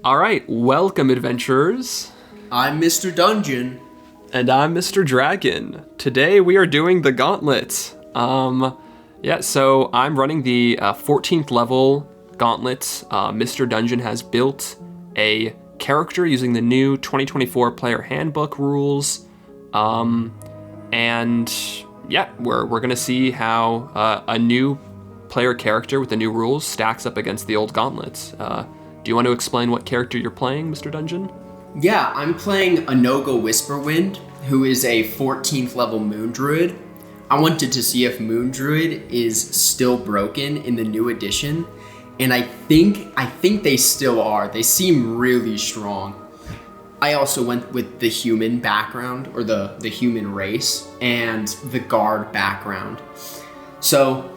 All right, welcome, adventurers. I'm Mr. Dungeon. And I'm Mr. Dragon. Today we are doing the Gauntlet. So I'm running the 14th level Gauntlet. Mr. Dungeon has built a character using the new 2024 player handbook rules. We're gonna see how a new player character with the new rules stacks up against the old Gauntlet. Do you want to explain what character you're playing, Mr. Dungeon? Yeah, I'm playing Anoga Whisperwind, who is a 14th level Moon Druid. I wanted to see if Moon Druid is still broken in the new edition, and I think they still are. They seem really strong. I also went with the human background, or the human race, and the guard background. So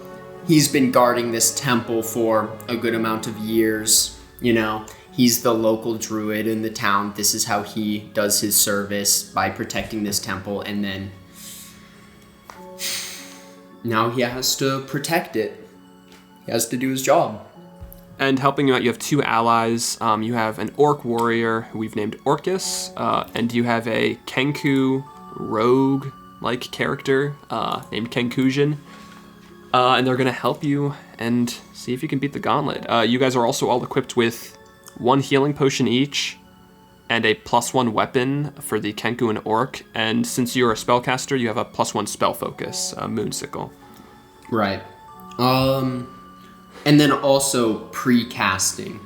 he's been guarding this temple for a good amount of years. You know, he's the local druid in the town. This is how he does his service, by protecting this temple, and then now he has to protect it. He has to do his job. And helping you out, you have two allies. You have an orc warrior who we've named Orcus, and you have a Kenku rogue-like character named Kenkusian. And they're going to help you and see if you can beat the Gauntlet. You guys are also all equipped with one healing potion each and a +1 weapon for the Kenku and Orc. And since you're a spellcaster, you have a +1 spell focus, Moonsicle. Right. And then also pre-casting.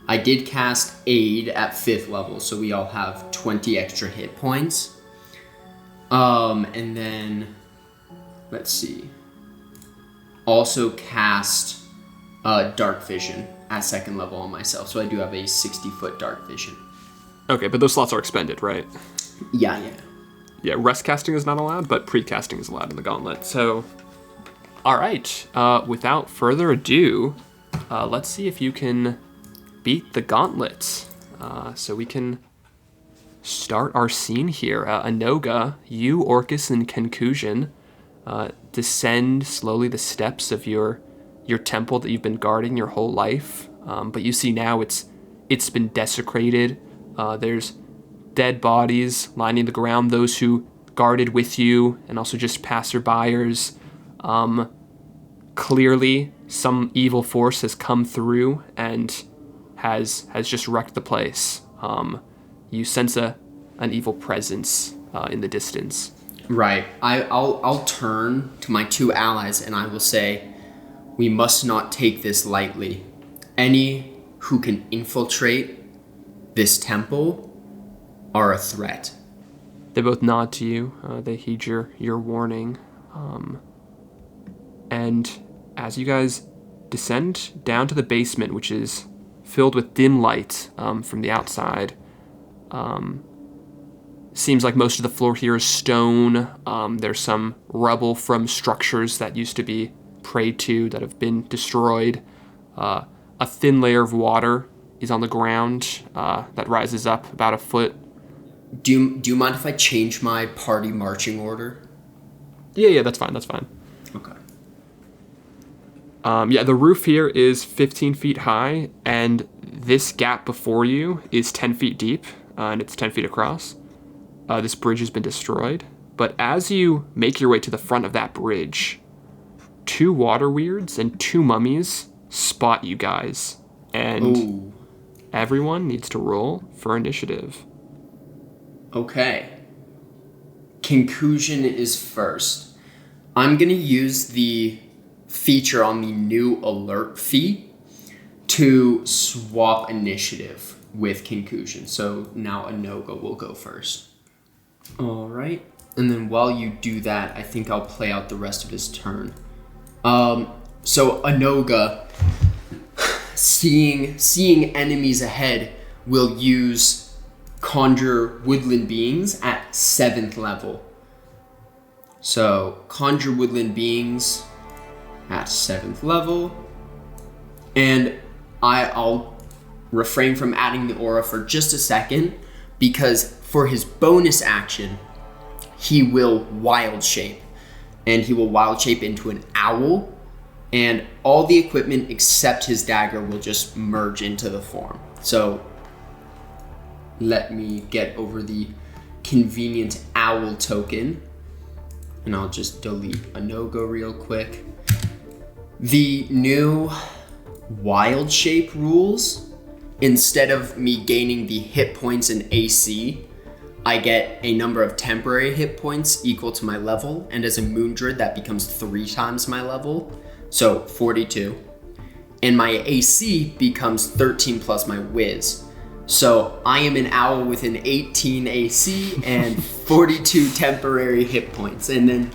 I did cast Aid at 5th level, so we all have 20 extra hit points. And then, let's see. Also cast Dark Vision at 2nd level on myself, so I do have a 60-foot Dark Vision. Okay, but those slots are expended, right? Yeah. Yeah, rest casting is not allowed, but pre-casting is allowed in the Gauntlet. So, all right, without further ado, let's see if you can beat the Gauntlet. So we can start our scene here. Anoga, you, Orcus, and Kenkusian descend slowly the steps of your temple that you've been guarding your whole life. But you see now it's been desecrated. There's dead bodies lining the ground, those who guarded with you, and also just passerbyers. Clearly, some evil force has come through and has just wrecked the place. You sense an evil presence in the distance. Right. I'll turn to my two allies and I will say, we must not take this lightly. Any who can infiltrate this temple are a threat. They both nod to you. They heed your warning. And as you guys descend down to the basement, which is filled with dim light from the outside, seems like most of the floor here is stone. There's some rubble from structures that used to be prayed to that have been destroyed. A thin layer of water is on the ground that rises up about a foot. Do you mind if I change my party marching order? Yeah, that's fine. Okay. The roof here is 15 feet high, and this gap before you is 10 feet deep, and it's 10 feet across. This bridge has been destroyed, but as you make your way to the front of that bridge, 2 water weirds and 2 mummies spot you guys, and everyone needs to roll for initiative. Okay. Conclusion is first. I'm going to use the feature on the new alert feat to swap initiative with Conclusion. So now Anoga will go first. All right. And then while you do that, I think I'll play out the rest of his turn. So Anoga, seeing enemies ahead, will use Conjure Woodland Beings at 7th level. So Conjure Woodland Beings at 7th level. And I'll refrain from adding the aura for just a second, because for his bonus action, he will wild shape. And he will wild shape into an owl, and all the equipment except his dagger will just merge into the form. So let me get over the convenient owl token. And I'll just delete a no-go real quick. The new wild shape rules, instead of me gaining the hit points in AC, I get a number of temporary hit points equal to my level, and as a Moon Druid, that becomes 3 times my level, so 42. And my AC becomes 13 plus my Wiz. So I am an owl with an 18 AC and 42 temporary hit points. And then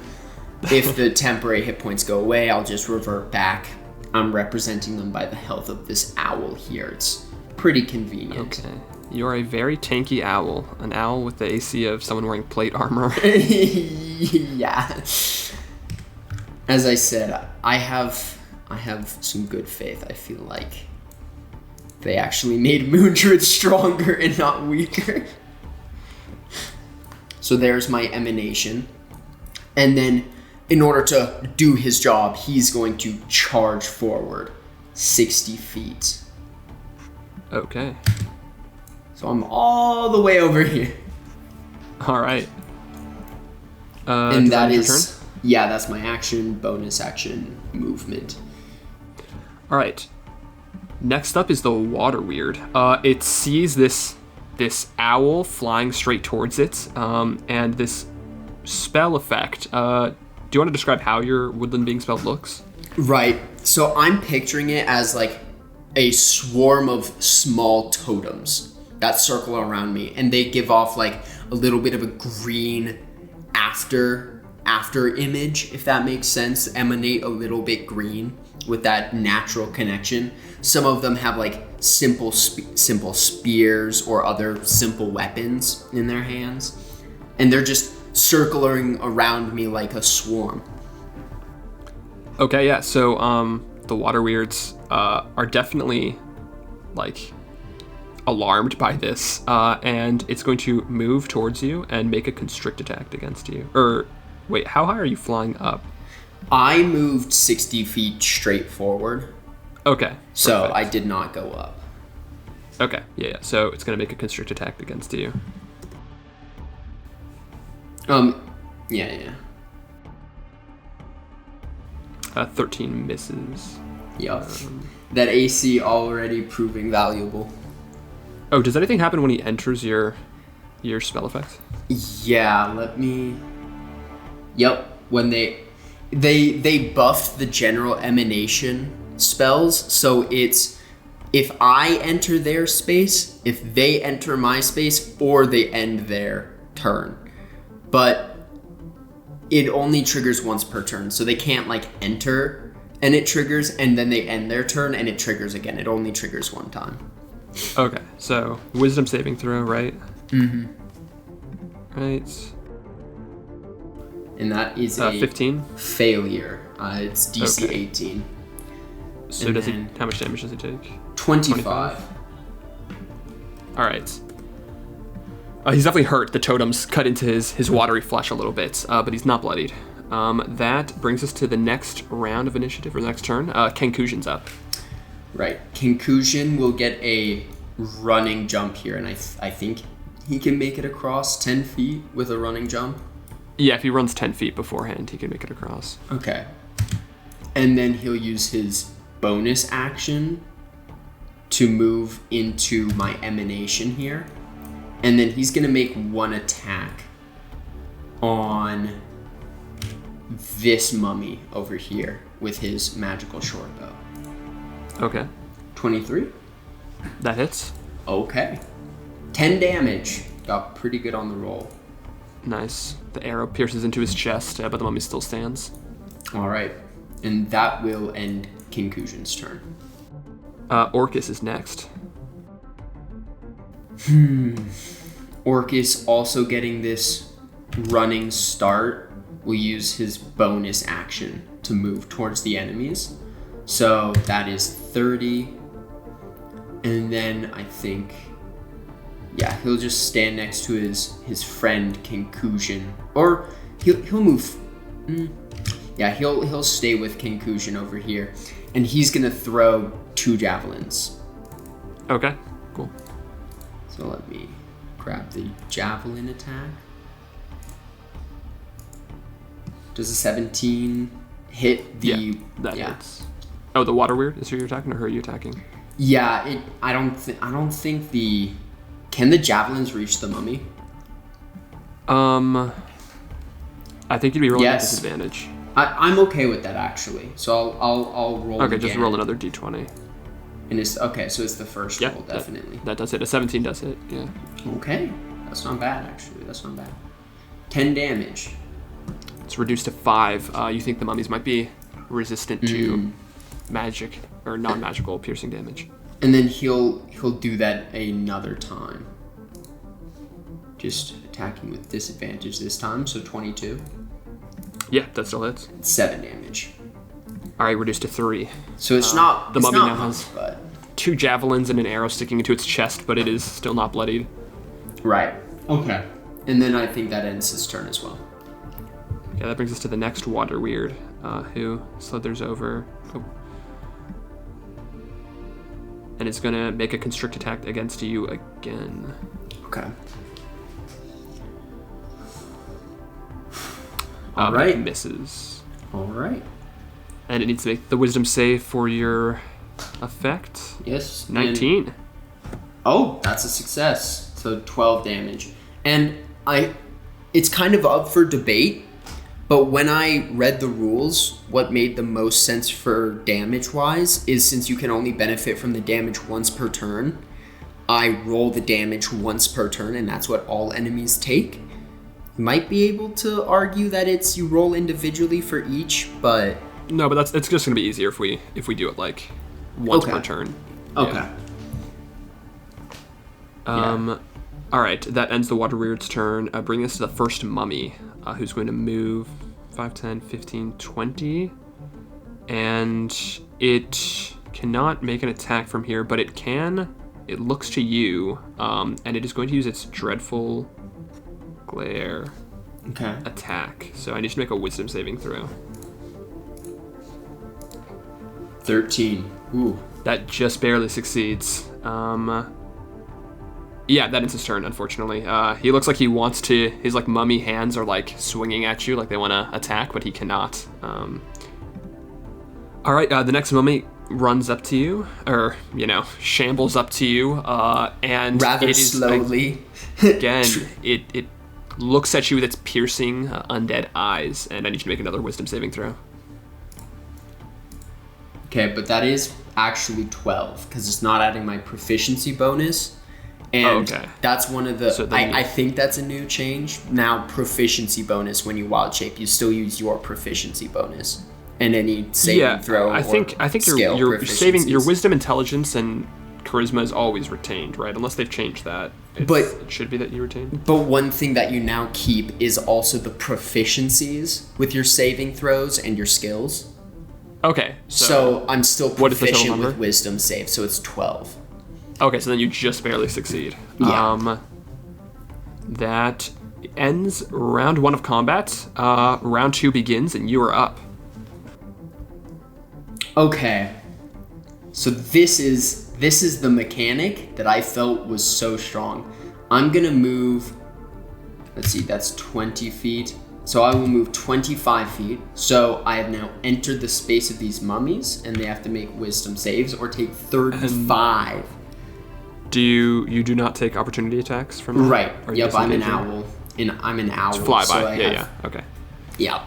if the temporary hit points go away, I'll just revert back. I'm representing them by the health of this owl here. It's pretty convenient. Okay. You're a very tanky owl. An owl with the AC of someone wearing plate armor. Yeah. As I said, I have some good faith. I feel like they actually made Moon Druid stronger and not weaker. So there's my emanation. And then in order to do his job, he's going to charge forward 60 feet. Okay. So I'm all the way over here. All right. And that your is, turn? yeah, that's my action, bonus action, movement. All right. Next up is the Water Weird. It sees this owl flying straight towards it, and this spell effect. Do you want to describe how your Woodland Being spell looks? Right. So I'm picturing it as like a swarm of small totems that circle around me, and they give off like a little bit of a green after image, if that makes sense. Emanate a little bit green with that natural connection. Some of them have like simple spears or other simple weapons in their hands, and they're just circling around me like a swarm. Okay, yeah. So the Water Weirds are definitely like alarmed by this, and it's going to move towards you and make a constrict attack against you. Or wait, how high are you flying up? I moved 60 feet straight forward. Okay. So perfect. I did not go up. Okay, yeah. So it's going to make a constrict attack against you. Yeah. 13 misses. Yup. That AC already proving valuable. Oh, does anything happen when he enters your spell effect? Yeah, let me... Yep, when they buffed the general emanation spells, so it's if I enter their space, if they enter my space, or they end their turn. But it only triggers once per turn, so they can't like enter and it triggers, and then they end their turn and it triggers again. It only triggers one time. Okay, so wisdom saving throw, right? Mm-hmm. Right. And that is a 15 failure. It's DC Okay. 18. So And does he? then How much damage does he take? 25. All right. He's definitely hurt. The totems cut into his watery flesh a little bit, but he's not bloodied. That brings us to the next round of initiative, or the next turn. Kenkusion's up. Right. Kenkusion will get a running jump here, and I think he can make it across 10 feet with a running jump. Yeah, if he runs 10 feet beforehand, he can make it across. Okay. And then he'll use his bonus action to move into my emanation here. And then he's going to make one attack on this mummy over here with his magical short bow. Okay. 23? That hits. Okay. 10 damage. Got pretty good on the roll. Nice. The arrow pierces into his chest, but the mummy still stands. All right. And that will end Kenkusion's turn. Orcus is next. Orcus also getting this running start will use his bonus action to move towards the enemies. So that is 30. And then I think, yeah, he'll just stand next to his friend Kenkusion. Or he'll move. Yeah, he'll stay with Kenkusion over here. And he's gonna throw 2 javelins. Okay, cool. So let me grab the javelin attack. Does a 17 hit the... Yeah, that hits. Oh, the water weird is who you're attacking, or who are you attacking? Yeah, I don't think the... Can the javelins reach the mummy? I think you'd be rolling at disadvantage. I'm okay with that, actually. So I'll roll Okay, again. just roll another d20. And it's okay, so it's the first roll, definitely. That does hit. A 17 does hit, yeah. Okay, that's not bad, actually. That's not bad. 10 damage. It's reduced to 5. You think the mummies might be resistant to magic or non-magical piercing damage. And then he'll do that another time. Just attacking with disadvantage this time, so 22. Yeah, that still hits. 7 damage. All right, reduced to 3. So it's not the it's mummy not now much, has but 2 javelins and an arrow sticking into its chest, but it is still not bloodied. right. Okay. And then I think that ends his turn as well. Yeah, that brings us to the next water weird, who slithers over. Oh. And it's gonna make a constrict attack against you again. Okay. All right. It misses. All right. And it needs to make the wisdom save for your effect. Yes. 19. Oh, that's a success. So 12 damage. And it's kind of up for debate, but when I read the rules, what made the most sense for damage-wise is since you can only benefit from the damage once per turn, I roll the damage once per turn, and that's what all enemies take. Might be able to argue that it's you roll individually for each, but No, but it's just gonna be easier if we do it like once per turn. Okay. Yeah. All right, that ends the water weird's turn. Bringing us to the first mummy, who's going to move 5, 10, 15, 20. And it cannot make an attack from here, but it can. It looks to you, and it is going to use its dreadful glare attack. So I need to make a wisdom saving throw. 13. Ooh. That just barely succeeds. Yeah, that ends his turn, unfortunately. He looks like he wants to... His, like, mummy hands are, like, swinging at you, like they want to attack, but he cannot. All right, the next mummy runs up to you, or, shambles up to you, and... Rather slowly. Again, it looks at you with its piercing, undead eyes, and I need you to make another wisdom saving throw. Okay, but that is actually 12, because it's not adding my proficiency bonus. And that's one of the... So I think that's a new change. Now, proficiency bonus, when you wild shape, you still use your proficiency bonus. And any saving throw I think your saving, your wisdom, intelligence, and charisma is always retained, right? Unless they've changed that. It should be that you retain. But one thing that you now keep is also the proficiencies with your saving throws and your skills. Okay. So I'm still proficient with wisdom save, so it's 12. Okay, so then you just barely succeed. Yeah. That ends round 1 of combat. Round 2 begins, and you are up. Okay. So this is the mechanic that I felt was so strong. I'm gonna move. Let's see, that's 20 feet. So I will move 25 feet. So I have now entered the space of these mummies, and they have to make wisdom saves or take 35. You do not take opportunity attacks from that? Right. Yep, I'm an owl. I'm an owl. It's flyby. So yeah. Okay. Yep.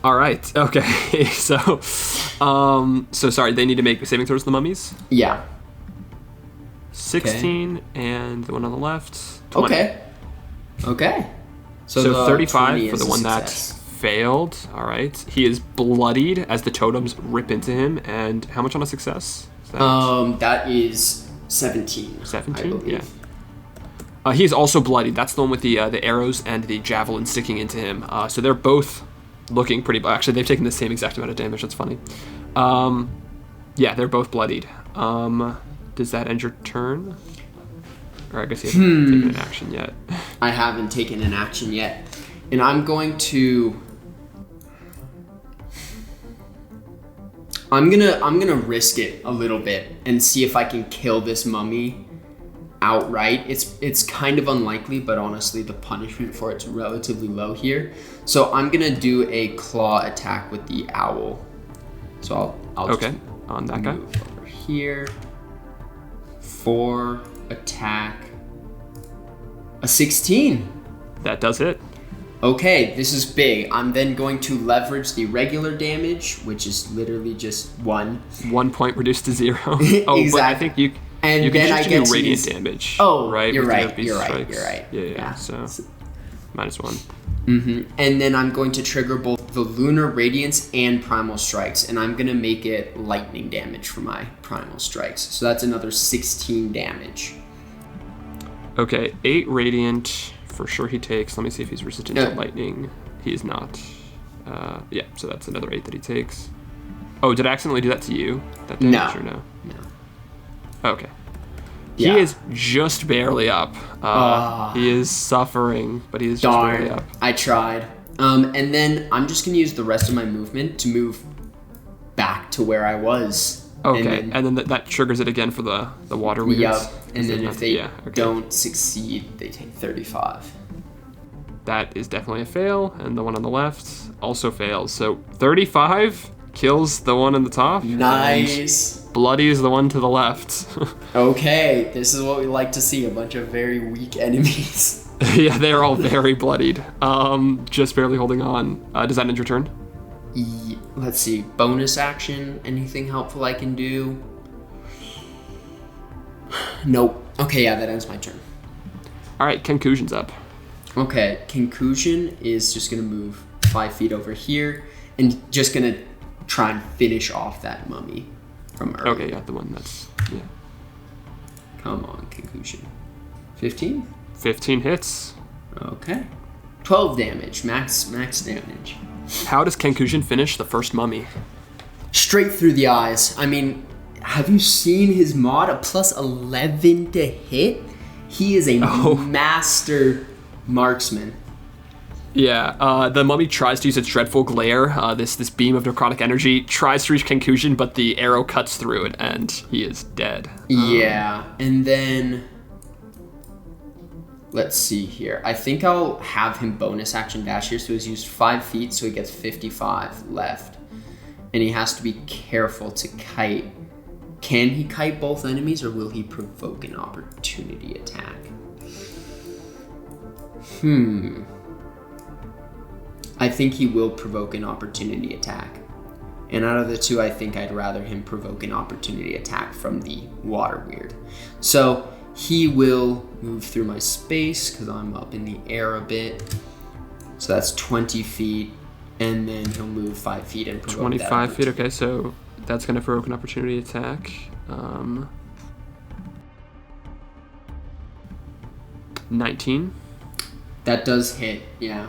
All right. Okay. So sorry. They need to make saving throws. The mummies. Yeah. 16 and the one on the left. 20. Okay. So 35 for the one that failed. All right. He is bloodied as the totems rip into him. And how much on a success? That is 17. 17? I believe. Yeah. He is also bloodied. That's the one with the arrows and the javelin sticking into him. So they're both looking pretty... Actually, they've taken the same exact amount of damage. That's funny. Yeah, they're both bloodied. Does that end your turn? Or I guess you haven't taken an action yet. I haven't taken an action yet. And I'm going to... I'm gonna risk it a little bit and see if I can kill this mummy outright. It's kind of unlikely, but honestly, the punishment for it's relatively low here. So I'm gonna do a claw attack with the owl. So I'll Okay, just on that guy. move over here. 4 attack. A 16. That does hit. Okay, this is big. I'm then going to leverage the regular damage, which is literally just 1. 1 point reduced to 0. Oh, Exactly. but I think you And can then I just get do to radiant use- damage. Oh, right? you're with your right. beast You're right. strikes. You're right. Yeah. So -1. And then I'm going to trigger both the Lunar Radiance and Primal Strikes, and I'm going to make it lightning damage for my Primal Strikes. So that's another 16 damage. Okay, 8 radiant. For sure he takes. Let me see if he's resistant to Yeah. lightning. He is not. Yeah, so that's another 8 that he takes. Oh, did I accidentally do that to you? That damage or no? No. Okay. Yeah. He is just barely up. He is suffering, but he is just barely Darn. up. I tried. And then I'm just going to use the rest of my movement to move back to where I was. Okay, and then that triggers it again for the water weirds. Yep. And then if they okay. don't succeed, they take 35. That is definitely a fail, and the one on the left also fails. So 35 kills the one on the top. Nice. Bloodies the one to the left. Okay, this is what we like to see, a bunch of very weak enemies. Yeah, they're all very bloodied. Just barely holding on. Does that end your turn? Let's see, bonus action, anything helpful I can do? Nope. Okay, yeah, that ends my turn. All right, Conclusion's up. Okay, Conclusion is just gonna move 5 feet over here and just gonna try and finish off that mummy from earlier. Okay, yeah, the one that's, yeah. Come on, Conclusion. 15? 15 hits. Okay. 12 damage, max damage. How does Conclusion finish the first mummy? Straight through the eyes. I mean, have you seen his mod? A plus 11 to hit? He is a master marksman. Yeah, the mummy tries to use its dreadful glare, this beam of necrotic energy, tries to reach Conclusion, but the arrow cuts through it, and he is dead. Yeah, and then let's see here. I think I'll have him bonus action dash here, so he's used 5 feet, so he gets 55 left. And he has to be careful to kite. Can he kite both enemies, or will he provoke an opportunity attack? I think he will provoke an opportunity attack. And out of the two, I think I'd rather him provoke an opportunity attack from the water weird. So he will move through my space because I'm up in the air a bit. So that's 20 feet. And then he'll move 5 feet and provoke 25 feet, okay, so that's going to provoke an opportunity attack. 19. That does hit, yeah.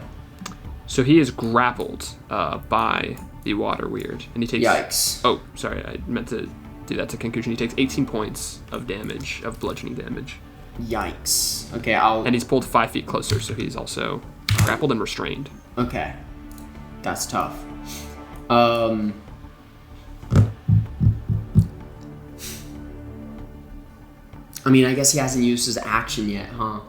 So he is grappled by the water weird, and he takes... Yikes. Oh, sorry, I meant to do that to Conclusion. He takes 18 points of damage, of bludgeoning damage. Yikes. Okay, I'll... And he's pulled 5 feet closer, so he's also grappled and restrained. Okay. That's tough. I mean, I guess he hasn't used his action yet, huh?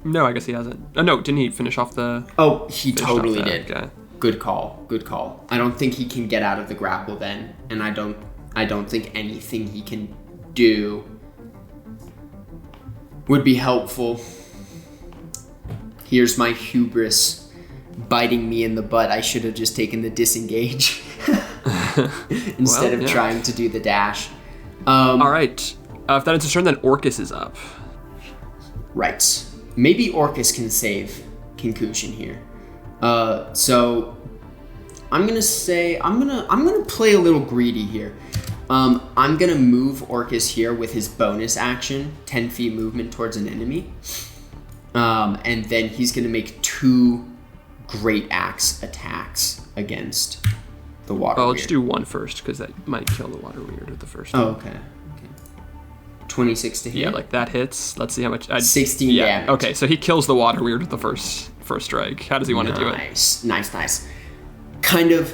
No, I guess he hasn't. No, didn't he finish off the... Oh, he Finished totally off that did. guy. Good call. Good call. I don't think he can get out of the grapple then, and I don't think anything he can do would be helpful. Here's my hubris biting me in the butt. I should have just taken the disengage instead of trying to do the dash. All right. If that is his turn, then Orcus is up. Right. Maybe Orcus can save Conclusion here. So I'm gonna say I'm gonna play a little greedy here. I'm gonna move Orcus here with his bonus action, 10 feet movement towards an enemy. And then he's gonna make 2 great axe attacks against the water Well, weird. let's do one first, because that might kill the water weird with the first Oh, one. okay. 26 to hit. Yeah, like that hits. Let's see how much. 16 damage. Okay, so he kills the water weird with the first strike. How does he want to do it? Nice. Kind of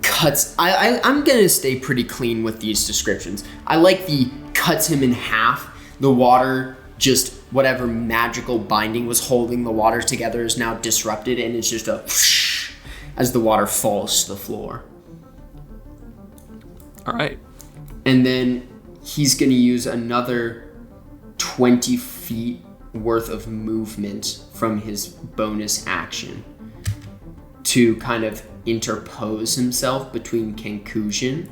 cuts. I'm gonna stay pretty clean with these descriptions. I like the cuts him in half. the water, just whatever magical binding was holding the water together is now disrupted, and it's just a whoosh as the water falls to the floor. All right. And then he's going to use another 20 feet worth of movement from his bonus action to kind of interpose himself between Conclusion,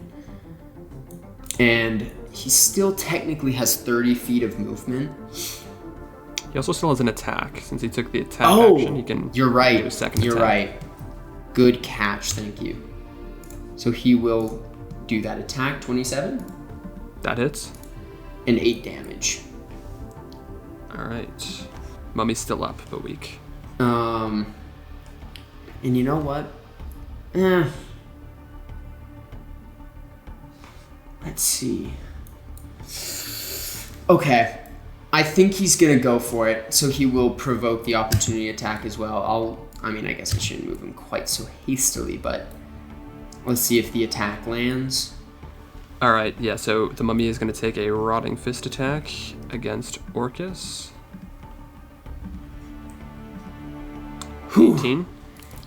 and he still technically has 30 feet of movement. He also still has an attack. Since he took the attack action, he can you're right. do a second You're attack. right. Good catch, thank you. So he will do that attack, 27. That hits. And 8 damage. All right. Mummy's still up, but weak. And you know what? Let's see. Okay. I think he's gonna go for it, so he will provoke the opportunity attack as well. I guess I shouldn't move him quite so hastily, but let's see if the attack lands. All right, yeah, so the mummy is going to take a Rotting Fist attack against Orcus. 18.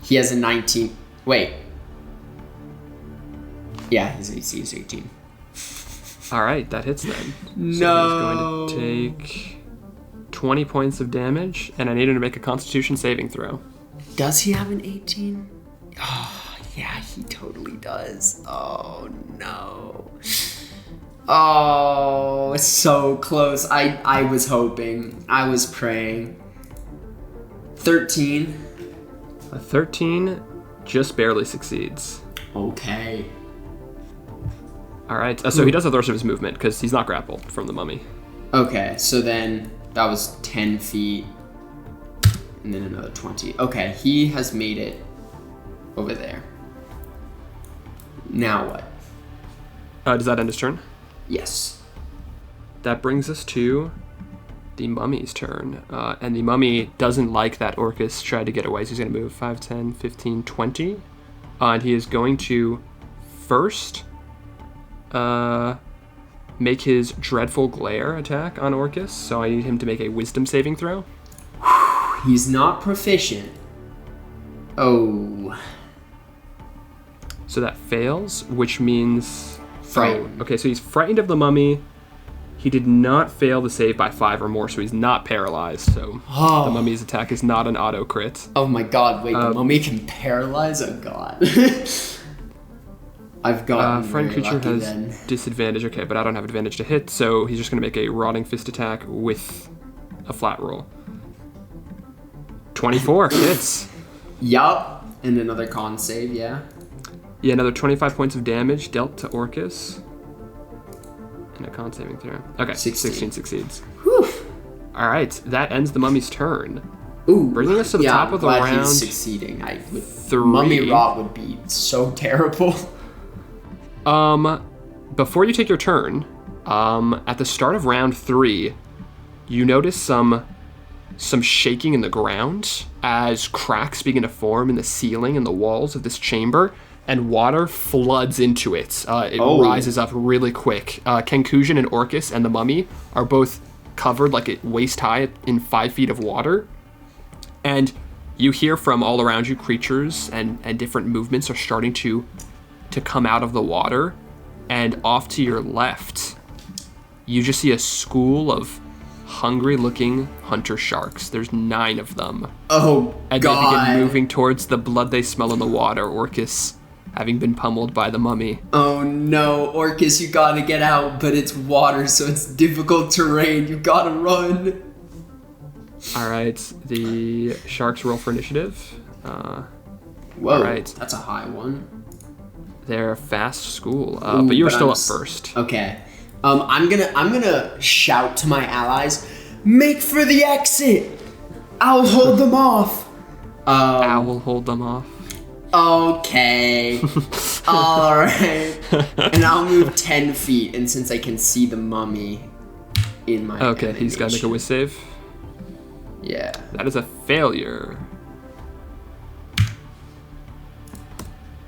He has a 19. Wait. Yeah, his AC is 18. All right, that hits then. No. So he's going to take 20 points of damage, and I need him to make a Constitution saving throw. Does he have an 18? Oh, yeah, he totally does. Oh, no. Oh, it's so close. I was hoping. I was praying. 13. A 13 just barely succeeds. Okay. All right, so he does have the rest of his movement because he's not grappled from the mummy. Okay, so then that was 10 feet. And then another 20. Okay, he has made it over there. Now what? Does that end his turn? Yes. That brings us to the mummy's turn. And the mummy doesn't like that Orcus tried to get away, so he's going to move 5, 10, 15, 20. And he is going to first make his Dreadful Glare attack on Orcus. So I need him to make a Wisdom saving throw. He's not proficient. Oh. So that fails, which means... Frightened. Oh, okay, so he's frightened of the mummy. He did not fail the save by 5 or more, so he's not paralyzed. So the mummy's attack is not an auto crit. Oh my god, wait, the mummy can paralyze? Oh god. I've gotten friend very creature lucky has then. disadvantage. Okay, but I don't have advantage to hit, so he's just going to make a Rotting Fist attack with a flat roll. 24 hits. Yup. And another con save, yeah. Yeah, another 25 points of damage dealt to Orcus. And a con saving throw. Okay, 16 succeeds. Whew. All right, that ends the mummy's turn. Ooh. Bringing us to the top of the I'm glad round. he's succeeding. Three. Mummy rot would be so terrible. Before you take your turn, at the start of round 3, you notice some shaking in the ground as cracks begin to form in the ceiling and the walls of this chamber, and water floods into it. It rises up really quick. Conclusion and Orcus and the mummy are both covered like at waist high in 5 feet of water. And you hear from all around you creatures and different movements are starting to come out of the water. And off to your left, you just see a school of hungry-looking hunter sharks. There's 9 of them. Oh, and God. they begin moving towards the blood they smell in the water, Orcus having been pummeled by the mummy. Oh no, Orcus, you gotta get out, but it's water, so it's difficult terrain. You gotta run. All right, the sharks roll for initiative. Whoa, all right. That's a high one. They're a fast school, but you're still up first. Okay. I'm gonna shout to my allies, make for the exit. I'll hold them off. I will hold them off. Okay. All right. And I'll move 10 feet, and since I can see the mummy in my Okay, he's got to make a whiz save. Yeah. That is a failure.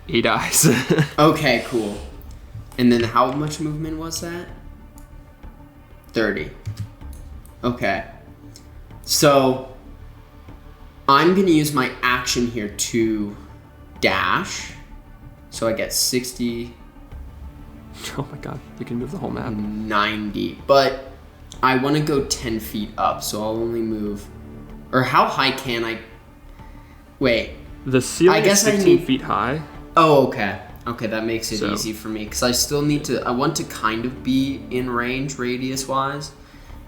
He dies. Okay, cool. And then how much movement was that? 30. Okay. So I'm gonna use my action here to dash. So I get 60, Oh my god, you can move the whole map. 90. But I want to go 10 feet up, so I'll only move. Or how high can I? Wait. The ceiling is 16 feet high. Oh, okay. Okay, that makes it So- easy for me because I still need to. I want to kind of be in range, radius-wise.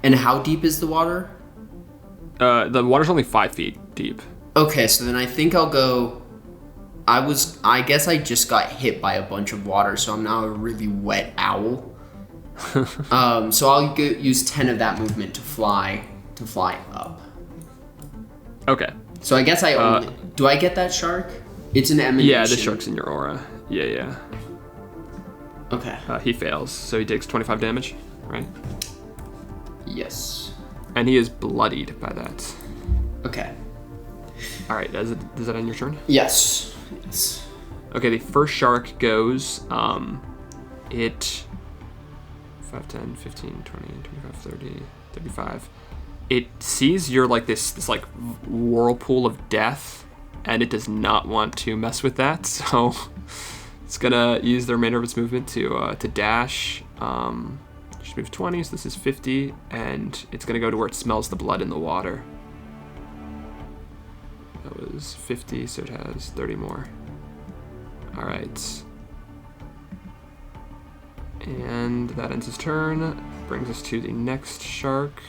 And how deep is the water? The water's only 5 feet deep. Okay, so then I think I'll go. I guess I just got hit by a bunch of water, so I'm now a really wet owl. So I'll use 10 of that movement to fly up. Okay. So I guess I only. Do I get that shark? It's an emanation. Yeah, the shark's in your aura. Yeah. Okay. He fails, so he takes 25 damage, right? Yes. And he is bloodied by that. Okay. All right, does that end your turn? Yes. Okay, the first shark goes, it 5, 10, 15, 20, 25, 30, 35. It sees you're like this like whirlpool of death, and it does not want to mess with that, so it's gonna use the remainder of its movement to dash. Just move 20, so this is 50, and it's gonna go to where it smells the blood in the water. That was 50, so it has 30 more. All right. And that ends his turn. Brings us to the next shark.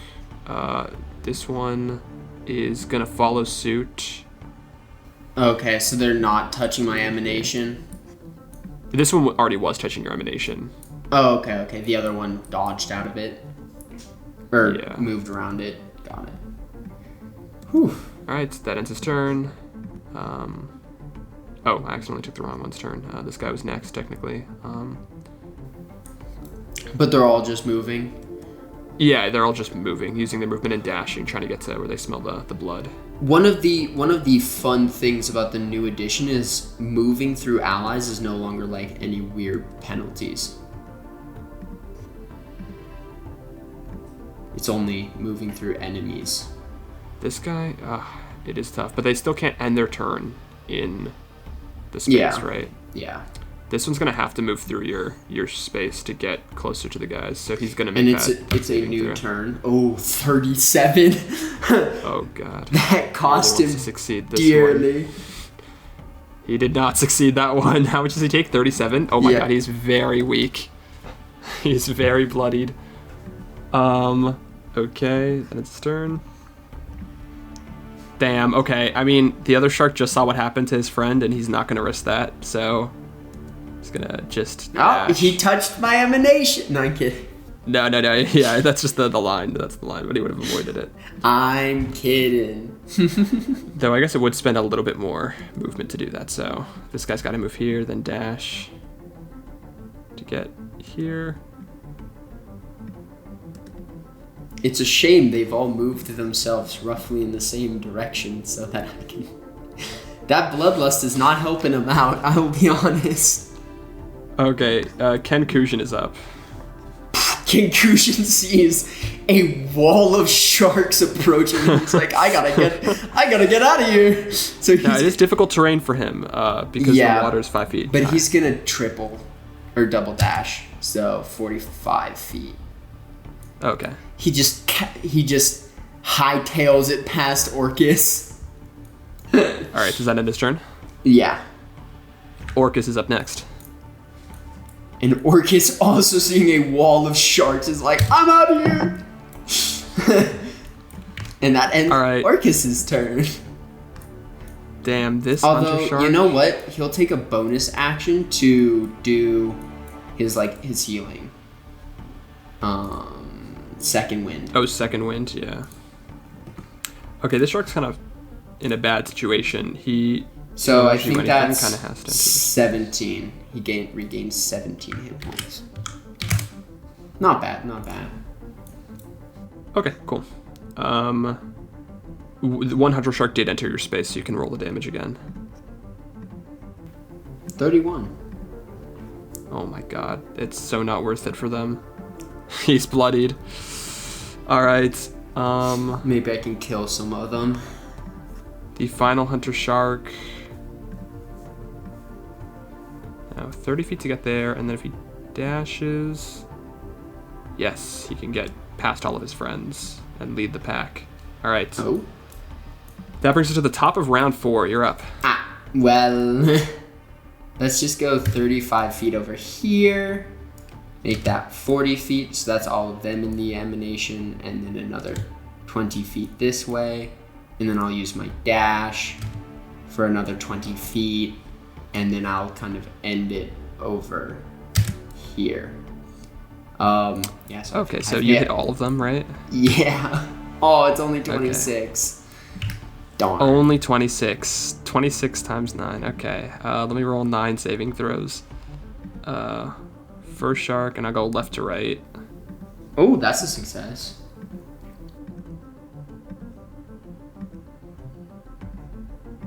This one is gonna follow suit. Okay, so they're not touching my emanation. This one already was touching your emanation. Oh, okay. The other one dodged out of it. Or Yeah. moved around it. Got it. Whew. All right, that ends his turn. Oh, I accidentally took the wrong one's turn. This guy was next, technically. But they're all just moving. Yeah, they're all just moving, using their movement and dashing, trying to get to where they smell the blood. One of the fun things about the new edition is moving through allies is no longer like any weird penalties. It's only moving through enemies. This guy, it is tough, but they still can't end their turn in the space, Yeah. right? Yeah. This one's gonna have to move through your space to get closer to the guys, so he's gonna make And that. it's a moving new through. turn. Oh, 37. Oh god. That cost He him wants to succeed this one. dearly. He did not succeed that one. How much does he take? 37? Oh my Yeah. god, he's very weak. He's very bloodied. Okay, then it's his turn. Damn, okay. I mean, the other shark just saw what happened to his friend, and he's not gonna risk that, so he's gonna just Oh, dash. he touched my emanation. No, I'm kidding. No. Yeah, that's just the line. That's the line, but he would have avoided it. I'm kidding. Though I guess it would spend a little bit more movement to do that, so this guy's gotta move here, then dash to get here. It's a shame they've all moved themselves roughly in the same direction so that I can... That bloodlust is not helping him out, I will be honest. Okay, Ken Kujin is up. Concussion sees a wall of sharks approaching him. He's like, I gotta get out of here. So Now, it is difficult terrain for him because Yeah, the water is 5 feet. but high. he's gonna triple or double dash, so 45 feet. Okay. He just hightails it past Orcus. All right, does that end his turn? Yeah. Orcus is up next. And Orcus, also seeing a wall of sharks, is like, I'm out of here! And that ends All right. Orcus's turn. Damn, this hunter Although, shark. you know what? He'll take a bonus action to do his healing. Second wind. Oh, second wind, yeah. Okay, this shark's kind of in a bad situation. He So I doesn't do think anything, that's kinda has to enter. 17. He regains 17 hit points. Not bad, not bad. Okay, cool. The one hunter shark did enter your space, so you can roll the damage again. 31. Oh my god, it's so not worth it for them. He's bloodied. All right, Maybe I can kill some of them. The final hunter shark. Now 30 feet to get there, and then if he dashes, yes, he can get past all of his friends and lead the pack. All right. Oh. That brings us to the top of round 4. You're up. Well, let's just go 35 feet over here. Make that 40 feet, so that's all of them in the emanation, and then another 20 feet this way. And then I'll use my dash for another 20 feet, and then I'll kind of end it over here. Yeah. So okay, so you hit all of them, right? Yeah. Oh, it's only 26. Okay. Darn. Only 26. 26 times 9. Okay. Let me roll 9 saving throws. First shark, and I'll go left to right. Oh, that's a success.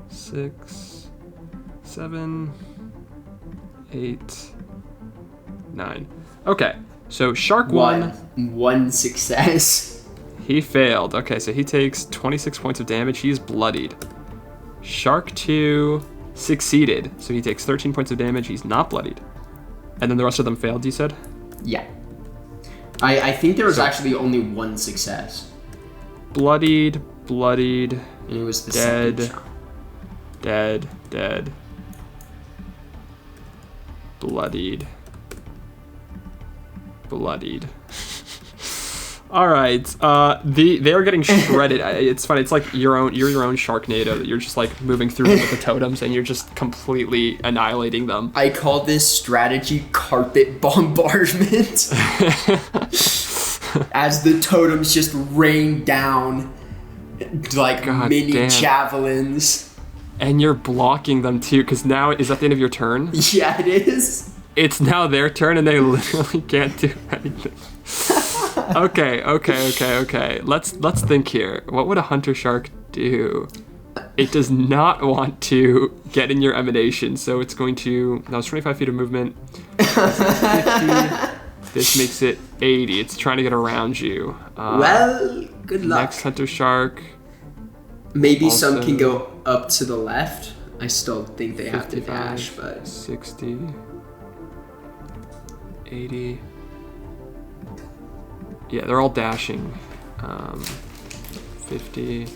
Six, 7, 8, 9. Okay, so shark 1. One success. He failed. Okay, so he takes 26 points of damage. He's bloodied. Shark 2 succeeded, so he takes 13 points of damage. He's not bloodied. And then the rest of them failed, you said? Yeah. I think there was actually only one success. Bloodied. And it was the second shot. Dead. Bloodied. All right. They are getting shredded. It's funny. It's like you're your own Sharknado. That you're just like moving through with the totems, and you're just completely annihilating them. I call this strategy carpet bombardment. As the totems just rain down like mini javelins. And you're blocking them too, because now is that the end of your turn? Yeah, it is. It's now their turn, and they literally can't do anything. Okay. Let's think here. What would a hunter shark do? It does not want to get in your emanation, so it's going to. That was 25 feet of movement. 50. This makes it 80. It's trying to get around you. Well, good luck. Next hunter shark. Maybe also, some can go up to the left. I still think they have to 55, dash, but 60, 80. Yeah, they're all dashing. 50,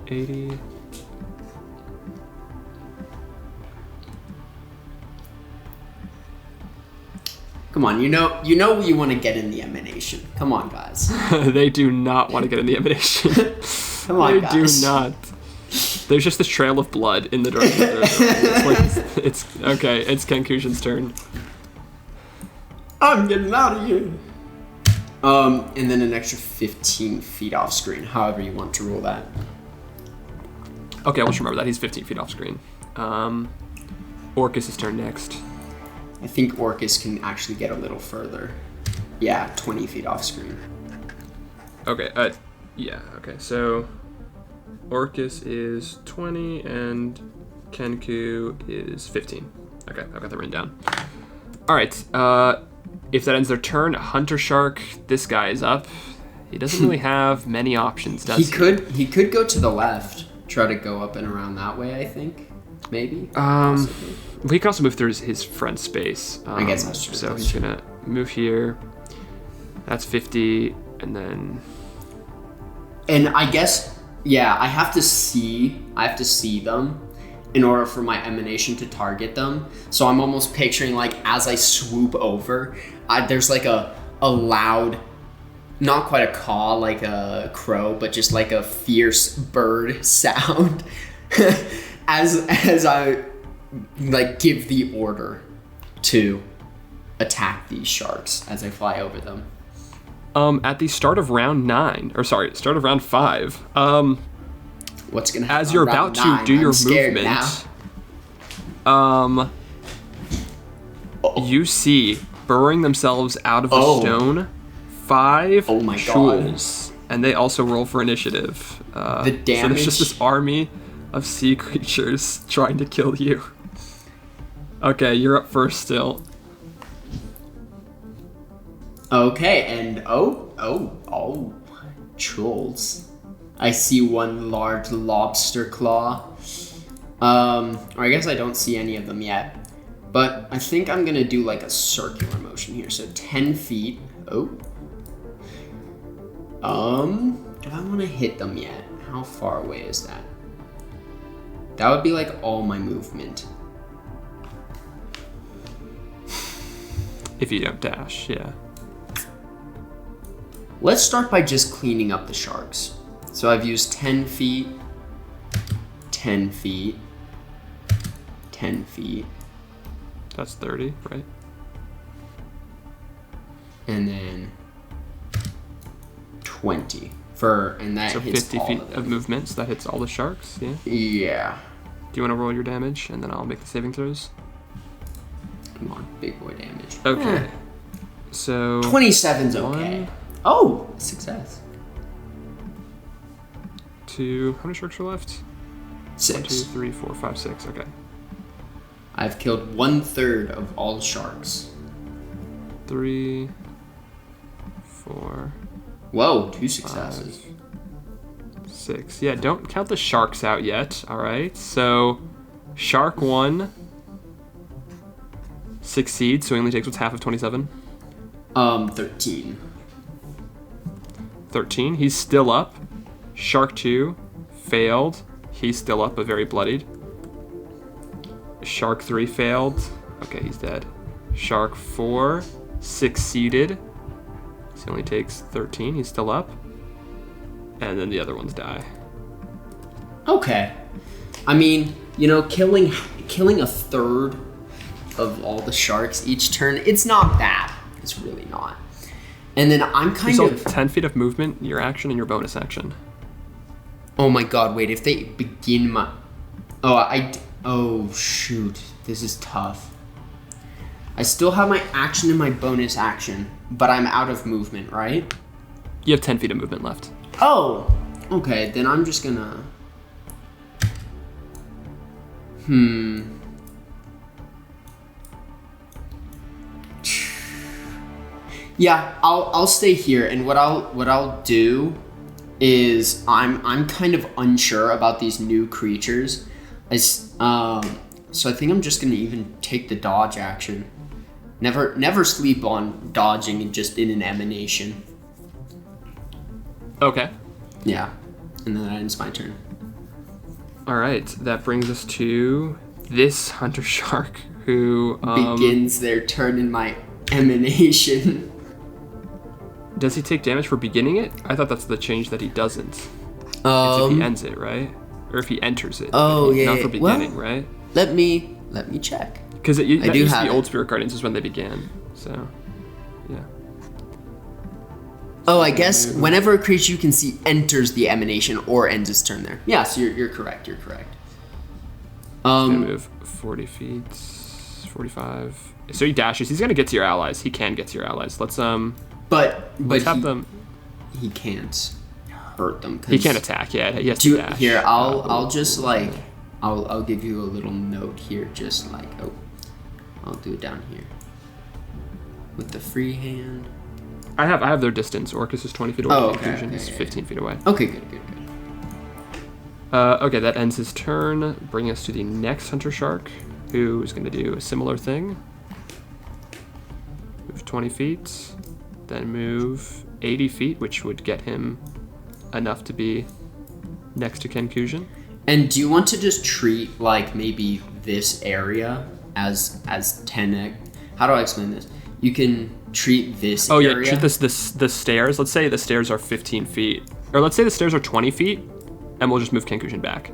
80. Come on, you know you want to get in the emanation. Come on, guys. They do not want to get in the emanation. Come on, guys. They do not. There's just this trail of blood in the direction they're going. It's okay. It's Kenkushin's turn. I'm getting out of here. And then an extra 15 feet off screen. However you want to rule that. Okay, I'll just remember that he's 15 feet off screen. Orcus' turn next. I think Orcus can actually get a little further. Yeah, 20 feet off screen. Okay, yeah, okay, so Orcus is 20 and Kenku is 15. Okay, I've got that written down. All right, if that ends their turn, Hunter Shark, this guy is up. He doesn't really have many options, does he? He could go to the left, try to go up and around that way, I think, maybe. Possibly. He can also move through his front space. I guess that's true. So he's gonna move here. That's 50, and then. And I guess, yeah, I have to see them in order for my emanation to target them. So I'm almost picturing like as I swoop over, there's like a loud, not quite a caw like a crow, but just like a fierce bird sound as I like give the order to attack these sharks as I fly over them. At the start of round 5, what's gonna happen as you're about to do your movement, you see burrowing themselves out of the stone 5 jewels, and they also roll for initiative. The damage. So there's just this army of sea creatures trying to kill you. Okay, you're up first still. Okay, and Trolls. I see one large lobster claw. Or I guess I don't see any of them yet. But I think I'm gonna do like a circular motion here. So 10 feet. Oh. Do I wanna hit them yet? How far away is that? That would be like all my movement. If you don't dash, yeah. Let's start by just cleaning up the sharks. So I've used 10 feet, 10 feet, 10 feet. That's 30, right? And then 20 and that So hits 50 all feet of of them. movement, so that hits all the sharks, yeah? Yeah. Do you want to roll your damage, and then I'll make the saving throws? Come on, big boy damage. Okay. So 27's okay. 1, Oh, success. 2, how many sharks are left? 1, 2, 6. 3, 4, 5, 6, okay. I've killed 1/3 of all sharks. 3, 4, Whoa, 2 successes. 6. Yeah, don't count the sharks out yet, alright? So, shark 1 succeeds, so he only takes what's half of 27? 13. 13. He's still up. Shark 2 failed. He's still up, but very bloodied. Shark 3 failed. Okay, he's dead. Shark 4 succeeded. So he only takes 13. He's still up. And then the other ones die. Okay. I mean, you know, killing 1/3 of all the sharks each turn, it's not bad. It's really not. And then I'm kind So of 10 feet of movement, your action, and your bonus action. Oh my god, wait, if they begin my... Oh, shoot. This is tough. I still have my action and my bonus action, but I'm out of movement, right? You have 10 feet of movement left. Oh, okay, then I'm just gonna... Yeah, I'll stay here, and what I'll do is I'm kind of unsure about these new creatures. So I think I'm just gonna even take the dodge action. Never sleep on dodging and just in an emanation. Okay. Yeah, and then that ends my turn. Alright, that brings us to this hunter shark who... Begins their turn in my emanation. Does he take damage for beginning it? I thought that's the change that he doesn't. It's if he ends it, right? Or if he enters it. Oh, yeah. Not for beginning, Well, right? Let me check. Because that do used to have be it. old Spirit Guardians is when they began. So, yeah. Oh, I guess whenever a creature you can see enters the emanation or ends its turn there. Yeah, so you're correct. You're correct. He's gonna move 40 feet, 45. So he dashes. He's gonna get to your allies. He can get to your allies. Let's But have them. he can't hurt them. 'Cause He can't attack. Yeah, he has to dash. Here, I'll just like I'll give you a little note here, just like I'll do it down here with the free hand. I have their distance. Orcus is 20 feet away. Oh, okay, Confusion is okay. 15 feet away. Okay, good. Okay, that ends his turn, bringing us to the next hunter shark, who is going to do a similar thing. Move 20 feet, then move 80 feet, which would get him enough to be next to Conclusion. And do you want to just treat like maybe this area as 10? How do I explain this? You can treat this area. Oh yeah, treat the stairs. Let's say the stairs are 15 feet, or let's say the stairs are 20 feet, and we'll just move Conclusion back.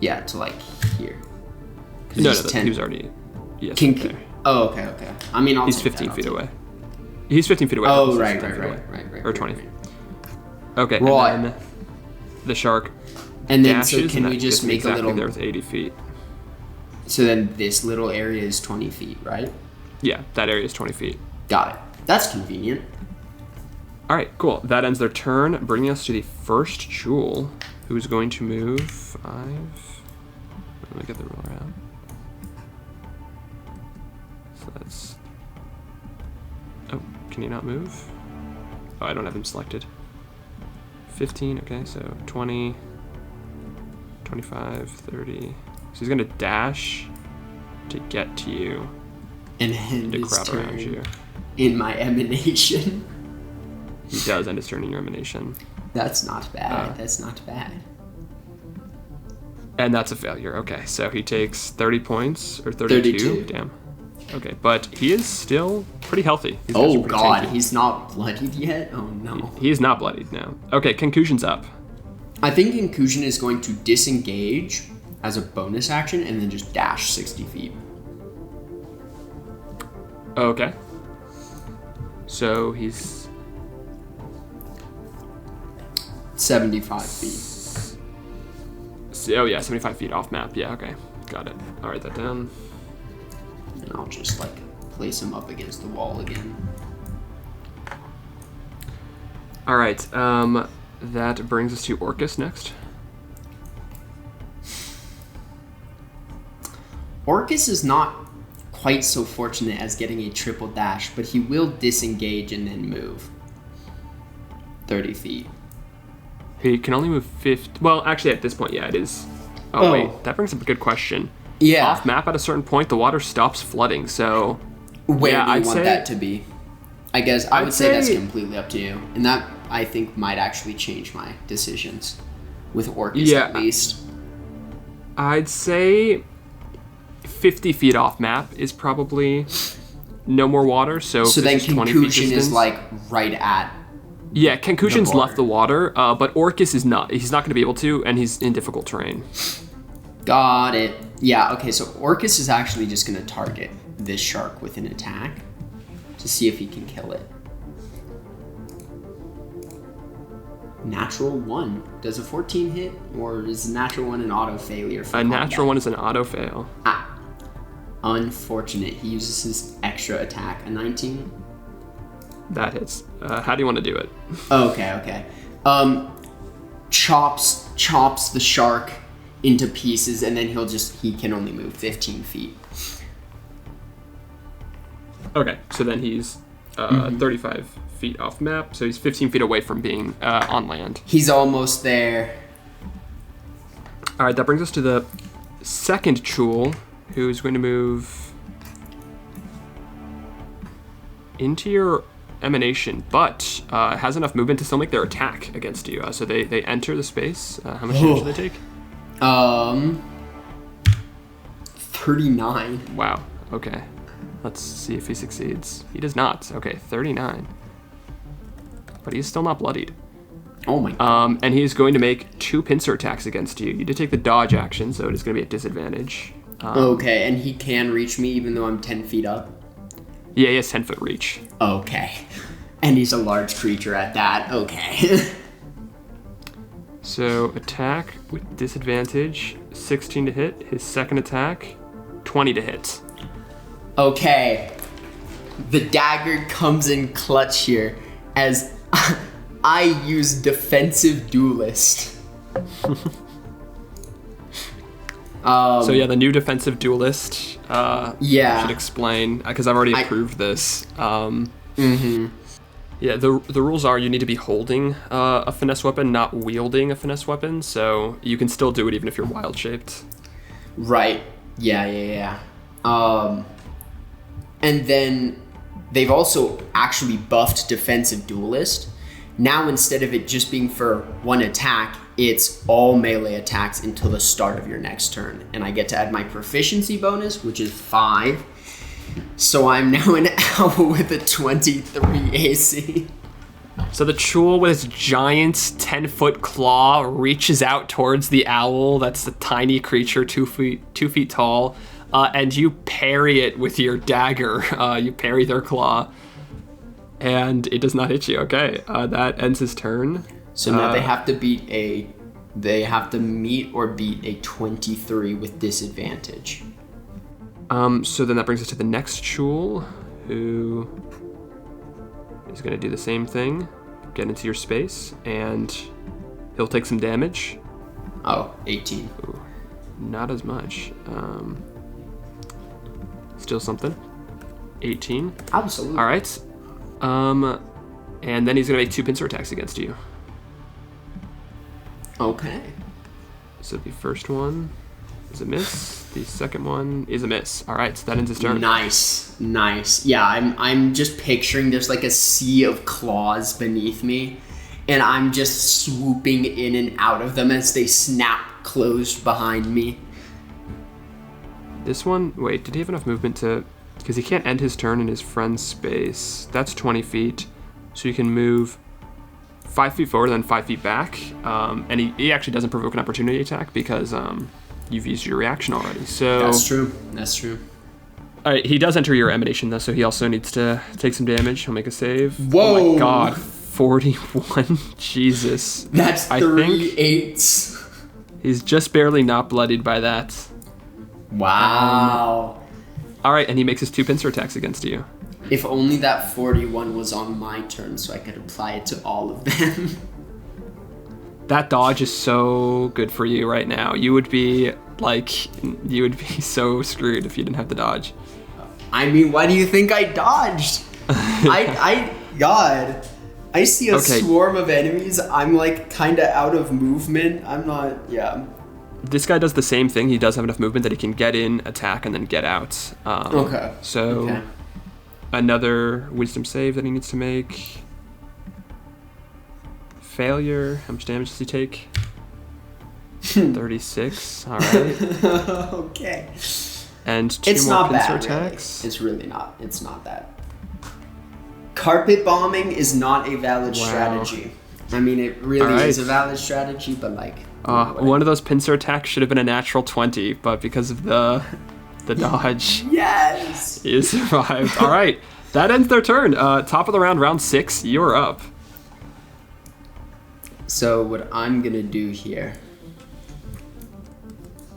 Yeah, to like here. No, he was already. Yes. There. Oh, okay. I mean, he's 15 feet away. He's 15 feet away. Oh, right. Or 20 feet. Okay, Right. and then the shark And then, dashes, so can and we that just gets me make exactly a little... there with 80 feet. So then this little area is 20 feet, right? Yeah, that area is 20 feet. Got it. That's convenient. All right, cool. That ends their turn, bringing us to the first Jewel, who's going to move 5. Let me get the ruler out. So that's... Oh, Can he not move? Oh, I don't have him selected. 15, okay, so 20, 25, 30. So he's gonna dash to get to you. And end to his crowd around turn you. in my emanation. He does end his turn in your emanation. That's not bad. That's not bad. And that's a failure. Okay, so he takes 30 points, or 32? 32. Damn. Okay, but he is still pretty healthy. These guys are Oh pretty god, tanky. he's not bloodied yet? Oh no. He is not bloodied now. Okay, Conclusion's up. I think Inclusion is going to disengage as a bonus action and then just dash 60 feet. Okay. So he's 75 feet. Oh yeah, 75 feet off map. Yeah, okay. Got it. I'll write that down. And I'll just like place him up against the wall again. All right. That brings us to Orcus next. Orcus is not quite so fortunate as getting a triple dash, but he will disengage and then move 30 feet. He can only move 50. Well, actually, at this point, yeah, it is. Oh, wait. That brings up a good question. Yeah. Off map, at a certain point, the water stops flooding, so... Where yeah, do you I'd want say, that to be? I guess I would say that's say- completely up to you. And that, I think, might actually change my decisions. With Orcus, Yeah. at least. I'd say 50 feet off map is probably no more water, so... So if then this is 20 feet Conclusion is distance- like right at... Yeah, Conclusion's the left the water, but Orcus is not. He's not going to be able to, and he's in difficult terrain. Got it. Yeah, okay, so Orcus is actually just going to target this shark with an attack to see if he can kill it. Natural 1. Does a 14 hit, or is a natural 1 an auto failure? For A combat? natural one is an auto fail. Ah. Unfortunate. He uses his extra attack. A 19? That hits. How do you want to do it? Okay. Chops the shark into pieces, and then he can only move 15 feet. Okay, so then he's 35 feet off map, so he's 15 feet away from being on land. He's almost there. All right, that brings us to the second Chul, who's going to move into your emanation, but has enough movement to still make their attack against you. So they enter the space. How much damage do they take? 39. Wow. Okay. Let's see if he succeeds. He does not. Okay, 39. But he's still not bloodied. Oh my god. And he's going to make 2 pincer attacks against you. You did take the dodge action, so it is going to be at disadvantage. Okay, and he can reach me even though I'm 10 feet up? Yeah, he has 10-foot reach. Okay. And he's a large creature at that. Okay. So attack with disadvantage, 16 to hit. His second attack, 20 to hit. Okay. The dagger comes in clutch here as I use defensive duelist. So yeah, the new defensive duelist. Yeah. Should explain because I've already approved this. Yeah, the rules are you need to be holding a finesse weapon, not wielding a finesse weapon. So you can still do it even if you're wild shaped. Right. Yeah. And then they've also actually buffed defensive duelist. Now instead of it just being for one attack, it's all melee attacks until the start of your next turn. And I get to add my proficiency bonus, which is 5. So I'm now an owl with a 23 AC. So the Chul with his giant 10-foot claw reaches out towards the owl. That's a tiny creature, 2 feet tall. And you parry it with your dagger. You parry their claw. And it does not hit you. Okay, that ends his turn. So now they have to meet or beat a 23 with disadvantage. So then that brings us to the next Chul, who is going to do the same thing, get into your space, and he'll take some damage. Oh, 18. Ooh, not as much. Still something. 18. Absolutely. All right. And then he's gonna make 2 pincer attacks against you. Okay. So the first one is a miss. The second one is a miss. All right, so that ends his turn. Nice. Yeah, I'm just picturing there's like a sea of claws beneath me, and I'm just swooping in and out of them as they snap closed behind me. This one, wait, did he have enough movement to, because he can't end his turn in his friend's space. That's 20 feet, so you can move 5 feet forward, then 5 feet back. And he actually doesn't provoke an opportunity attack because you've used your reaction already. So That's true. All right, he does enter your emanation though, so he also needs to take some damage. He'll make a save. Whoa! Oh my god, 41. Jesus. That's 3 think 8s. He's just barely not bloodied by that. Wow. All right, and he makes his 2 pincer attacks against you. If only that 41 was on my turn so I could apply it to all of them. That dodge is so good for you right now. You would be so screwed if you didn't have the dodge. I mean, why do you think I dodged? God, I see a swarm of enemies. I'm like kind of out of movement. This guy does the same thing. He does have enough movement that he can get in, attack, and then get out. So another wisdom save that he needs to make. Failure. How much damage does he take? 36. All right. Okay. And 2 more pincer attacks. Really. It's really not. It's not that. Carpet bombing is not a valid strategy. I mean, it really is a valid strategy, but like. One of those pincer attacks should have been a natural 20, but because of the dodge, yes, he survived. All right, that ends their turn. Top of the round, round 6. You're up. So what I'm gonna do here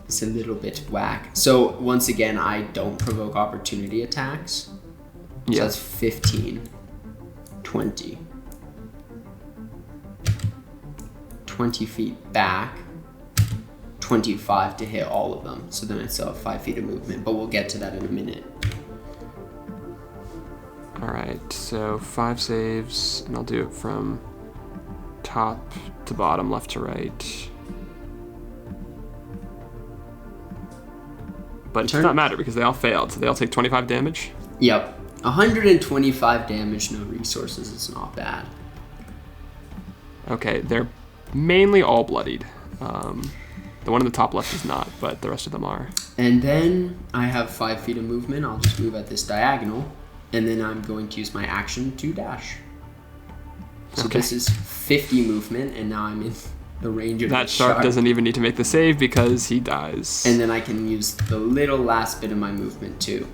is a little bit whack. So once again, I don't provoke opportunity attacks. So that's 15, 20. 20 feet back, 25 to hit all of them. So then I still have 5 feet of movement, but we'll get to that in a minute. All right, so 5 saves, and I'll do it from top to bottom, left to right. But it does not matter because they all failed, so they all take 25 damage? Yep. 125 damage, no resources, it's not bad. Okay, they're mainly all bloodied. The one in the top left is not, but the rest of them are. And then I have 5 feet of movement. I'll just move at this diagonal, and then I'm going to use my action to dash. So this is 50 movement, and now I'm in the range of that shark. Doesn't even need to make the save because he dies. And then I can use the little last bit of my movement to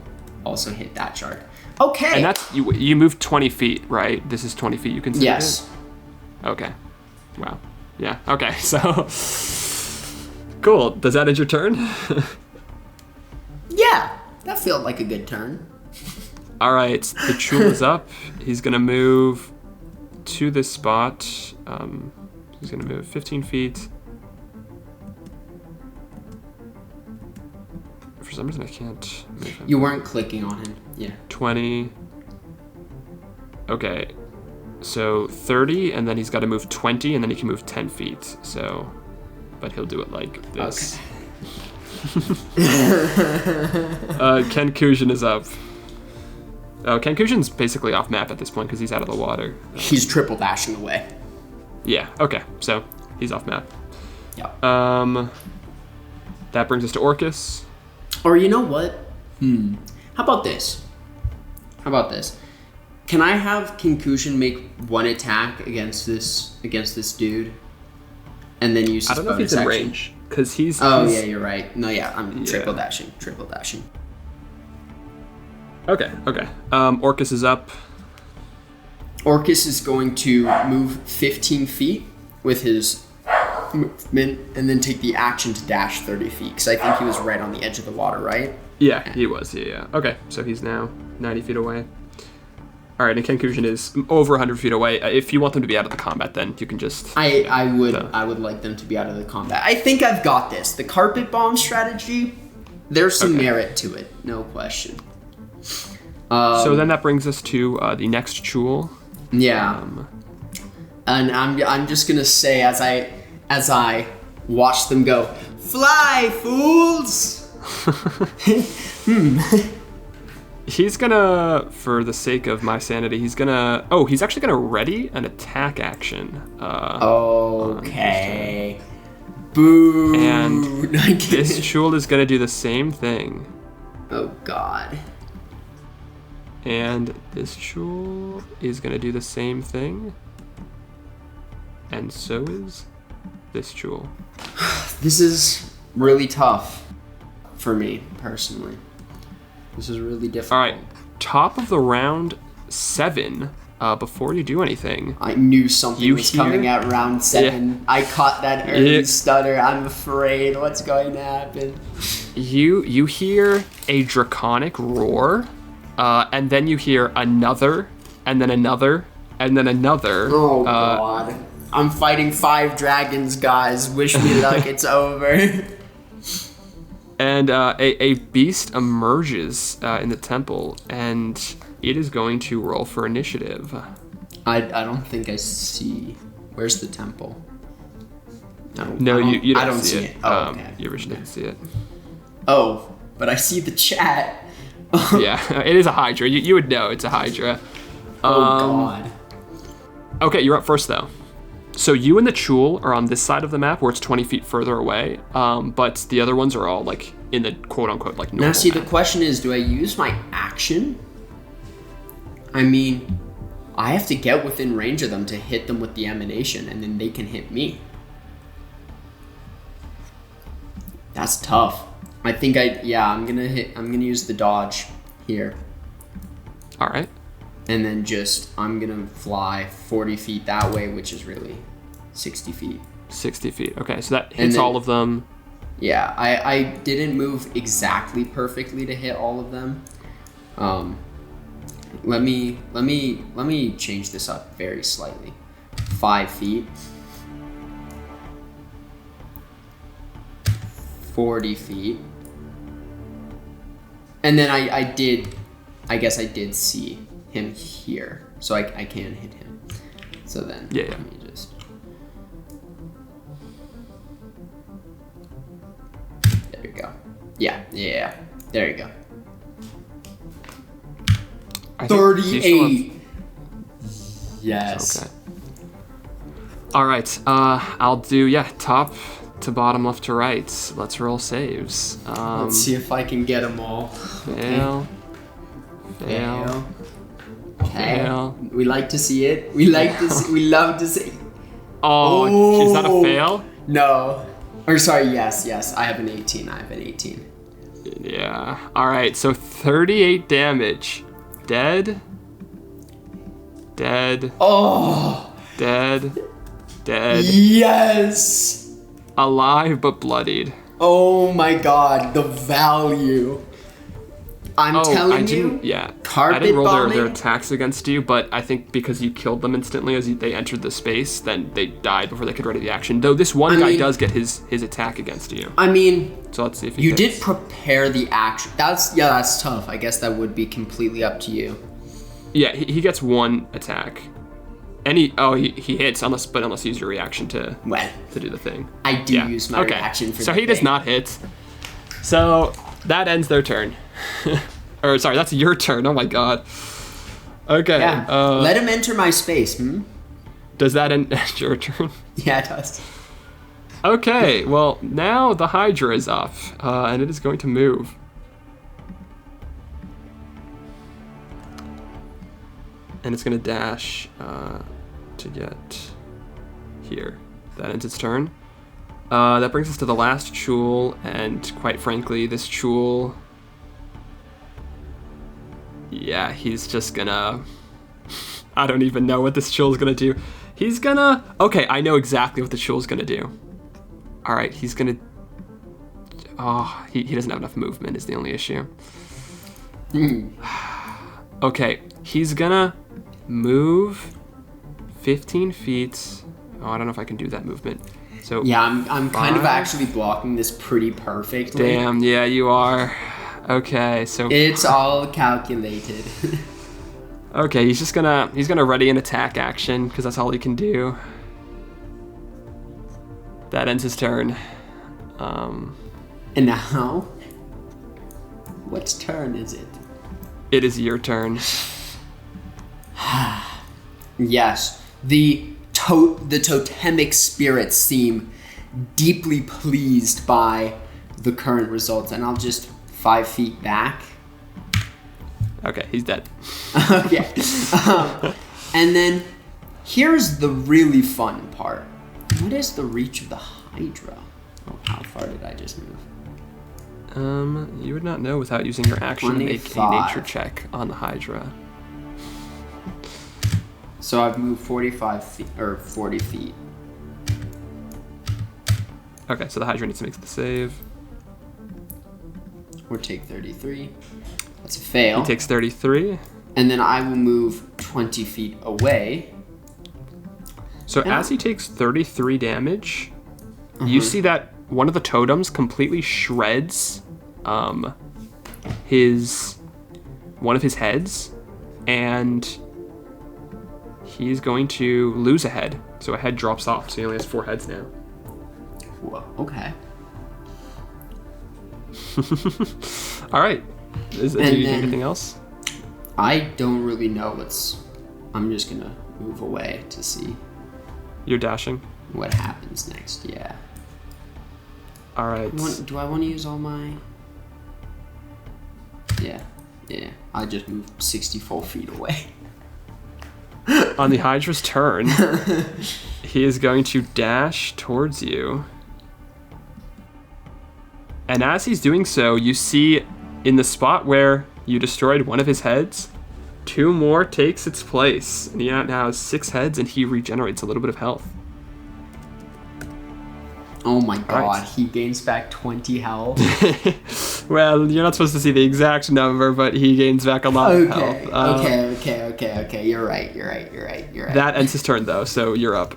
also hit that shark. Okay. And that's you moved 20 feet, right? This is 20 feet. You consider Yes. it? Okay. Wow. Yeah. Okay. So cool. Does that end your turn? Yeah. That felt like a good turn. All right. The Chul is up. He's gonna move to this spot. He's gonna move 15 feet. For some reason, I can't move him. You weren't clicking on him. Yeah. 20. Okay. So 30, and then he's got to move 20, and then he can move 10 feet. So, but he'll do it like this. Okay. Ken Kujan is up. Oh, Ken Kujan's basically off map at this point because he's out of the water. He's triple dashing away. Yeah. Okay. So he's off map. Yep. That brings us to Orcus. Or you know what? How about this? Can I have Concussion make one attack against this dude, and then use his bonus action? I don't know if he's in range because he's. Oh yeah, you're right. No, yeah, I'm triple dashing. Okay. Orcus is up. Orcus is going to move 15 feet with his movement, and then take the action to dash 30 feet because I think he was right on the edge of the water, right? Yeah, he was. Yeah. Okay, so he's now 90 feet away. All right, and Concussion is over 100 feet away. If you want them to be out of the combat, then you can just... I would like them to be out of the combat. I think I've got this. The carpet bomb strategy, there's some merit to it, no question. So then that brings us to the next Chul. Yeah. And I'm just gonna say as I watch them go, fly, fools! He's gonna, for the sake of my sanity, he's actually gonna ready an attack action. Okay. Boo. And this Chul is gonna do the same thing. Oh God. And this Chul is gonna do the same thing. And so is this Chul. This is really tough for me, personally. This is really difficult. All right, top of the round 7. Before you do anything, I knew something was coming at round 7. Yeah. I caught that early stutter. I'm afraid what's going to happen. You hear a draconic roar, and then you hear another, and then another, and then another. Oh God! I'm fighting 5 dragons, guys. Wish me luck. It's over. And a beast emerges in the temple, and it is going to roll for initiative. I don't think I see. Where's the temple? No, you don't see it. Oh, okay. You originally didn't see it. Oh, but I see the chat. Yeah, it is a Hydra. You would know it's a Hydra. God. Okay, you're up first, though. So you and the Chul are on this side of the map where it's 20 feet further away, but the other ones are all like in the quote-unquote like normal Now see, map. the question is, do I use my action? I mean, I have to get within range of them to hit them with the emanation, and then they can hit me. That's tough. I think I'm gonna use the dodge here. All right. And then I'm gonna fly 40 feet that way, which is really 60 feet. 60 feet. Okay, so that hits all of them. Yeah, I didn't move exactly perfectly to hit all of them. Let me change this up very slightly. 5 feet. 40 feet. And then I guess I did see him here, so I can hit him. So then let me just. There you go. Yeah. There you go. 38. Yes. Okay. All right. I'll do top to bottom, left to right. Let's roll saves. Let's see if I can get them all. Fail. Fail. Okay. Fail. We like to see it. We love to see. Oh, is that a fail? No. Or sorry, yes. I have an 18. Yeah. All right. So 38 damage. Dead. Oh. Dead. Yes. Alive but bloodied. Oh my God, the value. I'm telling you. Yeah. Carpet I didn't roll bombing? their attacks against you, but I think because you killed them instantly as they entered the space, then they died before they could ready the action. Though this one guy does get his attack against you. I mean, so let's see if he you hits. did prepare the action. That's tough. I guess that would be completely up to you. Yeah, he gets one attack. And he hits unless you use your reaction to do the thing. I do use my reaction for so he does not hit. So that ends their turn. Or sorry, that's your turn. Oh my God. Okay. Yeah. Let him enter my space. Does that end your turn? Yeah, it does. Okay. Well, now the Hydra is up, and it is going to move. And it's going to dash to get here. That ends its turn. That brings us to the last Chul, and quite frankly, this Chul... Yeah, he's just gonna... I don't even know what this Chul's gonna do. He's gonna... Okay, I know exactly what the Chul's gonna do. Alright, he's gonna... Oh, he doesn't have enough movement is the only issue. Okay, he's gonna move 15 feet. Oh, I don't know if I can do that movement. So yeah, I'm kind of actually blocking this pretty perfectly. Damn, yeah, you are. Okay, so It's all calculated. okay, he's gonna ready an attack action because that's all he can do. That ends his turn. And now, what's turn is it? It is your turn. Yes, the totemic spirits seem deeply pleased by the current results, and I'll just 5 feet back. Okay, he's dead. Okay. And then here's the really fun part. What is the reach of the Hydra? Oh, how far did I just move? You would not know without using your action to make a 25. nature check on the Hydra. So I've moved 45 feet, or 40 feet. Okay, so the Hydra needs to make the save. Or take 33. That's a fail. He takes 33. And then I will move 20 feet away. So as he takes 33 damage, you see that one of the totems completely shreds one of his heads, and he's going to lose a head. So a head drops off, so he only has 4 heads now. Whoa, okay. All right. Do you think anything else? I don't really know I'm just gonna move away to see You're dashing. what happens next, yeah. All right. Do I want to use all my... Yeah. I just moved 64 feet away. On the Hydra's turn, he is going to dash towards you. And as he's doing so, you see in the spot where you destroyed one of his heads, 2 more takes its place. And he now has 6 heads, and he regenerates a little bit of health. Oh my god, Right. he gains back 20 health. Well, you're not supposed to see the exact number, but he gains back a lot of health. Okay. You're right. That ends his turn, though, so you're up.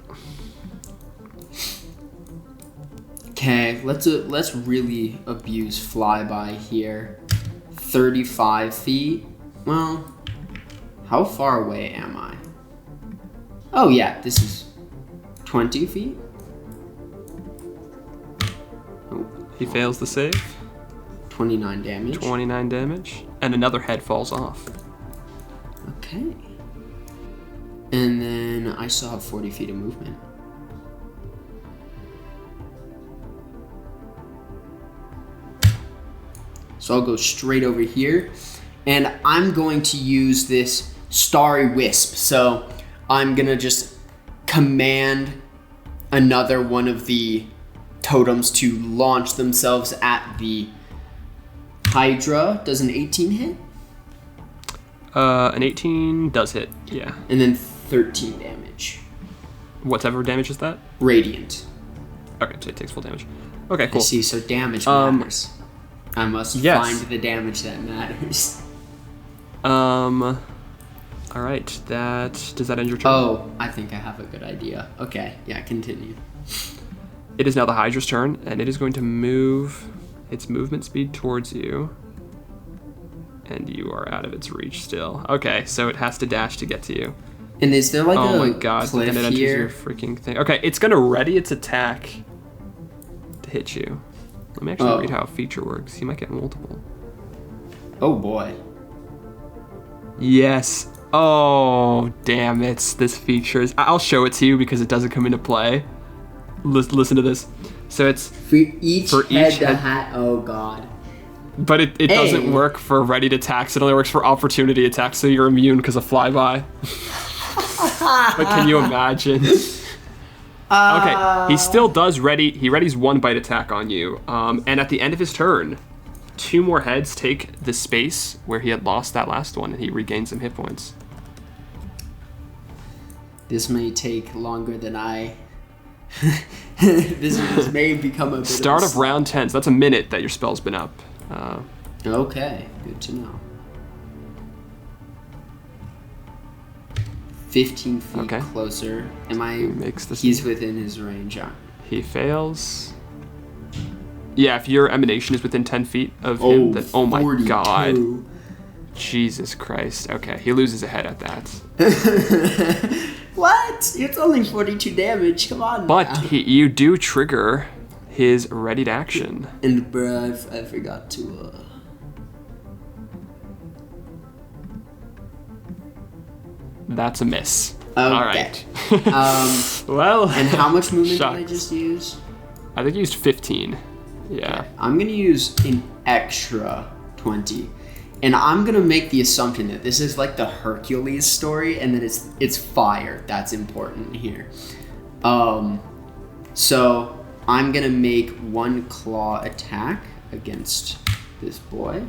Okay, let's really abuse flyby here. 35 feet. Well, how far away am I? Oh yeah, this is 20 feet. Oh, He fails the save. 29 damage. 29 damage. And another head falls off. Okay. And then I still have 40 feet of movement. So I'll go straight over here. And I'm going to use this Starry Wisp. So I'm going to just command another one of the totems to launch themselves at the Hydra. Does an 18 hit? An 18 does hit, yeah. And then 13 damage. Whatever damage is that? Radiant. Okay, so it takes full damage. Okay, cool. I see, so damage matters. I must yes. find the damage that matters. Alright, does that end your turn? Oh, I think I have a good idea. Okay, yeah, continue. It is now the Hydra's turn, and it is going to move its movement speed towards you. And you are out of its reach still. Okay, so it has to dash to get to you. And is there like oh a my god, cliff and it enters here? your freaking thing. Okay, it's gonna ready its attack to hit you. Let me actually read how a feature works. You might get multiple. Oh boy. Yes. Oh, damn it. This feature is... I'll show it to you because it doesn't come into play. Listen to this. So it's... For each head to hat. Oh god. But it doesn't work for ready attacks. It only works for opportunity attacks, so you're immune because of flyby. But can you imagine? Okay, he still does ready. He readies 1 bite attack on you. And at the end of his turn, 2 more heads take the space where he had lost that last one, and he regains some hit points. This may take longer than I... this may become a bit Start of round 10. So that's a minute that your spell's been up. Okay, good to know. 15 feet closer. Am I... Makes this... He's within his range. He fails. Yeah, if your emanation is within 10 feet of him, then oh my 42. god. Jesus Christ. Okay, he loses a head at that. What? It's only 42 damage. Come on. But now. you do trigger his readied action. And bro, I forgot to. That's a miss. Okay. All right. Well. And how much movement shucks. did I just use? I think you used 15. Yeah. I'm gonna use an extra 20. And I'm gonna make the assumption that this is like the Hercules story, and that it's fire that's important here. So I'm gonna make one claw attack against this boy.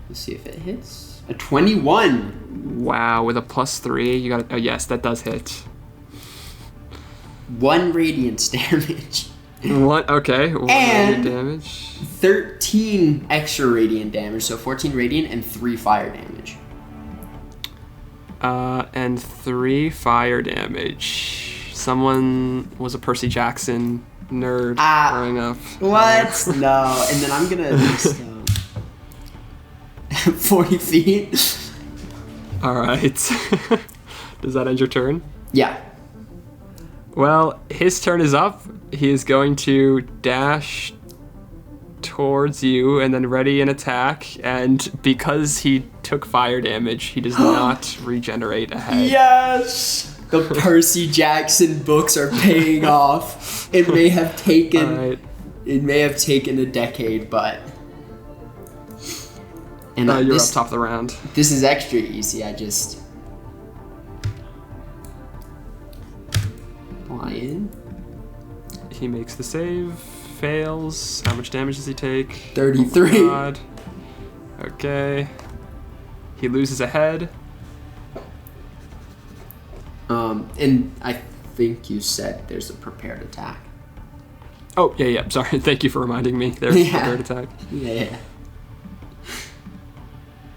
Let's see if it hits. A 21. Wow, with a +3, you got. Oh yes, that does hit. 1 radiant damage. What? Okay. 1 And- damage. 13 extra radiant damage, so 14 radiant and 3 fire damage. And 3 fire damage. Someone was a Percy Jackson nerd growing up. What? No. And then I'm gonna just 40 feet. All right. Does that end your turn? Yeah. Well, his turn is up. He is going to dash towards you and then ready an attack. And because he took fire damage, he does not regenerate a head. Yes. The Percy Jackson books are paying off. It may have taken. All right. It may have taken a decade, but. And You're this, up top of the round. This is extra easy. I just. Fly in. He makes the save, fails. How much damage does he take? 33. Oh my God. Okay. He loses a head. And I think you said there's a prepared attack. Oh, yeah. Sorry. Thank you for reminding me. There's a prepared attack. Yeah.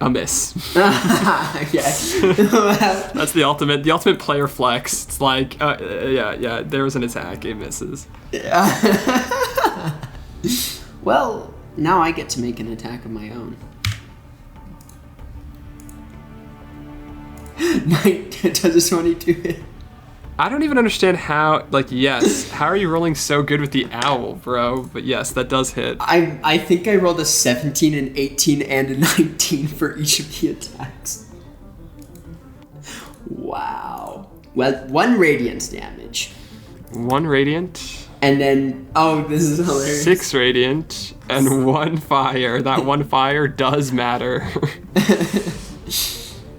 A miss. Yes. That's the ultimate player flex. It's like, yeah, there was an attack, it misses. Well, now I get to make an attack of my own. Does a 22 hit? I don't even understand how, yes, how are you rolling so good with the owl, bro? But yes, that does hit. I think I rolled a 17, an 18, and a 19 for each of the attacks. Wow. Well, 1 radiant damage. 1 radiant. And then, this is hilarious. 6 radiant and 1 fire. That 1 fire does matter.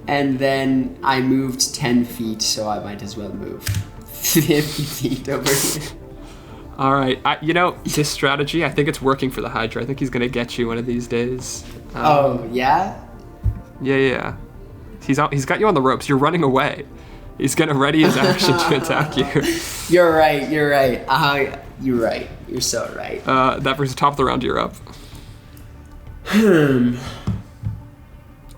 And then I moved 10 feet, so I might as well move 50 feet over here. All right, this strategy, I think it's working for the Hydra. I think he's gonna get you one of these days. Yeah? Yeah. He's got you on the ropes. You're running away. He's gonna ready his action to attack you. You're right. You're right. You're so right. That brings the top of the round. You're up.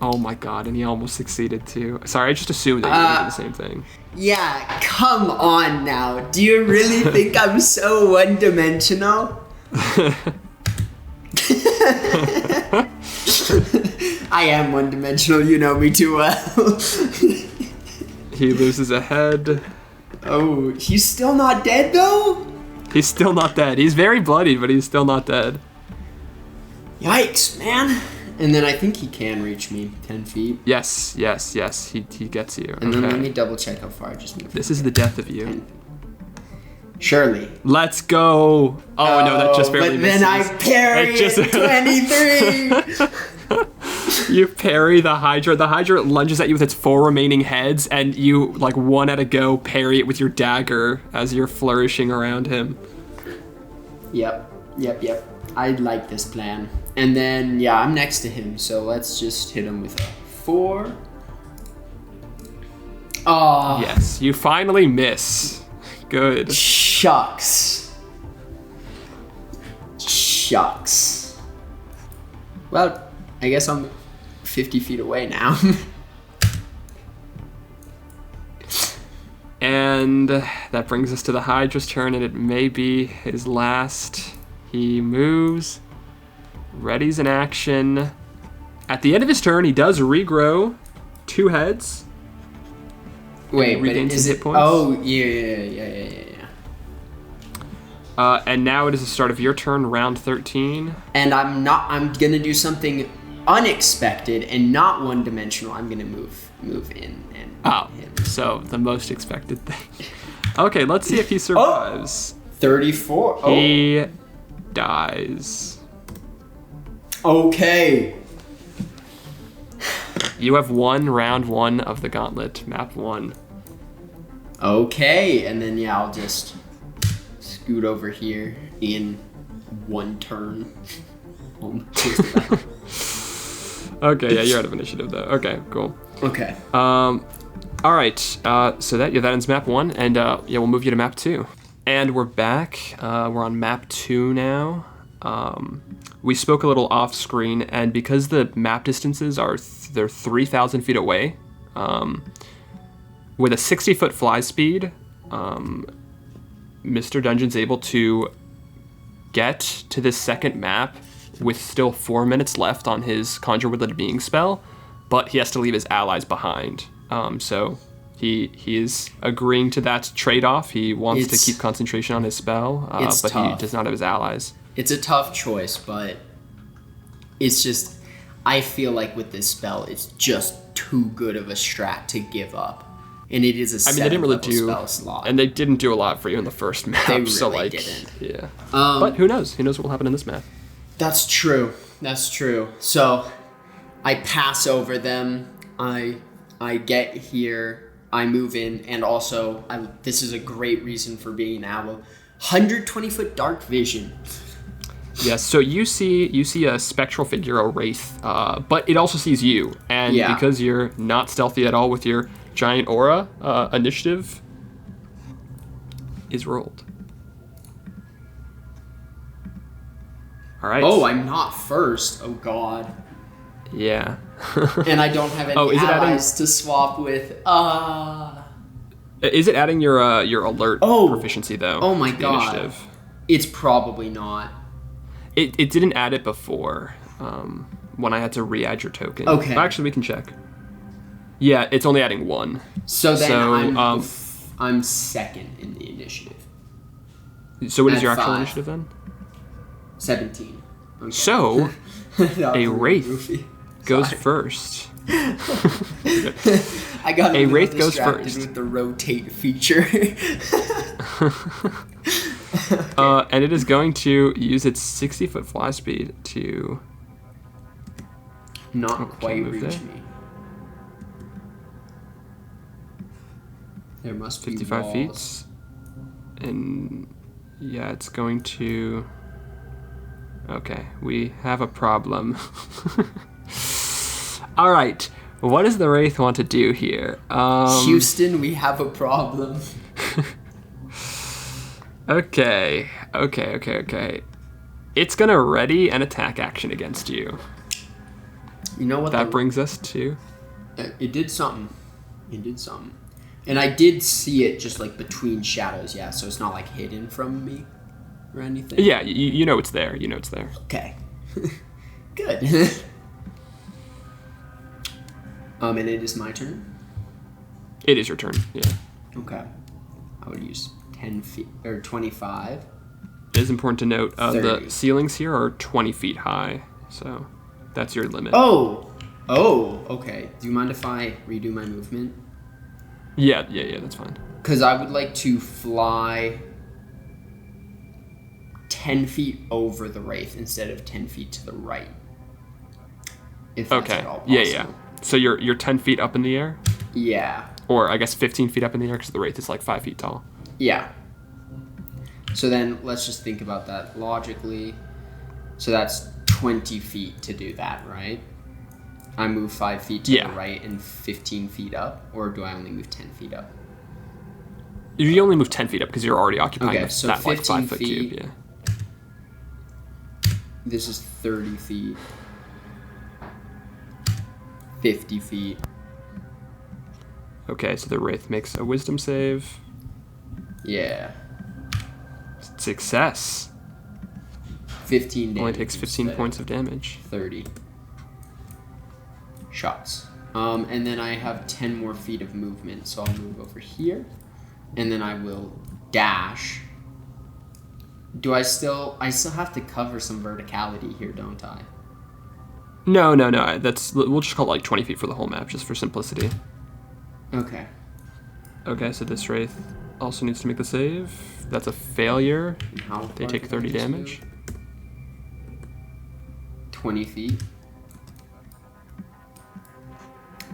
Oh my god, and he almost succeeded too. Sorry, I just assumed that you were doing the same thing. Yeah, come on now. Do you really think I'm so one-dimensional? I am one-dimensional, you know me too well. He loses a head. Oh, he's still not dead though? He's still not dead. He's very bloodied, but he's still not dead. Yikes, man. And then I think he can reach me 10 feet. Yes. He gets you. And then let me double check how far I just moved. This is the death of you. 10. Surely. Let's go. Oh no, that just barely misses. But then I parry it, 23. You parry the Hydra. The Hydra lunges at you with its 4 remaining heads, and you, one at a go, parry it with your dagger as you're flourishing around him. Yep. I like this plan. And then, yeah, I'm next to him, so let's just hit him with a 4. Oh. Yes, you finally miss. Good. Shucks. Well, I guess I'm 50 feet away now. And that brings us to the Hydra's turn, and it may be his last. He moves, readies an action. At the end of his turn, he does regrow 2 heads. Wait, but regains is his it? hit points. Oh, yeah. And now it is the start of your turn, round 13. And I'm gonna do something unexpected and not one-dimensional. I'm gonna move in and hit him. So the most expected thing. Okay, let's see if he survives. 34. Oh. He dies. Okay. You have won round 1 of the gauntlet, map 1. Okay, and then yeah, I'll just scoot over here in 1 turn. Okay, yeah, you're out of initiative though. Okay, cool. Okay. All right. So that ends map 1, and we'll move you to map 2. And we're back. We're on map 2 now. We spoke a little off screen, and because the map distances they're 3,000 feet away, with a 60-foot fly speed, Mr. Dungeon's able to get to this second map with still 4 minutes left on his Conjure Woodland Being spell, but he has to leave his allies behind. So he is agreeing to that trade-off. He wants to keep concentration on his spell, but tough. He does not have his allies. It's a tough choice, but it's just, I feel like with this spell, it's just too good of a strat to give up. And it is a they didn't really spell slot. And they didn't do a lot for you in the first map. They so really like, didn't. Yeah. But who knows? Who knows what will happen in this map? That's true. So I pass over them. I get here. I move in, and also this is a great reason for being an owl. 120-foot dark vision. Yes, so you see a spectral figure, a wraith, but it also sees you, and because you're not stealthy at all with your giant aura, initiative is rolled. All right. Oh, I'm not first. Oh God. Yeah. And I don't have any allies to swap with. Is it adding your alert proficiency though? Oh my God. Initiative? It's probably not. It didn't add it before when I had to re-add your token. Okay. Actually, we can check. Yeah, it's only adding 1. So then I'm second in the initiative. So what is your actual initiative then? 17. Okay. So a wraith goes first. I got a wraith goes distracted first with the rotate feature. and it is going to use its 60-foot fly speed to not quite reach me. There must be 55 walls. feet. And yeah, it's going to... Okay, we have a problem. All right, what does the Wraith want to do here? Houston, we have a problem. Okay. It's gonna ready an attack action against you. You know what? That brings us to... It did something. And I did see it just like between shadows, yeah, so it's not like hidden from me or anything. Yeah, you know it's there. Okay. Good. And it is my turn? It is your turn, yeah. Okay. I would use 10 feet, or 25. It is important to note, the ceilings here are 20 feet high, so that's your limit. Oh, okay. Do you mind if I redo my movement? Yeah, that's fine. Because I would like to fly 10 feet over the Wraith instead of 10 feet to the right. If that's at all possible. Yeah. So you're 10 feet up in the air? Yeah. Or I guess 15 feet up in the air because the Wraith is like 5 feet tall. Yeah. So then let's just think about that logically. So that's 20 feet to do that, right? I move 5 feet to the right and 15 feet up, or do I only move 10 feet up? You only move 10 feet up because you're already occupying so that like 15 5-foot feet. cube. Yeah. This is 30 feet. 50 feet. Okay, so the Wraith makes a wisdom save. Yeah. Success. 15 damage. Only takes 15 points of damage. 30 shots. And then I have 10 more feet of movement, so I'll move over here, and then I will dash. I still have to cover some verticality here, don't I? No. We'll just call it like 20 feet for the whole map, just for simplicity. Okay. Okay, so this Wraith also needs to make the save. That's a failure. They take 30 damage. 20 feet.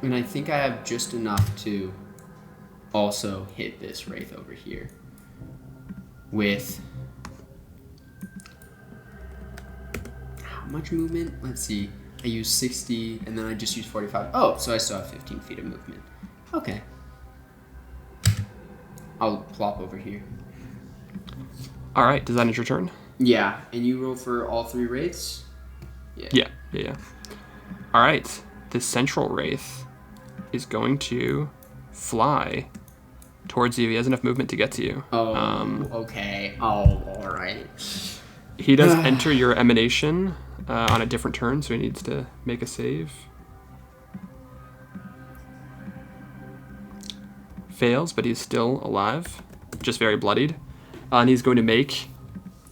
And I think I have just enough to also hit this Wraith over here with how much movement? Let's see. I use 60 and then I just use 45. Oh, so I still have 15 feet of movement. Okay. I'll plop over here. All right, does that end your turn? Yeah, and you roll for all 3 Wraiths? Yeah. All right, this central Wraith is going to fly towards you. He has enough movement to get to you. Okay. Oh, all right. He does enter your emanation on a different turn, so he needs to make a save. Fails, but he's still alive, just very bloodied. And he's going to make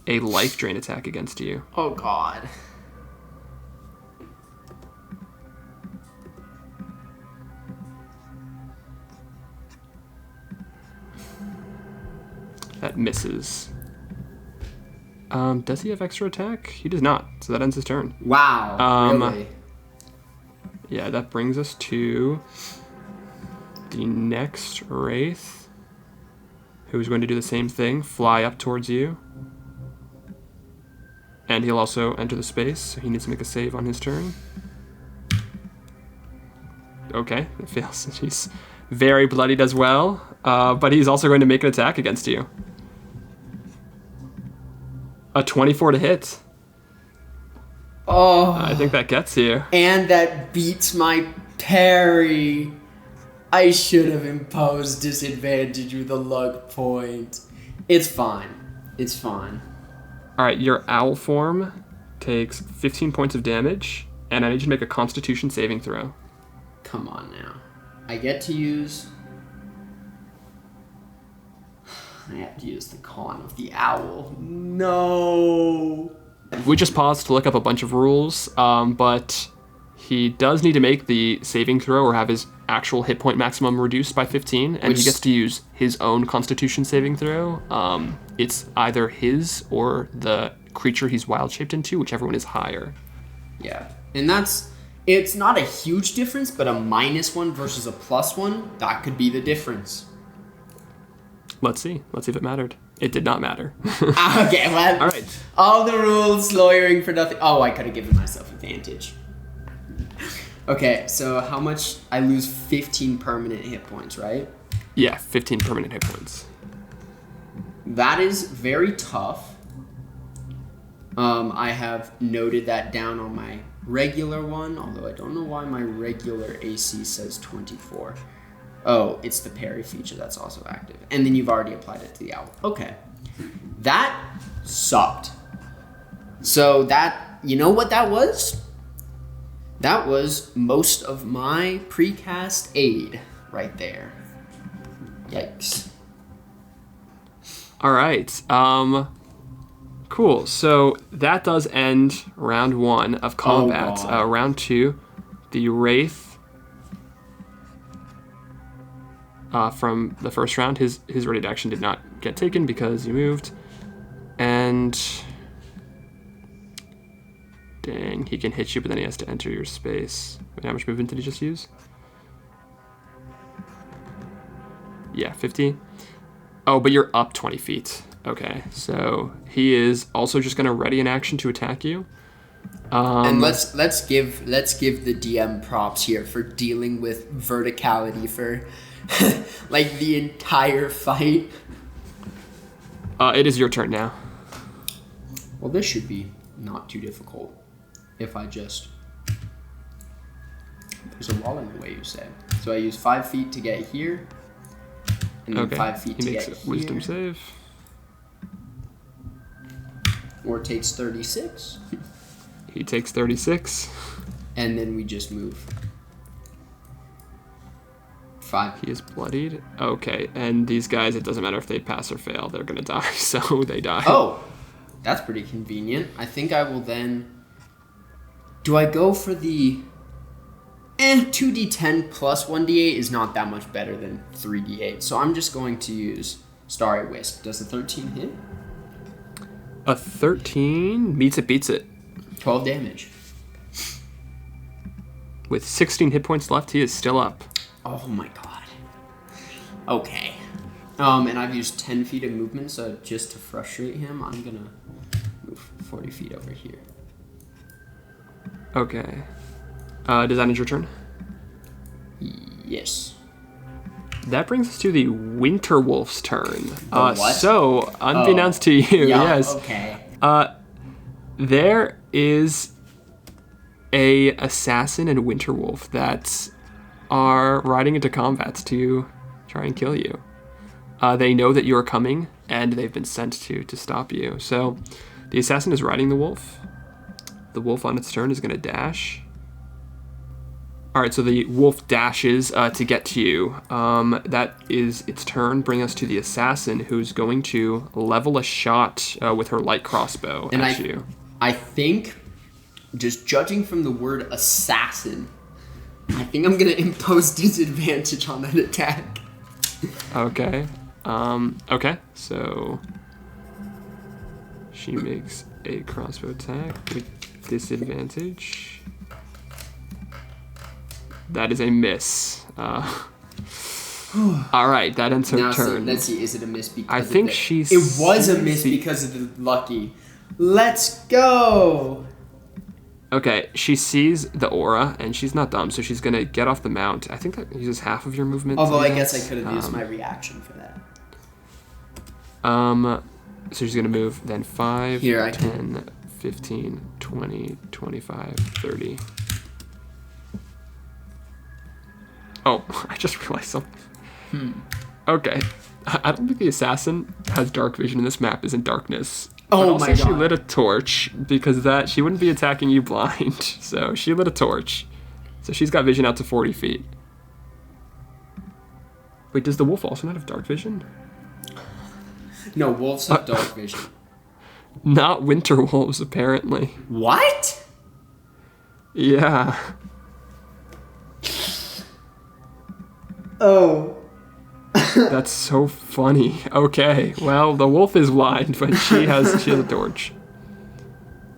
a life drain attack against you. Oh, God. That misses. Does he have extra attack? He does not, so that ends his turn. Wow, really? Yeah, that brings us to the next Wraith, who's going to do the same thing, fly up towards you. And he'll also enter the space, so he needs to make a save on his turn. Okay, it fails. He's very bloodied as well, but he's also going to make an attack against you. A 24 to hit. Oh. I think that gets you. And that beats my parry. I should have imposed disadvantage with a luck point. It's fine. It's fine. All right, your owl form takes 15 points of damage, and I need you to make a Constitution saving throw. Come on now. I get to use... I have to use the con of the owl. No. We just paused to look up a bunch of rules, but he does need to make the saving throw or have his actual hit point maximum reduced by 15, and he gets to use his own Constitution saving throw. It's either his or the creature he's wild shaped into, whichever one is higher. Yeah, and it's not a huge difference, but a -1 versus a +1, that could be the difference. Let's see if it mattered. It did not matter. Okay, well, all right. All the rules, lawyering for nothing. Oh, I could have given myself advantage. Okay, so how much? I lose 15 permanent hit points, right? Yeah, 15 permanent hit points. That is very tough. I have noted that down on my regular one, although I don't know why my regular AC says 24. Oh, it's the parry feature that's also active. And then you've already applied it to the owl. Okay. That sucked. So that, you know what that was? That was most of my precast aid right there. Yikes. All right. Cool. So that does end round 1 of combat. Round 2, the Wraith from the first round, his ready to action did not get taken because he moved. And dang, he can hit you, but then he has to enter your space. Wait, how much movement did he just use? Yeah, 50. Oh, but you're up 20 feet. Okay, so he is also just going to ready an action to attack you. And let's give the DM props here for dealing with verticality for like the entire fight. It is your turn now. Well, this should be not too difficult if I just... There's a wall in the way, you say. So I use 5 feet to get here, and then 5 feet to get here. He makes a wisdom save. or takes 36. He takes 36. And then we just move 5. He is bloodied. Okay, and these guys, it doesn't matter if they pass or fail, they're gonna die, so they die. Oh, that's pretty convenient. I think I will then... Do I go for the... 2d10 plus 1d8 is not that much better than 3d8. So I'm just going to use Starry Wisp. Does a 13 hit? A 13 meets it, beats it. 12 damage. With 16 hit points left, he is still up. Oh my god. Okay. And I've used 10 feet of movement, so just to frustrate him, I'm gonna move 40 feet over here. Okay. Does that end your turn? Yes. That brings us to the Winter Wolf's turn. What? So, unbeknownst to you, Yeah, yes. okay. There is a assassin and Winter Wolf that are riding into combat to try and kill you. They know that you are coming, and they've been sent to stop you. So, the assassin is riding the wolf. The wolf on its turn is going to dash. All right, so the wolf dashes to get to you. That is its turn. Bring us to the assassin, who's going to level a shot with her light crossbow at you. I think, just judging from the word assassin, I think I'm going to impose disadvantage on that attack. Okay. Okay, so she makes a crossbow attack with disadvantage. That is a miss. All right, that ends her turn. Let's see. Is it a miss because I of think the... she's... It was a miss because of the lucky. Let's go! Okay, she sees the aura, and she's not dumb, so she's going to get off the mount. I think that uses half of your movement. Although I guess I could have used my reaction for that. So she's going to move then 5, Here, 10, 15, 20, 25, 30... Oh, I just realized something. Okay. I don't think the assassin has dark vision in this map is in darkness. Oh but my also she god. lit a torch because that she wouldn't be attacking you blind. So she lit a torch. So she's got vision out to 40 feet. Wait, does the wolf also not have dark vision? No, wolves have dark vision. Not winter wolves, apparently. What? Yeah. Oh. That's so funny. Okay, well, the wolf is blind, but she has a torch.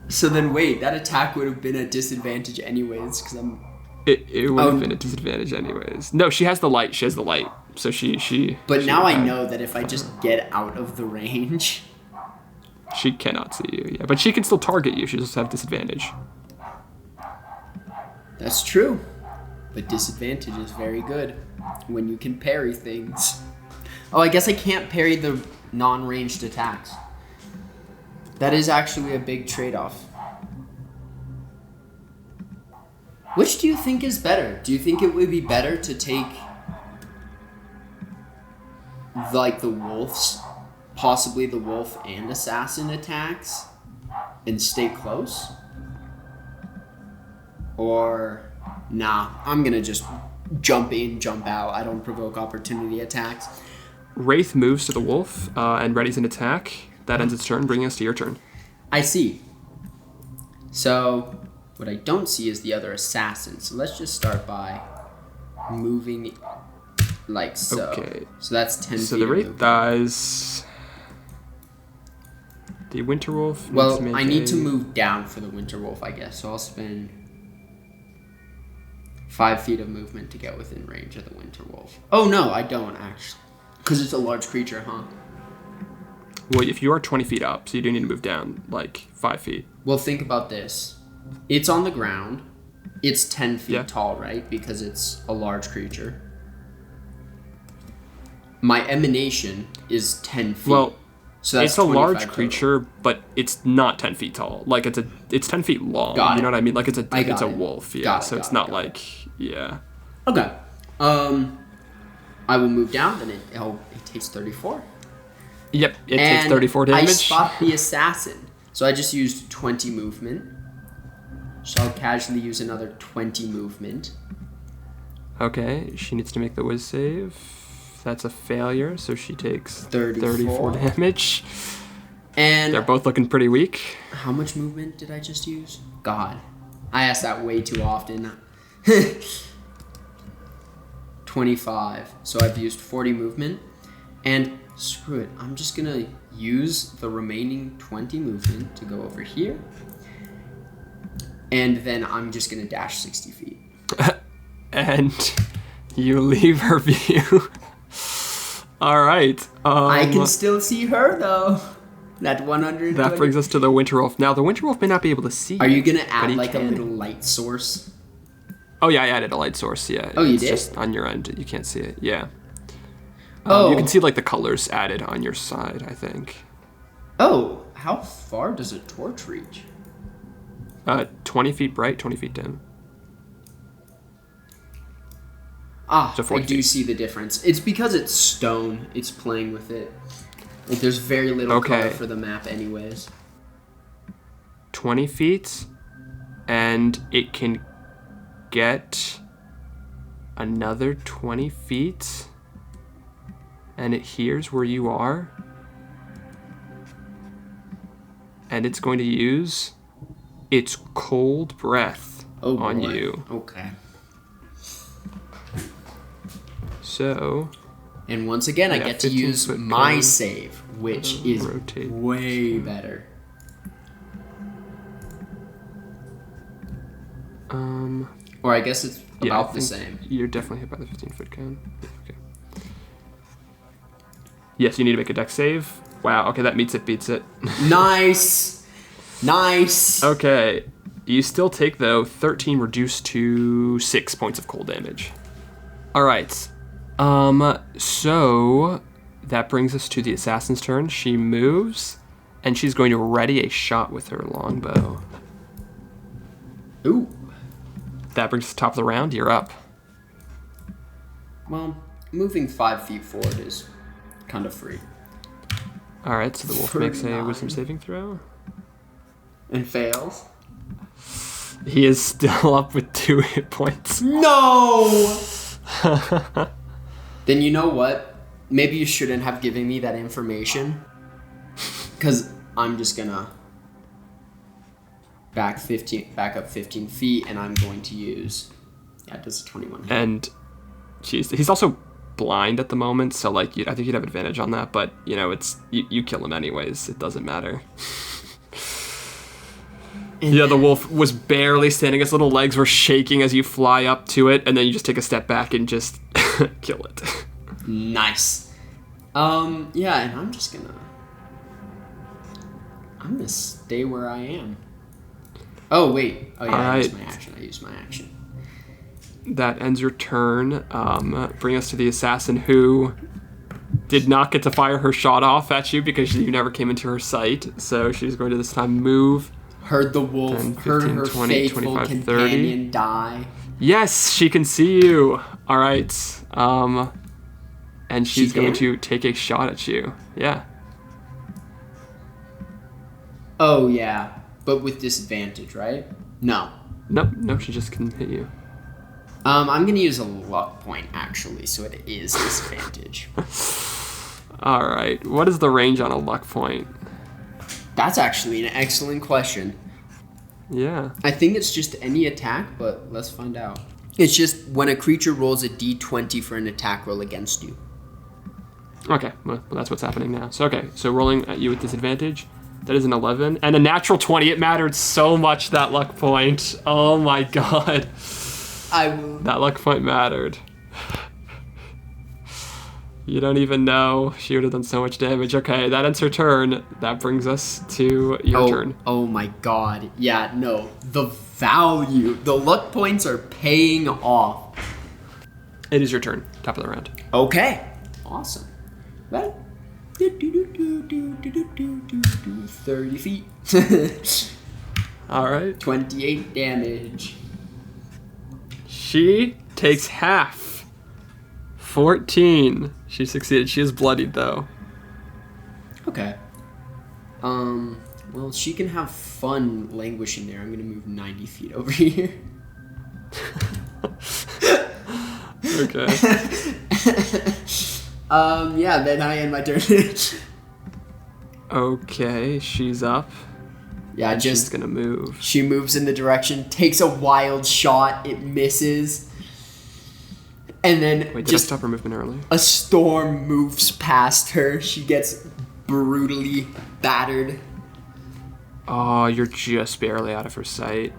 So then wait, that attack would have been a disadvantage anyways, because I'm... It would have been a disadvantage anyways. No, she has the light. She has the light. So she... But now I know that if I just get out of the range... She cannot see you, yeah. But she can still target you. She just have disadvantage. That's true. But disadvantage is very good when you can parry things. Oh, I guess I can't parry the non-ranged attacks. That is actually a big trade-off. Which do you think is better? Do you think it would be better to take like the wolves, possibly the wolf and assassin attacks and stay close? Or nah, I'm gonna just jump in, jump out. I don't provoke opportunity attacks. Wraith moves to the wolf and readies an attack. That ends its turn, bringing us to your turn. I see. So what I don't see is the other assassin. So let's just start by moving like so. Okay. So that's 10 feet. So the of Wraith movement. dies. The Winter Wolf. Well, I need to move down for the Winter Wolf, I guess. So I'll spend 5 feet of movement to get within range of the Winter Wolf. Oh no, I don't actually. Because it's a large creature, huh? Well, if you are 20 feet up, so you do need to move down like 5 feet. Well, think about this. It's on the ground. It's 10 feet Yeah. tall, right? Because it's a large creature. My emanation is 10 feet. Well, so that's it's a 25 large total. creature, but it's not 10 feet tall. Like it's 10 feet long. Got You it. know what I mean? Like it's a got it. wolf. Yeah. Got it, So got it's it, not got like yeah. Okay. I will move down, then it takes 34. Yep. It takes And 34 I damage. spot the assassin. So I just used 20 movement. So I'll casually use another 20 movement. Okay, she needs to make the whiz save. That's a failure, so she takes 34 34 damage. And they're both looking pretty weak. How much movement did I just use? God, I ask that way too often. 25. So I've used 40 movement. And screw it, I'm just gonna use the remaining 20 movement to go over here. And then I'm just gonna dash 60 feet. And you leave her view. All right. I can still see her though. That 100. That brings us to the Winter Wolf. Now, the Winter Wolf may not be able to see. Are you gonna add a little light source? Oh yeah, I added a light source. Yeah. Oh, you it's did? Just on your end, you can't see it. Yeah. Oh. You can see like the colors added on your side, I think. Oh, how far does a torch reach? 20 feet bright, 20 feet dim. Ah, So I 40 do feet. see the difference. It's because it's stone. It's playing with it. Like, there's very little color for the map anyways. 20 feet, and it can get another 20 feet, and it hears where you are, and it's going to use its cold breath on boy. you. Okay. So, And once again, I Yeah, get to 15 use foot my cone. save, which is Rotate. way better. Or I guess it's Yeah, I about the think same. You're definitely hit by the 15-foot cone. Okay. Yes, you need to make a dex save. Wow, okay, that meets it, beats it. Nice! Nice! Okay, you still take, though, 13 reduced to 6 points of cold damage. All right, so that brings us to the assassin's turn. She moves, and she's going to ready a shot with her longbow. Ooh. That brings us to the top of the round. You're up. Well, moving 5 feet forward is kind of free. All right, so the wolf makes a 39. wisdom saving throw. And fails. He is still up with 2 hit points. No! Then you know what? Maybe you shouldn't have given me that information. Because I'm just gonna back up 15 feet, and I'm going to use... Yeah, it does a 21 hit. And he's also blind at the moment, so like I think you'd have advantage on that, but you know, it's you kill him anyways. It doesn't matter. Yeah, the wolf was barely standing. Its little legs were shaking as you fly up to it, and then you just take a step back and just kill it. Nice. Yeah, and I'm gonna stay where I am. Oh, wait. Oh, yeah, I used my action. That ends your turn. Bring us to the assassin who did not get to fire her shot off at you because you never came into her sight. So she's going to this time move. Heard the wolf, 10, heard 15, her 20, faithful 25, 30. companion die. Yes, she can see you. All right. And she's going to take a shot at you. Yeah. Oh, yeah. But with disadvantage, right? No. Nope, she just can hit you. I'm gonna use a luck point, actually, so it is disadvantage. All right. What is the range on a luck point? That's actually an excellent question. Yeah. I think it's just any attack, but let's find out. It's just when a creature rolls a d20 for an attack roll against you. Okay, well, that's what's happening now. So, so rolling at you with disadvantage. That is an 11. And a natural 20. It mattered so much, that luck point. Oh my god. That luck point mattered. You don't even know. She would have done so much damage. Okay, that ends her turn. That brings us to your turn. Oh my god. Yeah, no. The value. The luck points are paying off. It is your turn. Top of the round. Okay. Awesome. Well, 30 feet. All right. 28 damage. She takes half. 14. She succeeded. She is bloodied, though. Okay. Well, she can have fun languishing there. I'm gonna move 90 feet over here. Okay. Yeah, then I end my turn. Okay, she's up. Yeah, She's gonna move. She moves in the direction, takes a wild shot, it misses. And then Wait, did I stop her movement early? a storm moves past her. She gets brutally battered. Oh, you're just barely out of her sight.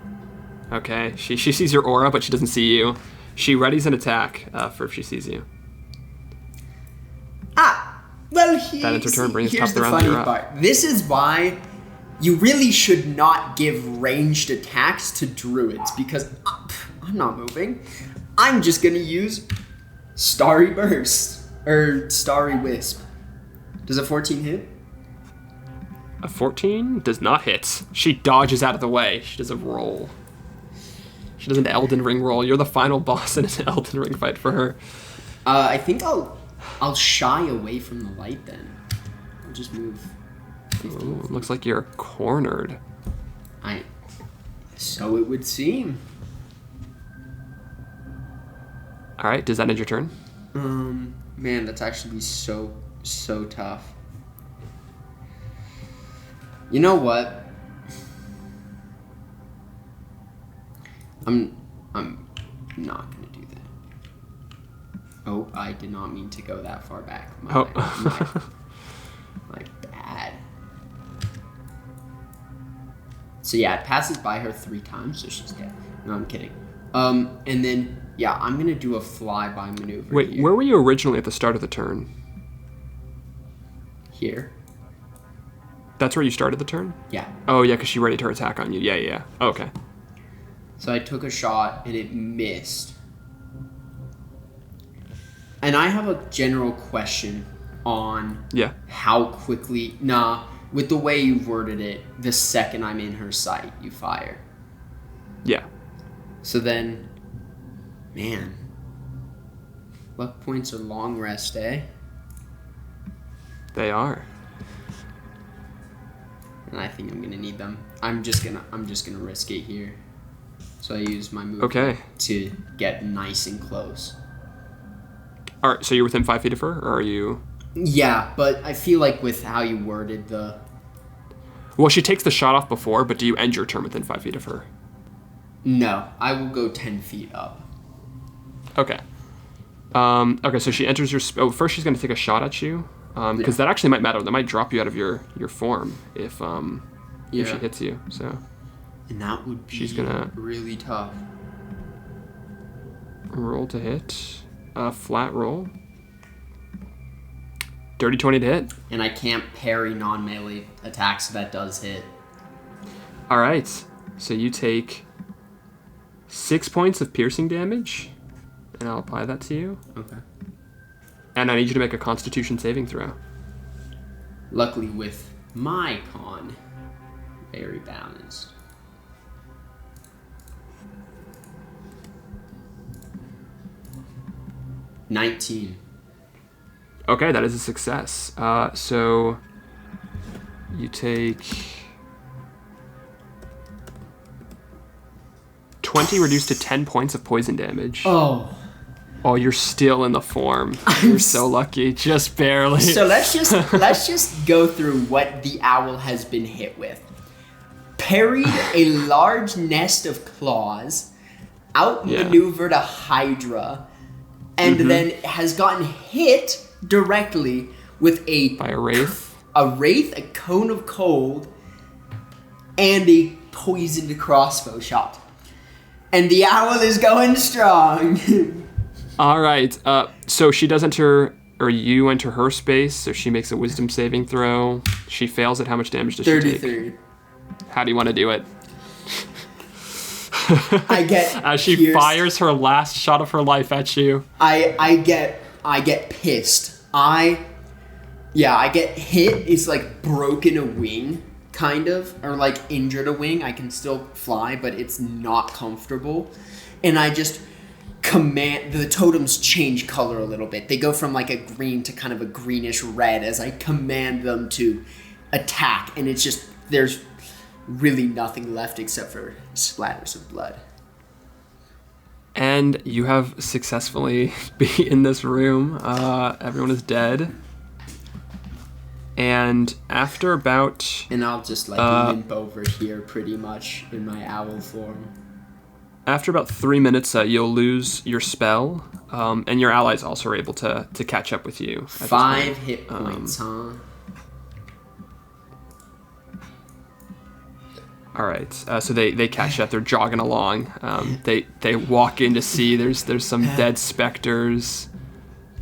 Okay, she sees your aura, but she doesn't see you. She readies an attack for if she sees you. Well, That ends her turn, brings here's top the of the round, funny you're up. part. This is why you really should not give ranged attacks to druids, because I'm not moving. I'm just gonna use Starry Burst or Starry Wisp. Does a 14 hit? A 14 does not hit. She dodges out of the way. She does a roll. She does an Elden Ring roll. You're the final boss in an Elden Ring fight for her. I think I'll shy away from the light then. I'll just move. 15. Ooh, looks like you're cornered. So it would seem. All right, does that end your turn? Man, that's actually so tough. You know what? I'm not gonna do that. Oh, I did not mean to go that far back. My bad. So yeah, it passes by her 3 times, so she's dead. No, I'm kidding. And then yeah, I'm gonna do a flyby maneuver. Wait, here. where were you originally at the start of the turn? Here. That's where you started the turn? Yeah. Oh, yeah, because she readied her attack on you. Yeah. Oh, okay. So I took a shot and it missed. And I have a general question on how quickly... with the way you worded it, the second I'm in her sight, you fire. Yeah. So then, man, luck points are long rest, eh? They are. And I think I'm gonna need them. I'm just gonna risk it here. So I use my move to get nice and close. All right, so you're within 5 feet of her, or are you? Yeah, but I feel like with how you worded the... Well, she takes the shot off before, but do you end your turn within 5 feet of her? No, I will go 10 feet up. Okay. Okay, so she enters your... first she's going to take a shot at you, because that actually might matter. That might drop you out of your form if she hits you, so... And that would be she's gonna really tough. Roll to hit. Flat roll. Dirty 20 to hit. And I can't parry non-melee attacks, so that does hit. All right, so you take 6 points of piercing damage, and I'll apply that to you. Okay. And I need you to make a Constitution saving throw. Luckily, with my con, very balanced. 19. Okay, that is a success. So you take 20 reduced to 10 points of poison damage. Oh, you're still in the form. You're so lucky, just barely. So let's just go through what the owl has been hit with. Parried a large nest of claws, outmaneuvered a hydra, and then has gotten hit directly with by a wraith, a cone of cold, and a poisoned crossbow shot. And the owl is going strong. All right. So she does enter, or you enter her space. So she makes a wisdom saving throw. She fails it. How much damage does she take? 33. How do you want to do it? I get as she pierced. fires her last shot of her life at you. I get pissed. I get hit. It's like broken a wing, kind of, or like injured a wing. I can still fly, but it's not comfortable. And I just command the totems change color a little bit. They go from like a green to kind of a greenish red as I command them to attack, and it's just there's really nothing left except for splatters of blood. And you have successfully beaten this room. Everyone is dead. And after about... And I'll just limp over here pretty much in my owl form. After about 3 minutes, you'll lose your spell, and your allies also are able to catch up with you. 5 hit points, huh? All right, so they catch up. They're jogging along. They walk in to see there's some dead specters.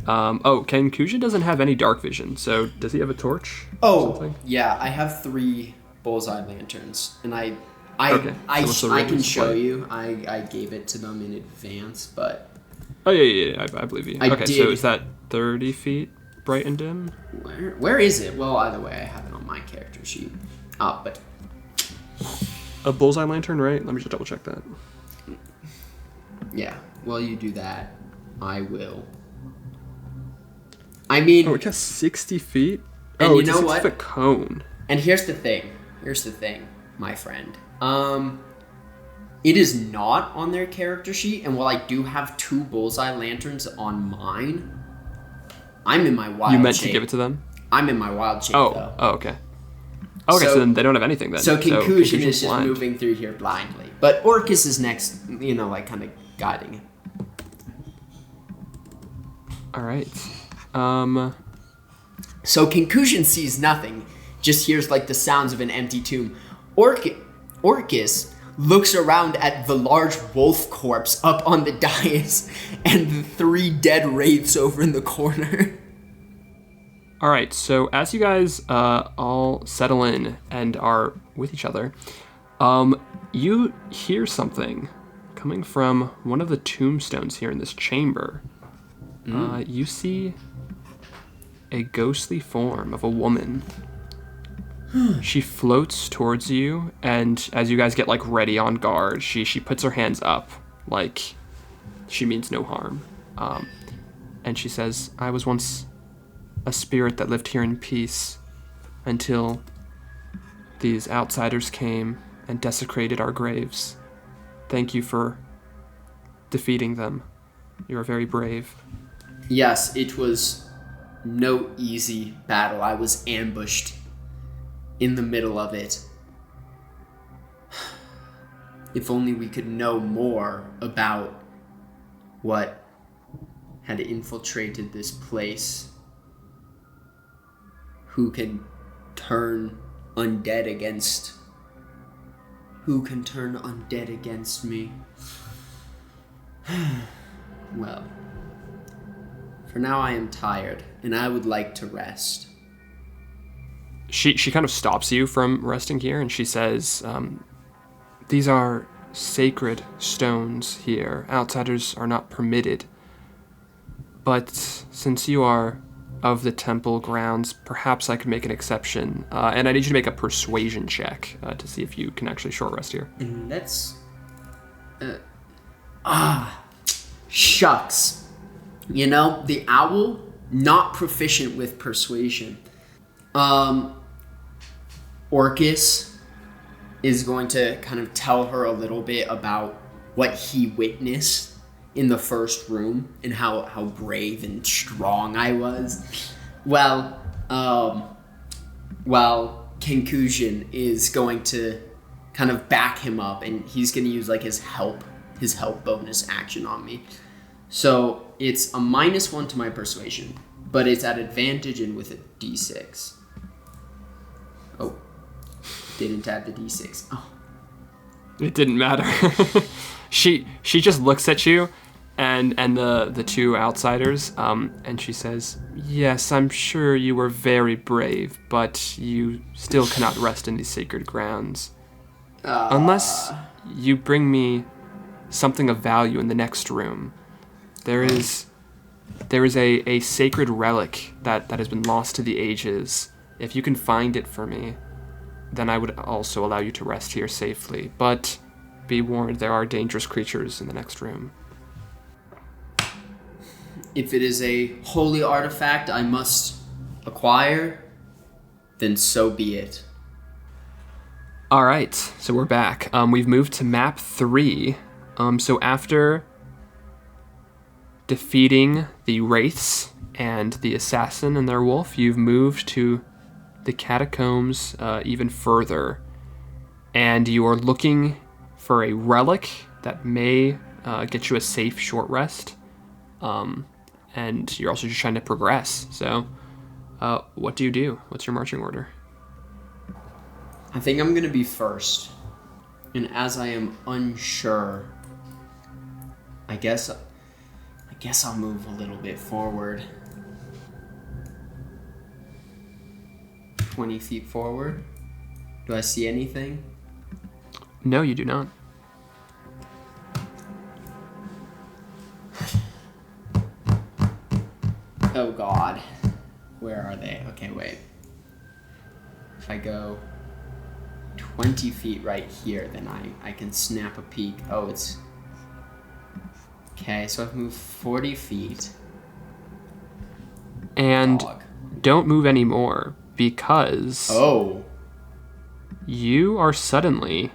Kenkuja doesn't have any dark vision, so does he have a torch? Oh, yeah, I have 3 bullseye lanterns, and I can show you. I gave it to them in advance, but... Oh, yeah, I believe you. So is that 30 feet bright and dim? Where is it? Well, either way, I have it on my character sheet. But... A bullseye lantern, right? Let me just double check that. Yeah, while you do that, I will. I mean... Oh, it has 60 feet? And you know it's a what? 6-foot cone. And here's the thing, my friend. It is not on their character sheet, and while I do have 2 bullseye lanterns on mine, I'm in my wild shape. You meant to give it to them? I'm in my wild shape, though. Oh, okay. Okay, so then they don't have anything then. So Conclusion is just blind. moving through here blindly. But Orcus is next, kind of guiding it. All right. So Conclusion sees nothing, just hears the sounds of an empty tomb. Orcus looks around at the large wolf corpse up on the dais and the 3 dead wraiths over in the corner. All right, so as you guys all settle in and are with each other, you hear something coming from one of the tombstones here in this chamber. You see a ghostly form of a woman. She floats towards you, and as you guys get ready on guard, she puts her hands up like she means no harm. And she says, "I was once a spirit that lived here in peace until these outsiders came and desecrated our graves. Thank you for defeating them. You are very brave." Yes, it was no easy battle. I was ambushed in the middle of it. If only we could know more about what had infiltrated this place. Who can turn undead against me? Well, for now I am tired, and I would like to rest. She kind of stops you from resting here, and she says, "These are sacred stones here. Outsiders are not permitted. But since you are of the temple grounds, perhaps I could make an exception. And I need you to make a persuasion check to see if you can actually short rest here." And that's... Shucks. The owl, not proficient with persuasion. Orcus is going to kind of tell her a little bit about what he witnessed in the first room and how brave and strong I was. Well, Conclusion is going to kind of back him up, and he's going to use his help bonus action on me. So it's a -1 to my persuasion, but it's at advantage and with a d6. Oh, didn't add the d6. Oh, it didn't matter. She just looks at you and the 2 outsiders, and she says, "Yes, I'm sure you were very brave, but you still cannot rest in these sacred grounds. Unless you bring me something of value in the next room. There is a sacred relic that has been lost to the ages. If you can find it for me, then I would also allow you to rest here safely. But be warned, there are dangerous creatures in the next room." If it is a holy artifact I must acquire, then so be it. All right, so we're back. We've moved to map 3. So after defeating the wraiths and the assassin and their wolf, you've moved to the catacombs even further, and you are looking for a relic that may get you a safe short rest, and you're also just trying to progress. So what do you do? What's your marching order? I think I'm gonna be first, and as I am unsure, I guess I'll move a little bit forward. 20 feet forward. Do I see anything? No, you do not. Oh God. Where are they? Okay, wait. If I go 20 feet right here, then I can snap a peek. Oh, it's... Okay, so I've moved 40 feet. And Dog. don't move anymore, because Oh. you are suddenly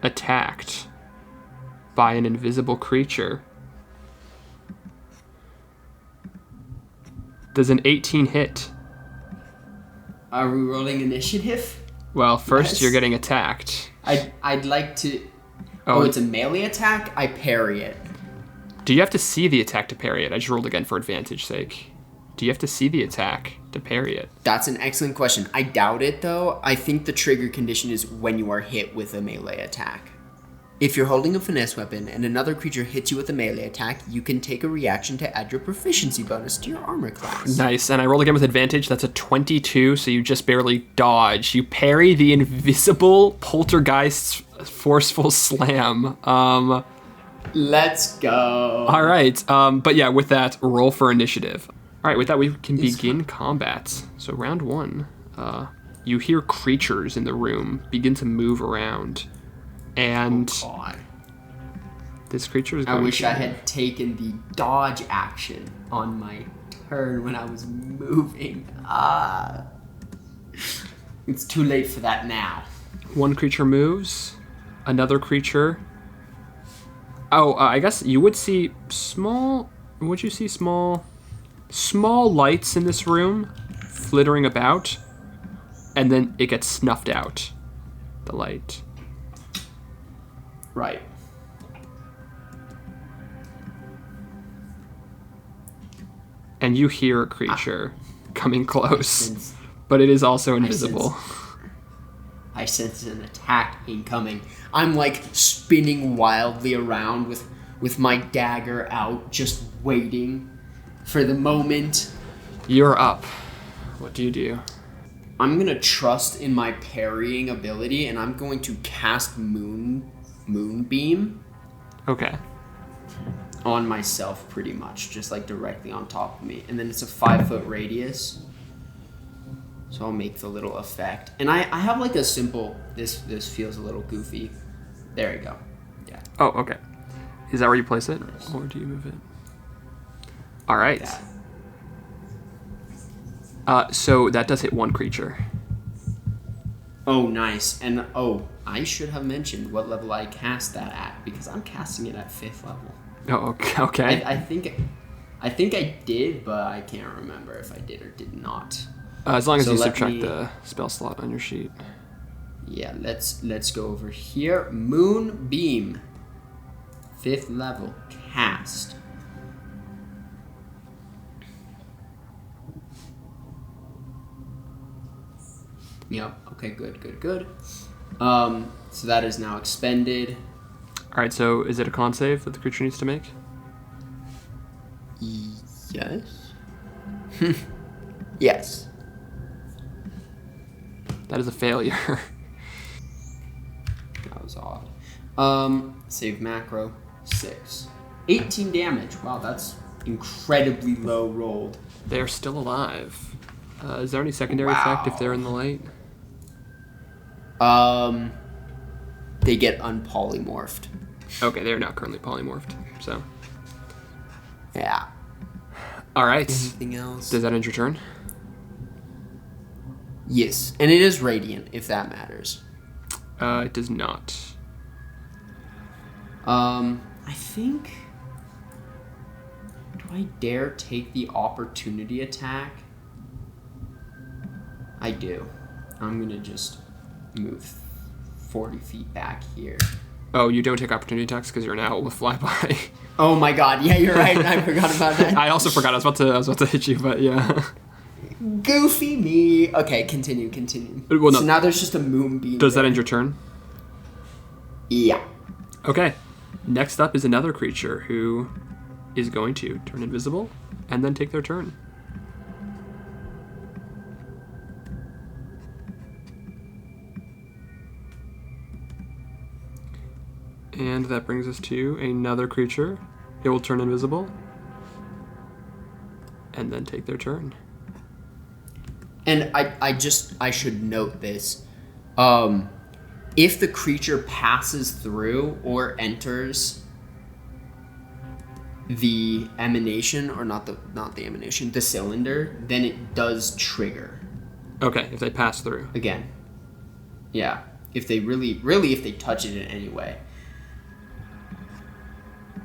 attacked by an invisible creature. Does an 18 hit? Are we rolling initiative? Well, first Yes. you're getting attacked. I'd like to... Oh, it's a melee attack? I parry it. Do you have to see the attack to parry it? I just rolled again for advantage sake. Do you have to see the attack to parry it? That's an excellent question. I doubt it, though. I think the trigger condition is when you are hit with a melee attack. If you're holding a finesse weapon and another creature hits you with a melee attack, you can take a reaction to add your proficiency bonus to your armor class. Nice, and I rolled again with advantage. That's a 22, so you just barely dodge. You parry the invisible poltergeist's forceful slam. Let's go. All right, but yeah, with that, roll for initiative. All right, with that, we can begin combat. So round 1, you hear creatures in the room begin to move around. And God. this creature is I going wish to... I had taken the dodge action on my turn when I was moving. It's too late for that now. One creature moves. Another creature... Oh, I guess you would see small... Would you see small lights in this room flittering about? And then it gets snuffed out. The light. Right. And you hear a creature coming close, but it is also invisible. I sense an attack incoming. I'm like spinning wildly around with my dagger out, just waiting for the moment. You're up. What do you do? I'm gonna trust in my parrying ability, and I'm going to cast Moonbeam Okay. on myself, pretty much, just like directly on top of me. And then it's a 5-foot radius, so I'll make the little effect. And I have like a simple. This feels a little goofy. There you go. Yeah. Oh, okay. Is that where you place it, Nice. or do you move it? All right. That. So that does hit one creature. Oh, nice. And oh, I should have mentioned what level I cast that at, because I'm casting it at 5th level. Oh, okay. Okay. I think I did, but I can't remember if I did or did not. As long as So you let subtract me- the spell slot on your sheet. Yeah, let's go over here. Moonbeam, 5th level, cast. Yep. Okay. Good. So that is now expended. All right. So is it a con save that the creature needs to make? Yes. Yes. That is a failure. That was odd. Save macro, 6. 18 damage. Wow, that's incredibly low rolled. They're still alive. Is there any secondary effect if they're in the light? They get unpolymorphed. Okay, they're not currently polymorphed. So, Yeah. all right. Anything else? Does that end your turn? Yes, and it is radiant, if that matters. It does not. I think... Do I dare take the opportunity attack? I do. I'm gonna just move 40 feet back here. Oh, you don't take opportunity attacks because you're an owl with flyby. Oh my god, yeah, you're right. I forgot about that. I also forgot. I was about to hit you, but yeah. Goofy me. Okay, continue. Well, no. So now there's just a moonbeam. Does that end your turn? Yeah. Okay. Next up is another creature who is going to turn invisible and then take their turn. And that brings us to another creature. It will turn invisible and then take their turn. And I should note this. If the creature passes through or enters the emanation, or not the emanation, the cylinder, then it does trigger. Okay, if they pass through. Again. Yeah. If they really if they touch it in any way.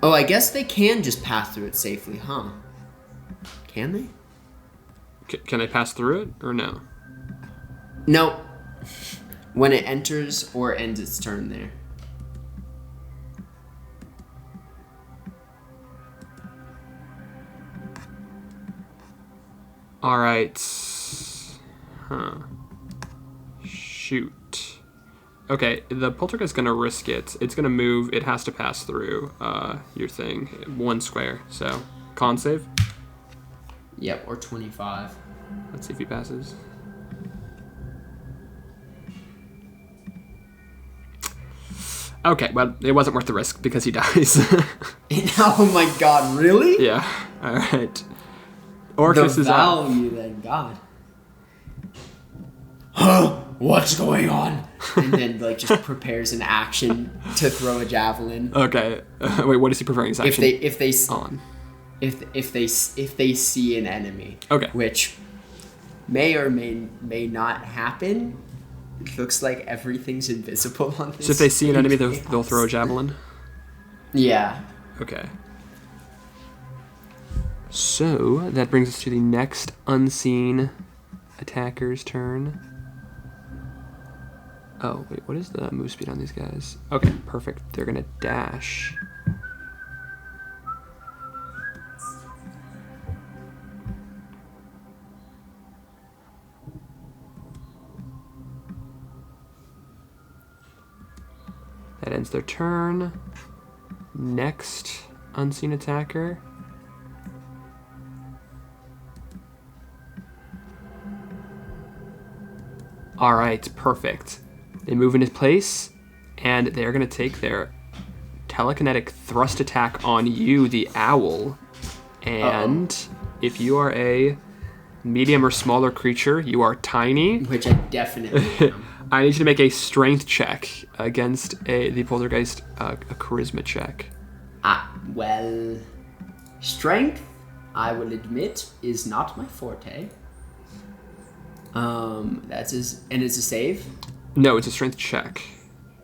Oh, I guess they can just pass through it safely, huh? Can they? Can they pass through it or no? No. When it enters or ends its turn there. All right. Huh. Shoot. Okay, the poltergeist is gonna risk it. It's gonna move. It has to pass through your thing, 1 square. So, con save. Yep, or 25. Let's see if he passes. Okay, well, it wasn't worth the risk because he dies. Oh my god, really? Yeah. All right. Orcus is up. The value then, god. Huh? What's going on? And then just prepares an action to throw a javelin. Okay. Wait, what is he preparing his action? If they on. If they see an enemy. Okay. Which may or may not happen. It looks like everything's invisible on this. So if they see an enemy, they'll throw a javelin? Yeah. Okay. So that brings us to the next unseen attacker's turn. Oh, wait, what is the move speed on these guys? Okay, perfect. They're going to dash. That ends their turn. Next unseen attacker. All right, perfect. They move into place, and they're going to take their telekinetic thrust attack on you, the owl. And if you are a medium or smaller creature, you are tiny. Which I definitely am. I need you to make a strength check against the poltergeist, a charisma check. Well, strength, I will admit, is not my forte. That's and it's a save? No, it's a strength check.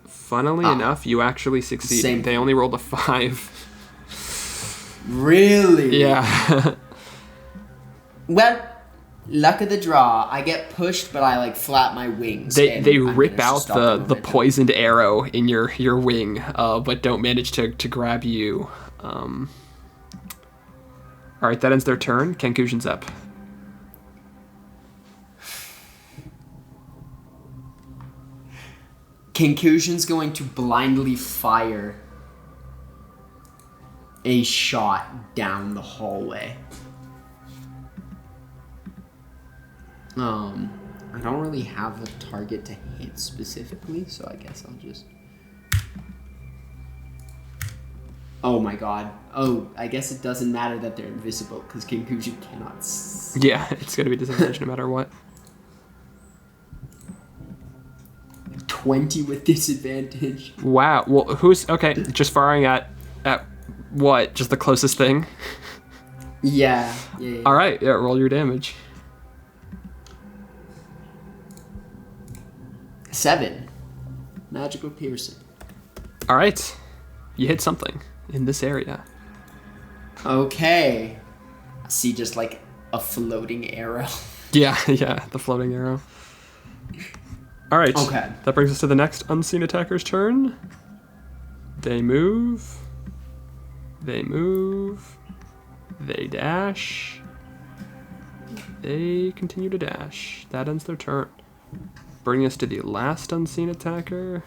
Funnily enough, you actually succeed. Same. They only rolled a 5. Really? Yeah. Well, luck of the draw. I get pushed, but I flap my wings. They rip out the poisoned arrow in your wing, but don't manage to grab you. All right, that ends their turn. Kenkushin's up. Concussion's going to blindly fire a shot down the hallway. I don't really have a target to hit specifically, so I guess I'll just... Oh my god. Oh, I guess it doesn't matter that they're invisible, because Concussion cannot... Yeah, it's going to be disadvantage no matter what. 20 with disadvantage. Wow. Well, who's... Okay, just firing at what? Just the closest thing? Yeah. All right, yeah, roll your damage. 7. Magical piercing. All right. You hit something in this area. Okay. I see just like a floating arrow. Yeah, the floating arrow. All right. Okay. That brings us to the next unseen attacker's turn. They move. They move. They dash. They continue to dash. That ends their turn. Bringing us to the last unseen attacker.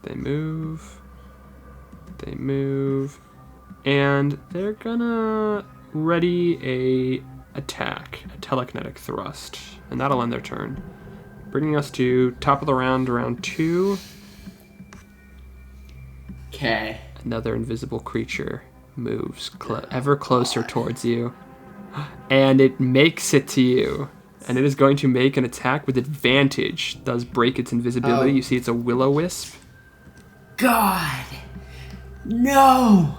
They move. They move. And they're gonna ready a attack, a telekinetic thrust. And that'll end their turn. Bringing us to top of the round, round 2. Okay. Another invisible creature moves ever closer towards you. And it makes it to you. And it is going to make an attack with advantage. Does break its invisibility. Oh. You see it's a will-o-wisp. God. No.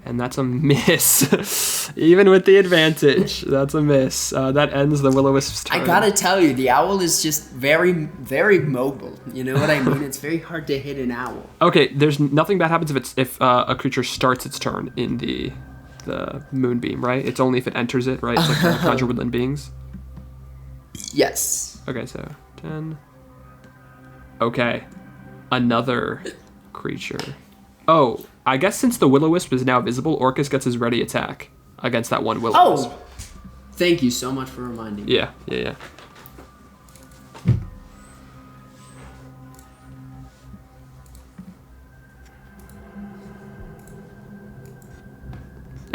And that's a miss. Even with the advantage, that's a miss. That ends the will-o-wisp's turn. I gotta tell you, the owl is just very, very mobile. You know what I mean? It's very hard to hit an owl. Okay, there's nothing bad happens if a creature starts its turn in the moonbeam, right? It's only if it enters it, right? It's like conjure woodland beings. Yes. Okay, so 10. Okay, another creature. Oh, I guess since the will-o-wisp is now visible, Orcus gets his ready attack against that one will-o-wisp. Oh, thank you so much for reminding me. Yeah.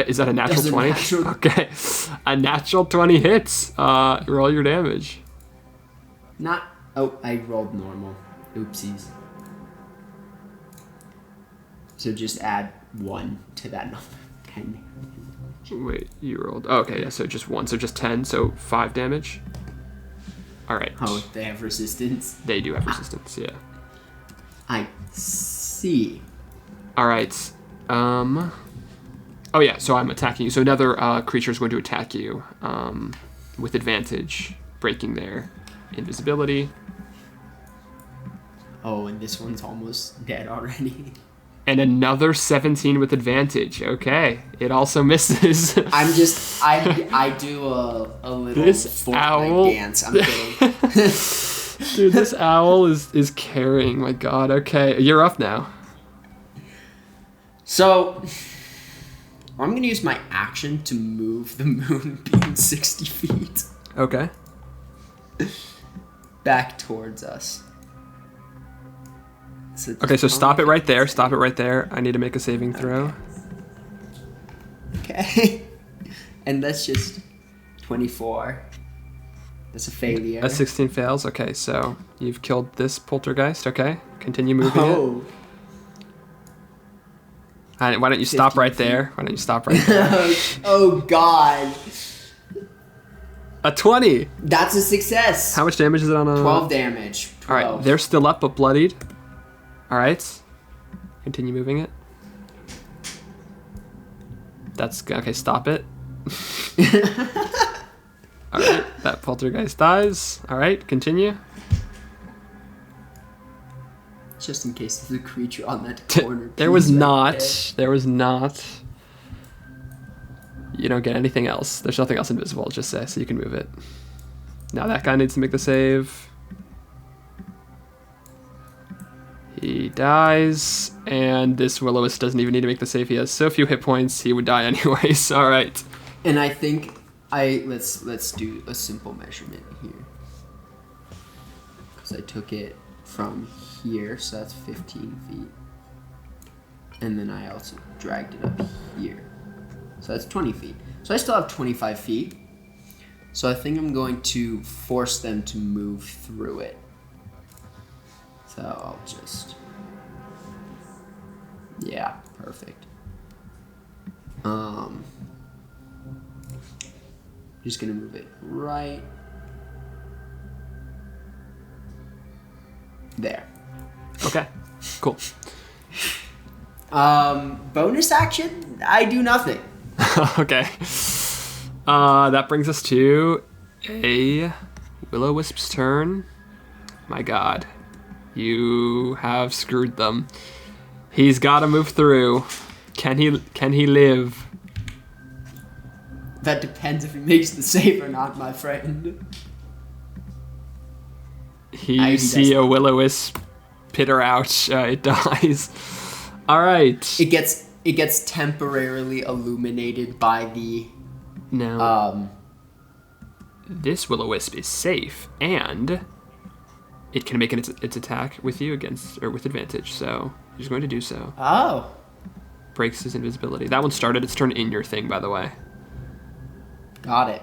Is that a natural 20? Okay. A natural 20 hits. Roll your damage. Oh, I rolled normal. Oopsies. So just add 1 to that number. 10. Wait, you rolled... Oh, okay, yeah, so just 1. So just 10, so 5 damage. All right. Oh, they have resistance? They do have resistance, yeah. I see. All right. Oh, yeah, so I'm attacking you. So another creature is going to attack you with advantage, breaking their invisibility. Oh, and this one's almost dead already. And another 17 with advantage. Okay, it also misses. I do a little This owl dance. I'm kidding. Dude, this owl is carrying. My God. Okay, you're up now. So, I'm gonna use my action to move the moonbeam 60 feet Okay. back towards us. Okay, so stop it right there. Stop it right there. I need to make a saving throw. Okay. And that's just 24. That's a failure. A 16 fails. Okay, so you've killed this poltergeist. Okay, continue moving it. Why don't you stop right there? Why don't you stop right there? Oh, God. A 20. That's a success. How much damage is it on a... 12 damage. 12. All right, they're still up but bloodied. All right, continue moving it. That's okay. Stop it. All right, that poltergeist dies. All right, continue. Just in case there's a creature on that corner. There was not. There. There was not. You don't get anything else. There's nothing else invisible. I'll just say, so you can move it. Now that guy needs to make the save. He dies, and this will-o-wisp doesn't even need to make the save. He has so few hit points, he would die anyways. All right. And I think let's do a simple measurement here. Because I took it from here, so that's 15 feet. And then I also dragged it up here. So that's 20 feet. So I still have 25 feet. So I think I'm going to force them to move through it. So I'll just, yeah, perfect. Just gonna move it right there. Okay, cool. Bonus action, I do nothing. Okay. That brings us to a Will-O-Wisp's turn. My God. You have screwed them. He's got to move through. Can he live? That depends if he makes the save or not, my friend. You see a Will-O-Wisp pitter out. It dies. All right. It gets temporarily illuminated by the. Now, this Will-O-Wisp is safe, and it can make its attack with you with advantage. So he's going to do so. Oh. Breaks his invisibility. That one started its turn in your thing, by the way. Got it.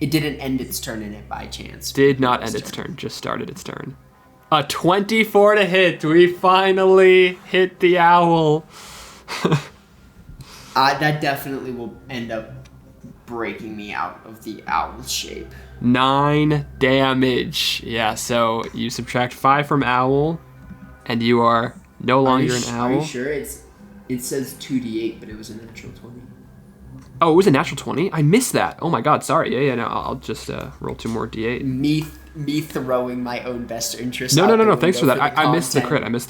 It didn't end its turn in it by chance. Did not end its turn. Just started its turn. A 24 to hit. We finally hit the owl. That definitely will end up breaking me out of the owl shape. 9 damage. Yeah, so you subtract 5 from owl, and you are no longer an owl. Are you sure? It says 2d8, but it was a natural 20. Oh, it was a natural 20? I missed that. Oh my God, sorry. Yeah, no, I'll just roll 2 more d8. Me throwing my own best interest. No. Thanks for that. I missed the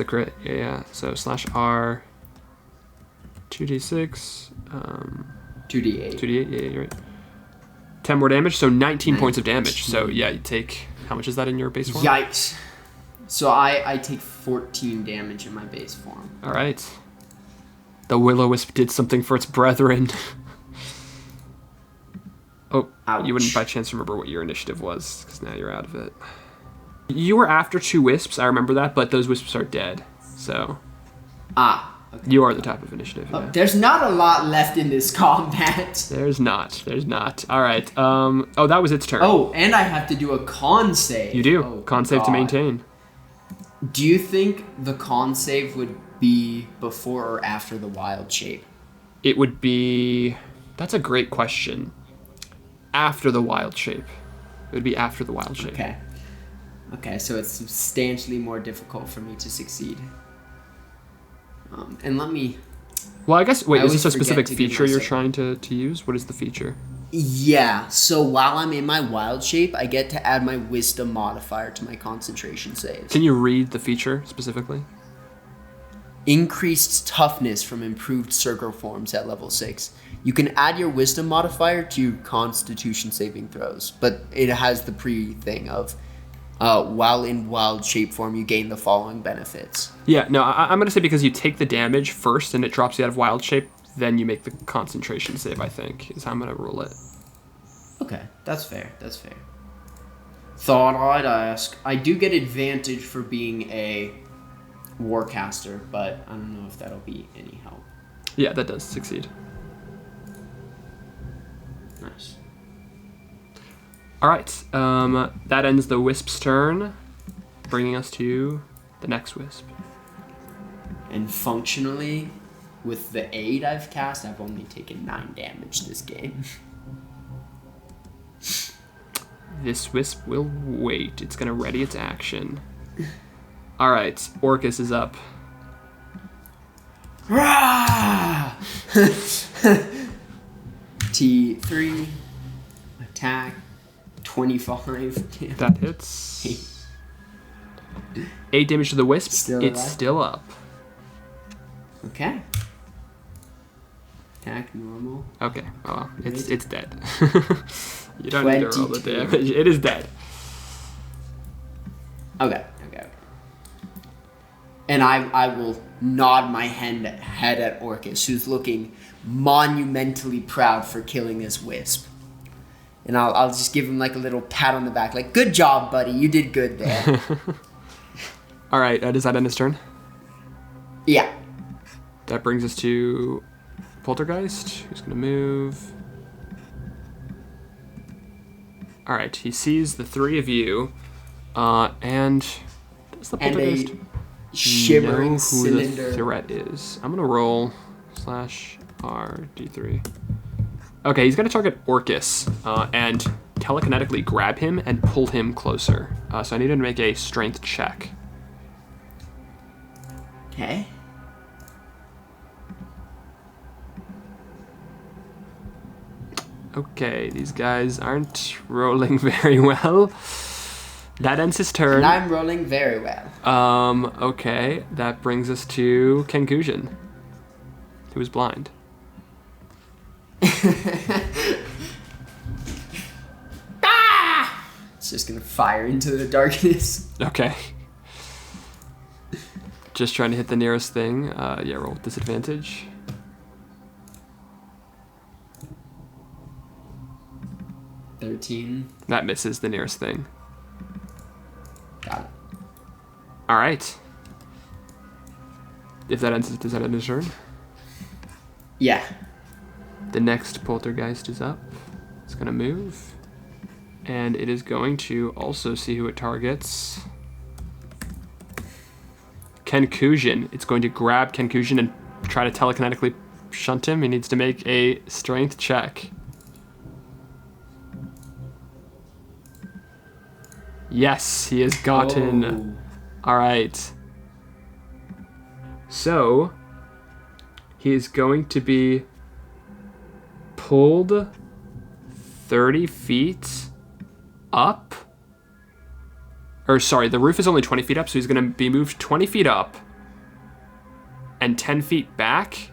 crit. Yeah. So /R 2d6. 2d8. 2d8. Yeah, you're right. 10 more damage, so 19 points of damage. So yeah, you take, how much is that in your base form? Yikes. So I take 14 damage in my base form. All right. The Will-O-Wisp did something for its brethren. Oh, ouch. You wouldn't by chance remember what your initiative was, because now you're out of it. You were after 2 wisps, I remember that, but those wisps are dead, so. Okay. You are the top of initiative. Oh, yeah. There's not a lot left in this combat. There's not. All right. Oh, that was its turn. Oh, and I have to do a con save. You do. Oh, con save to maintain. Do you think the con save would be before or after the wild shape? It would be... That's a great question. After the wild shape. It would be after the wild shape. Okay, so it's substantially more difficult for me to succeed. And let me... Well, I guess... Wait, is this a specific give feature you're myself- trying to use? What is the feature? Yeah, so while I'm in my wild shape, I get to add my wisdom modifier to my concentration saves. Can you read the feature specifically? Increased toughness from improved circle forms at level 6. You can add your wisdom modifier to your constitution saving throws, but it has the pre-thing of while in wild shape form, you gain the following benefits. Yeah, no, I'm going to say because you take the damage first and it drops you out of wild shape, then you make the concentration save, I think, is how I'm going to rule it. Okay, that's fair. Thought I'd ask. I do get advantage for being a warcaster, but I don't know if that'll be any help. Yeah, that does succeed. Nice. All right, that ends the Wisp's turn, bringing us to the next Wisp. And functionally, with the aid I've cast, I've only taken 9 damage this game. This Wisp will wait. It's going to ready its action. All right, Orcus is up. T3, attack, 25 damage. That hits. 8 damage to the Wisp. Still it's alive? still up. Okay. Attack normal. Okay, well, it's dead. You don't need to roll the 22. damage. It is dead. Okay. And I will nod my head at Orcus, who's looking monumentally proud for killing this wisp. And I'll just give him like a little pat on the back, like, good job, buddy, you did good there. All right, does that end his turn? Yeah. That brings us to Poltergeist, who's going to move. All right, he sees the 3 of you, and does the And Poltergeist a shimmering know who cylinder. the threat is? I'm going to roll /RD3. Okay, he's going to target Orcus and telekinetically grab him and pull him closer. So I need him to make a strength check. Okay. Okay, these guys aren't rolling very well. That ends his turn. And I'm rolling very well. Okay, that brings us to Kenkusion, who is blind. Ah! It's just gonna fire into the darkness. Okay. Just trying to hit the nearest thing. Yeah, roll with disadvantage. That misses the nearest thing. Got it. All right. If that ends, does that end his turn? Yeah. The next poltergeist is up. It's gonna move, and it is going to also see who it targets. Kenkusion. It's going to grab Kenkusion and try to telekinetically shunt him. He needs to make a strength check. Yes, he has gotten. Oh. All right. So, he is going to be pulled 30 feet up. Or, sorry, the roof is only 20 feet up, so he's going to be moved 20 feet up and 10 feet back.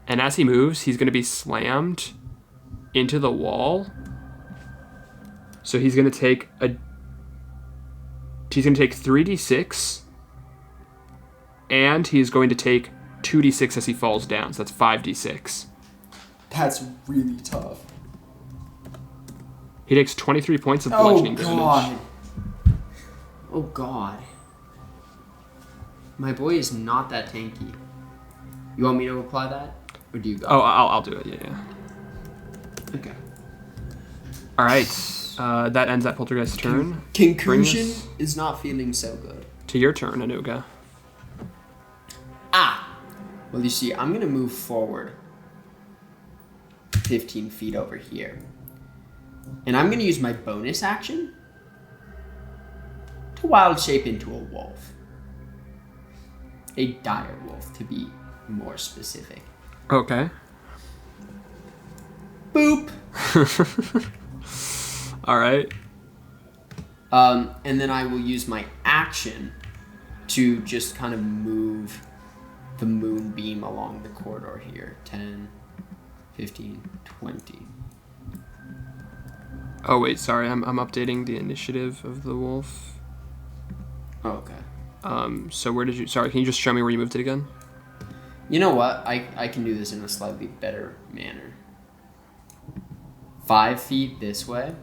And as he moves, he's going to be slammed into the wall. So he's going to take 3d6, and he's going to take 2d6 as he falls down. So that's 5d6. That's really tough. He takes 23 points of bludgeoning damage. Oh god. My boy is not that tanky. You want me to apply that? Or do you go? Oh, I'll do it, yeah. Okay. All right, that ends that poltergeist's turn. Conclusion is not feeling so good. To your turn, Anuga. Well, you see, I'm going to move forward 15 feet over here. And I'm going to use my bonus action to wild shape into a wolf. A dire wolf, to be more specific. Okay. Boop! All right. And then I will use my action to just kind of move the moonbeam along the corridor here. 10, 15, 20. Oh, wait, sorry. I'm updating the initiative of the wolf. Oh, okay. So where did you... Sorry, can you just show me where you moved it again? You know what? I can do this in a slightly better manner. 5 feet this way.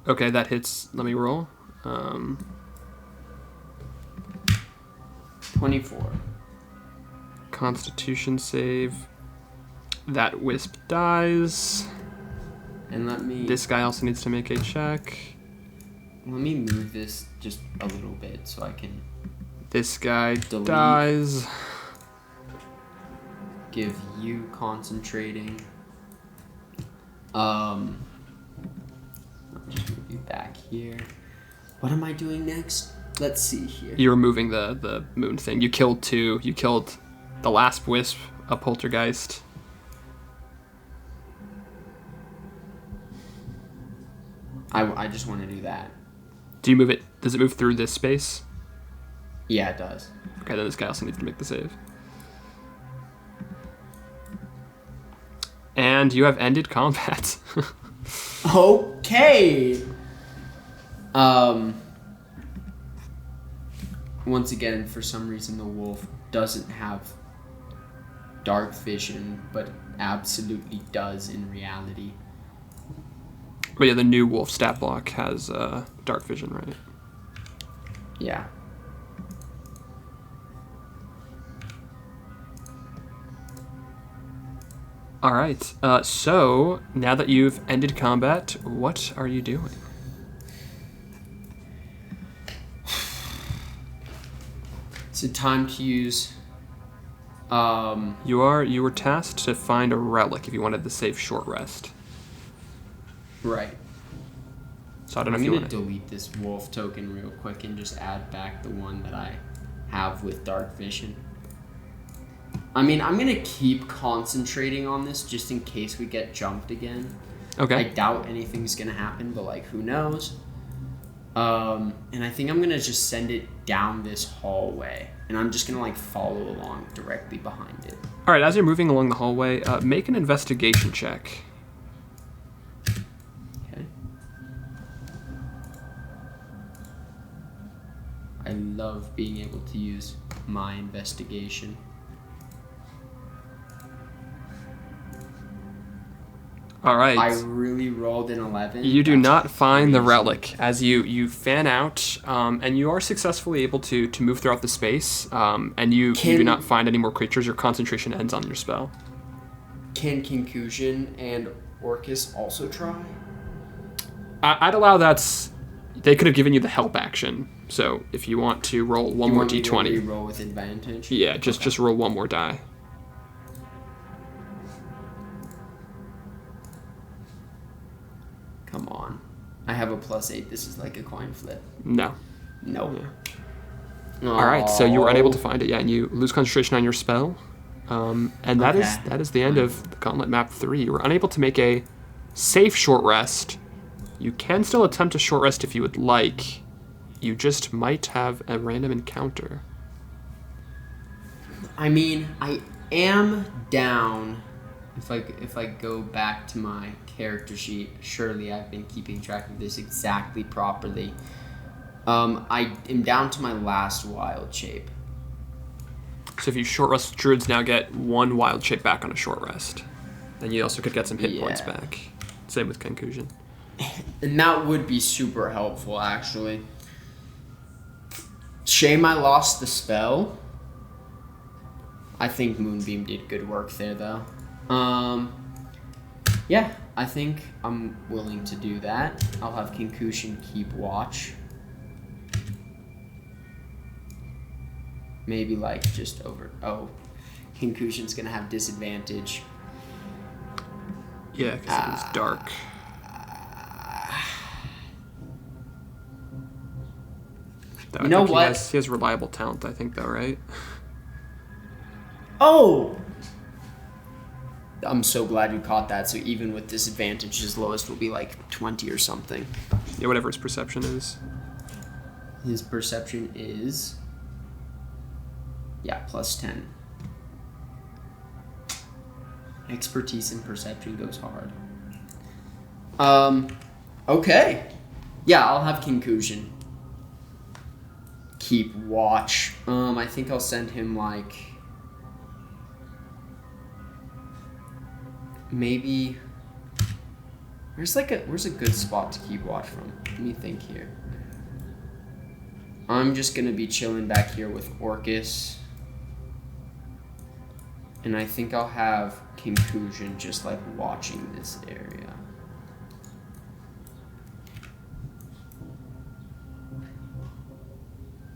Okay, that hits... Let me roll. 24. Constitution save. That wisp dies. And let me... This guy also needs to make a check. Let me move this just a little bit so I can... This guy delete. dies. Give you concentrating. I'll just move you back here. What am I doing next? Let's see here. You're removing the moon thing. You killed two. You killed the last wisp, a poltergeist. I just want to do that. Do you move it? Does it move through this space? Yeah, it does. Okay, then this guy also needs to make the save. And you have ended combat. Okay. Once again, for some reason, the wolf doesn't have dark vision, but absolutely does in reality. But yeah, the new wolf stat block has dark vision, right? Yeah. All right. So now that you've ended combat, what are you doing? Is it time to use... You were tasked to find a relic if you wanted to save short rest. Right. So I don't know I'm if you going want to delete this wolf token real quick and just add back the one that I have with dark vision. I mean, I'm gonna keep concentrating on this just in case we get jumped again. Okay. I doubt anything's gonna happen, but like, who knows? And I think I'm gonna just send it down this hallway, and I'm just gonna like follow along directly behind it. All right, as you're moving along the hallway, make an investigation check. Okay. I love being able to use my investigation. All right. I really rolled an 11. You do not find the crazy. relic as you fan out, and you are successfully able to move throughout the space, and you do not find any more creatures. Your concentration ends on your spell. Can Concussion and Orcus also try? I'd allow that's. They could have given you the help action, so if you want to roll one more d20. Roll with advantage. Yeah, just roll one more die. Come on. I have a +8. This is like a coin flip. No. Nope. Yeah. All right, so you were unable to find it, yeah, and you lose concentration on your spell. And that is the end of the Gauntlet Map 3. You were unable to make a safe short rest. You can still attempt a short rest if you would like. You just might have a random encounter. I mean, I am down. If I go back to my character sheet, surely I've been keeping track of this exactly properly. I am down to my last wild shape. So if you short rest, druids now get 1 wild shape back on a short rest. Then you also could get some hit points back. Same with concussion. And that would be super helpful, actually. Shame I lost the spell. I think Moonbeam did good work there, though. Yeah, I think I'm willing to do that. I'll have Concussion keep watch. Maybe like just over. Oh, Concussion's gonna have disadvantage. Yeah, because it was dark. You know what? He has reliable talent, I think, though, right? Oh! I'm so glad you caught that. So even with disadvantage, his lowest will be like 20 or something. Yeah, whatever his perception is. His perception is... yeah, +10. Expertise in perception goes hard. Okay. Yeah, I'll have Concussion keep watch. I think I'll send him like... maybe... where's a good spot to keep watch from? Let me think here. I'm just gonna be chilling back here with Orcus. And I think I'll have Concussion just like watching this area.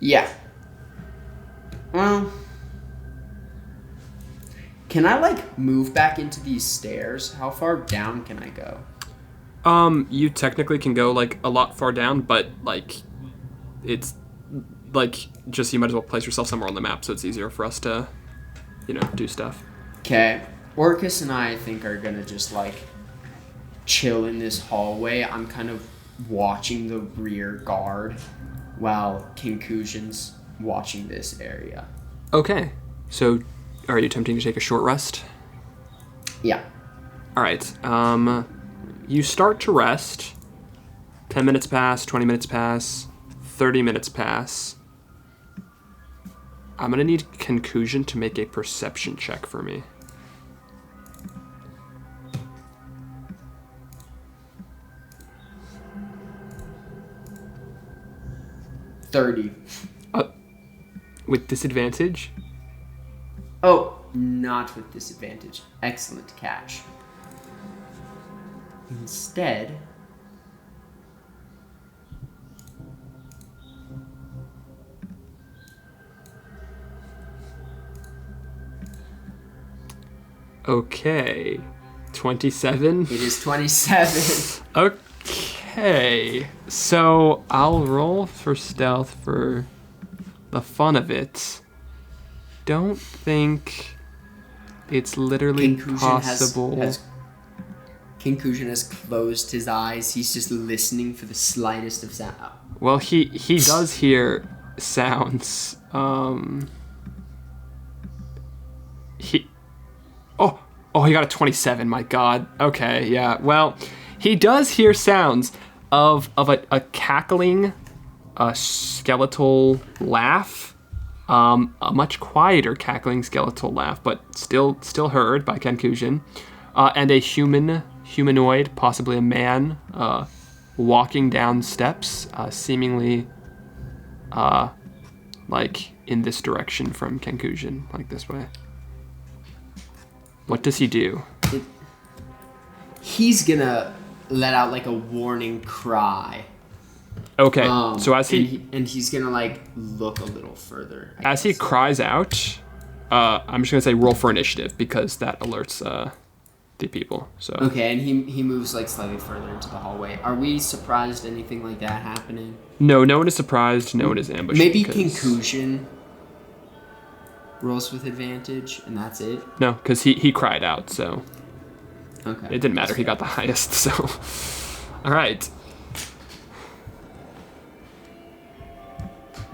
Yeah. Well, can I like move back into these stairs? How far down can I go? You technically can go like a lot far down, but like it's like just you might as well place yourself somewhere on the map so it's easier for us to, do stuff. Okay. Orcus and I think are gonna just like chill in this hallway. I'm kind of watching the rear guard while Concussion's watching this area. Okay. So are you attempting to take a short rest? Yeah. All right. You start to rest. 10 minutes pass, 20 minutes pass, 30 minutes pass. I'm going to need Concussion to make a perception check for me. $30. With disadvantage? Oh, not with disadvantage. Excellent catch. Instead... Okay. 27? it is 27. Okay. So I'll roll for stealth for the fun of it. Don't think It's literally possible. Conclusion has closed his eyes. He's just listening for the slightest of sound. Well, he does hear sounds. He got a 27. My God. Okay, yeah. Well, he does hear sounds of a cackling, skeletal laugh. A much quieter cackling skeletal laugh, but still heard by Conclusion, and a humanoid, possibly a man, walking down steps, seemingly like in this direction from Conclusion, like this way. What does he do? He's gonna let out like a warning cry. Okay, so as he's gonna like look a little further. As he cries out, I'm just gonna say roll for initiative because that alerts the people. So okay, and he moves like slightly further into the hallway. Are we surprised anything like that happening? No one is surprised. No one is ambushed. Maybe Conclusion rolls with advantage, and that's it. No, because he cried out, so okay, it didn't matter. He got the highest. So all right.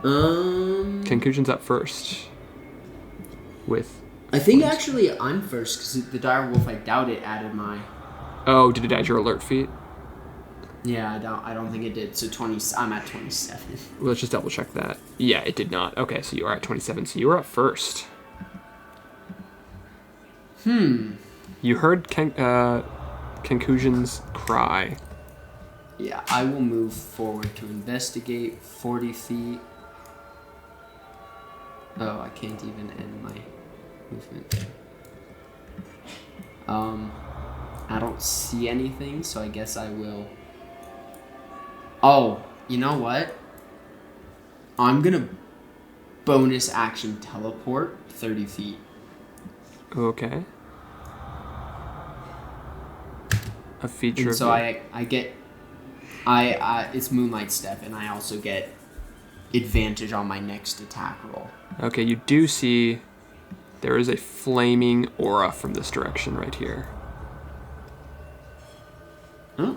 Conclusion's up first. I think actually I'm first because the dire wolf. I doubt it added my. Oh, did it add your alert feat? Yeah, I don't think it did. So 20. I'm at 27. Well, let's just double check that. Yeah, it did not. Okay, so you are at 27. So you are up first. You heard Conclusion's cry. Yeah, I will move forward to investigate 40 feet. Oh, I can't even end my movement. I don't see anything, so I guess I will. Oh, you know what? I'm gonna bonus action teleport 30 feet. Okay. A feature. And so I get. It's Moonlight Step, and I also get advantage on my next attack roll. Okay, you do see there is a flaming aura from this direction right here. Huh?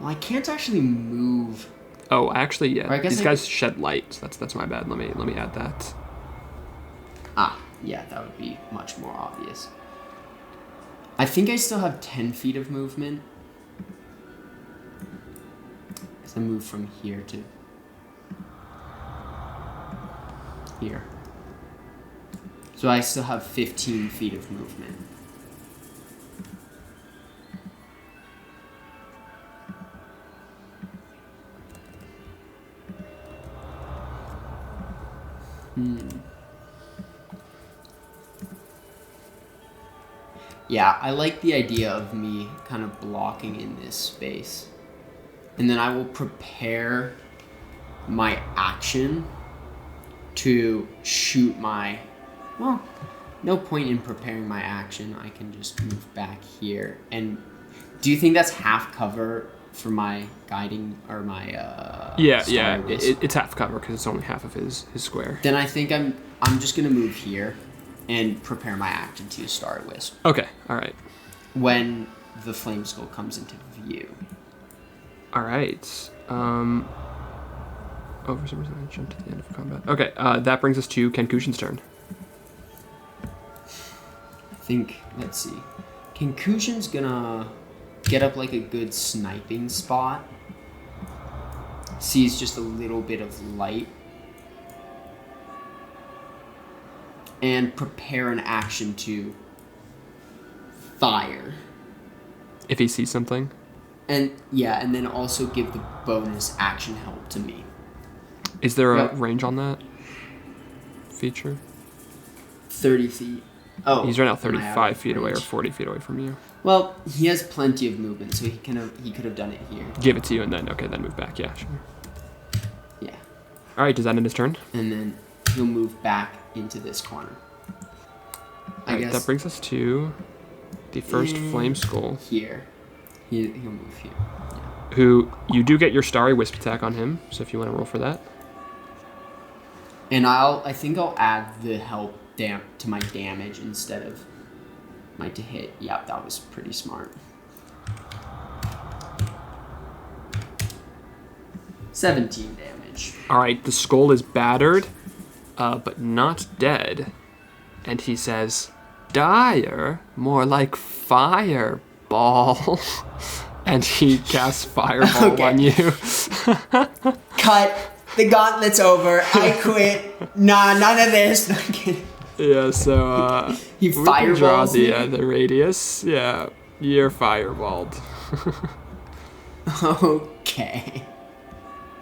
Well, I can't actually move. Oh, actually, yeah. Or I guess These guys shed light. So that's my bad. Let me add that. Yeah, that would be much more obvious. I think I still have 10 feet of movement. Because I move from here to here. So I still have 15 feet of movement. Yeah, I like the idea of me kind of blocking in this space. And then I will prepare my action to shoot my... Well, no point in preparing my action. I can just move back here. And do you think that's half cover for my guiding or my... Yeah. It's half cover because it's only half of his square. Then I think I'm just going to move here and prepare my action to use Starry Wisp. Okay, all right. When the Flame Skull comes into view. All right. For some reason I jumped to the end of combat. Okay, that brings us to Conclusion's turn. I think, let's see. Conclusion's gonna get up like a good sniping spot. Sees just a little bit of light. And prepare an action to fire. If he sees something? And then also give the bonus action help to me. Is there a range on that feature? 30 feet. Oh. He's right now 35 feet away or 40 feet away from you. Well, he has plenty of movement, so he could have done it here. Give it to you and then move back. Yeah, sure. Yeah. All right, does that end his turn? And then he'll move back into this corner. I guess that brings us to the first Flame Skull. Here. He'll move here. Yeah. Who, you do get your Starry Wisp attack on him, so if you want to roll for that. And I think I'll add the help to my damage instead of my to hit. Yep, that was pretty smart. 17 damage. All right, the skull is battered, but not dead. And he says, dire, more like fireball. And he casts fireball on you. Cut. The gauntlet's over. I quit. Nah, none of this. Yeah, so he we can draw fireballs me? the radius. Yeah, you're fireballed. Okay.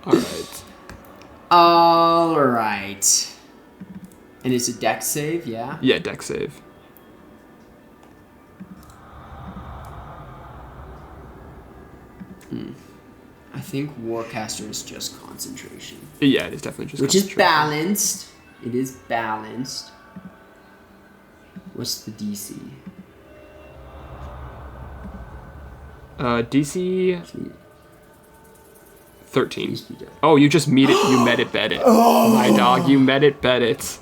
Alright. Alright. And it's a dex save, yeah? Yeah, dex save. I think Warcaster is just concentration. Yeah, it is definitely just Which is concentration. balanced. It is balanced. What's the DC? DC 13. Oh, you just met it, bet it. Oh. My dog, you met it, bet it.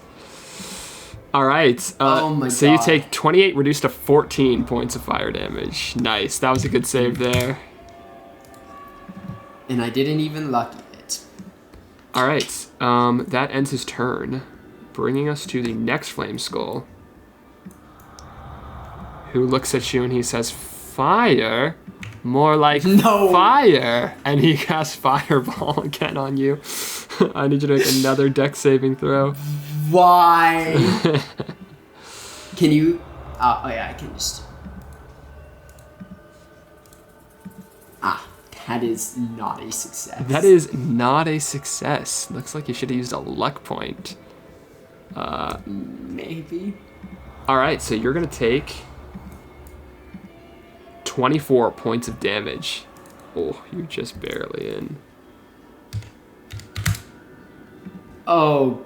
All right. Oh my so God. you take 28 reduced to 14 points of fire damage. Nice. That was a good save there. And I didn't even lucky it. All right. That ends his turn, bringing us to the next Flame Skull, who looks at you and he says, "Fire? More like No. fire." And he casts Fireball again on you. I need you to make another dex saving throw. Why? Can you? Oh yeah, I can just. That is not a success. That is not a success. Looks like you should have used a luck point. Maybe. All right, so you're gonna take 24 points of damage. Oh, you're just barely in. Oh,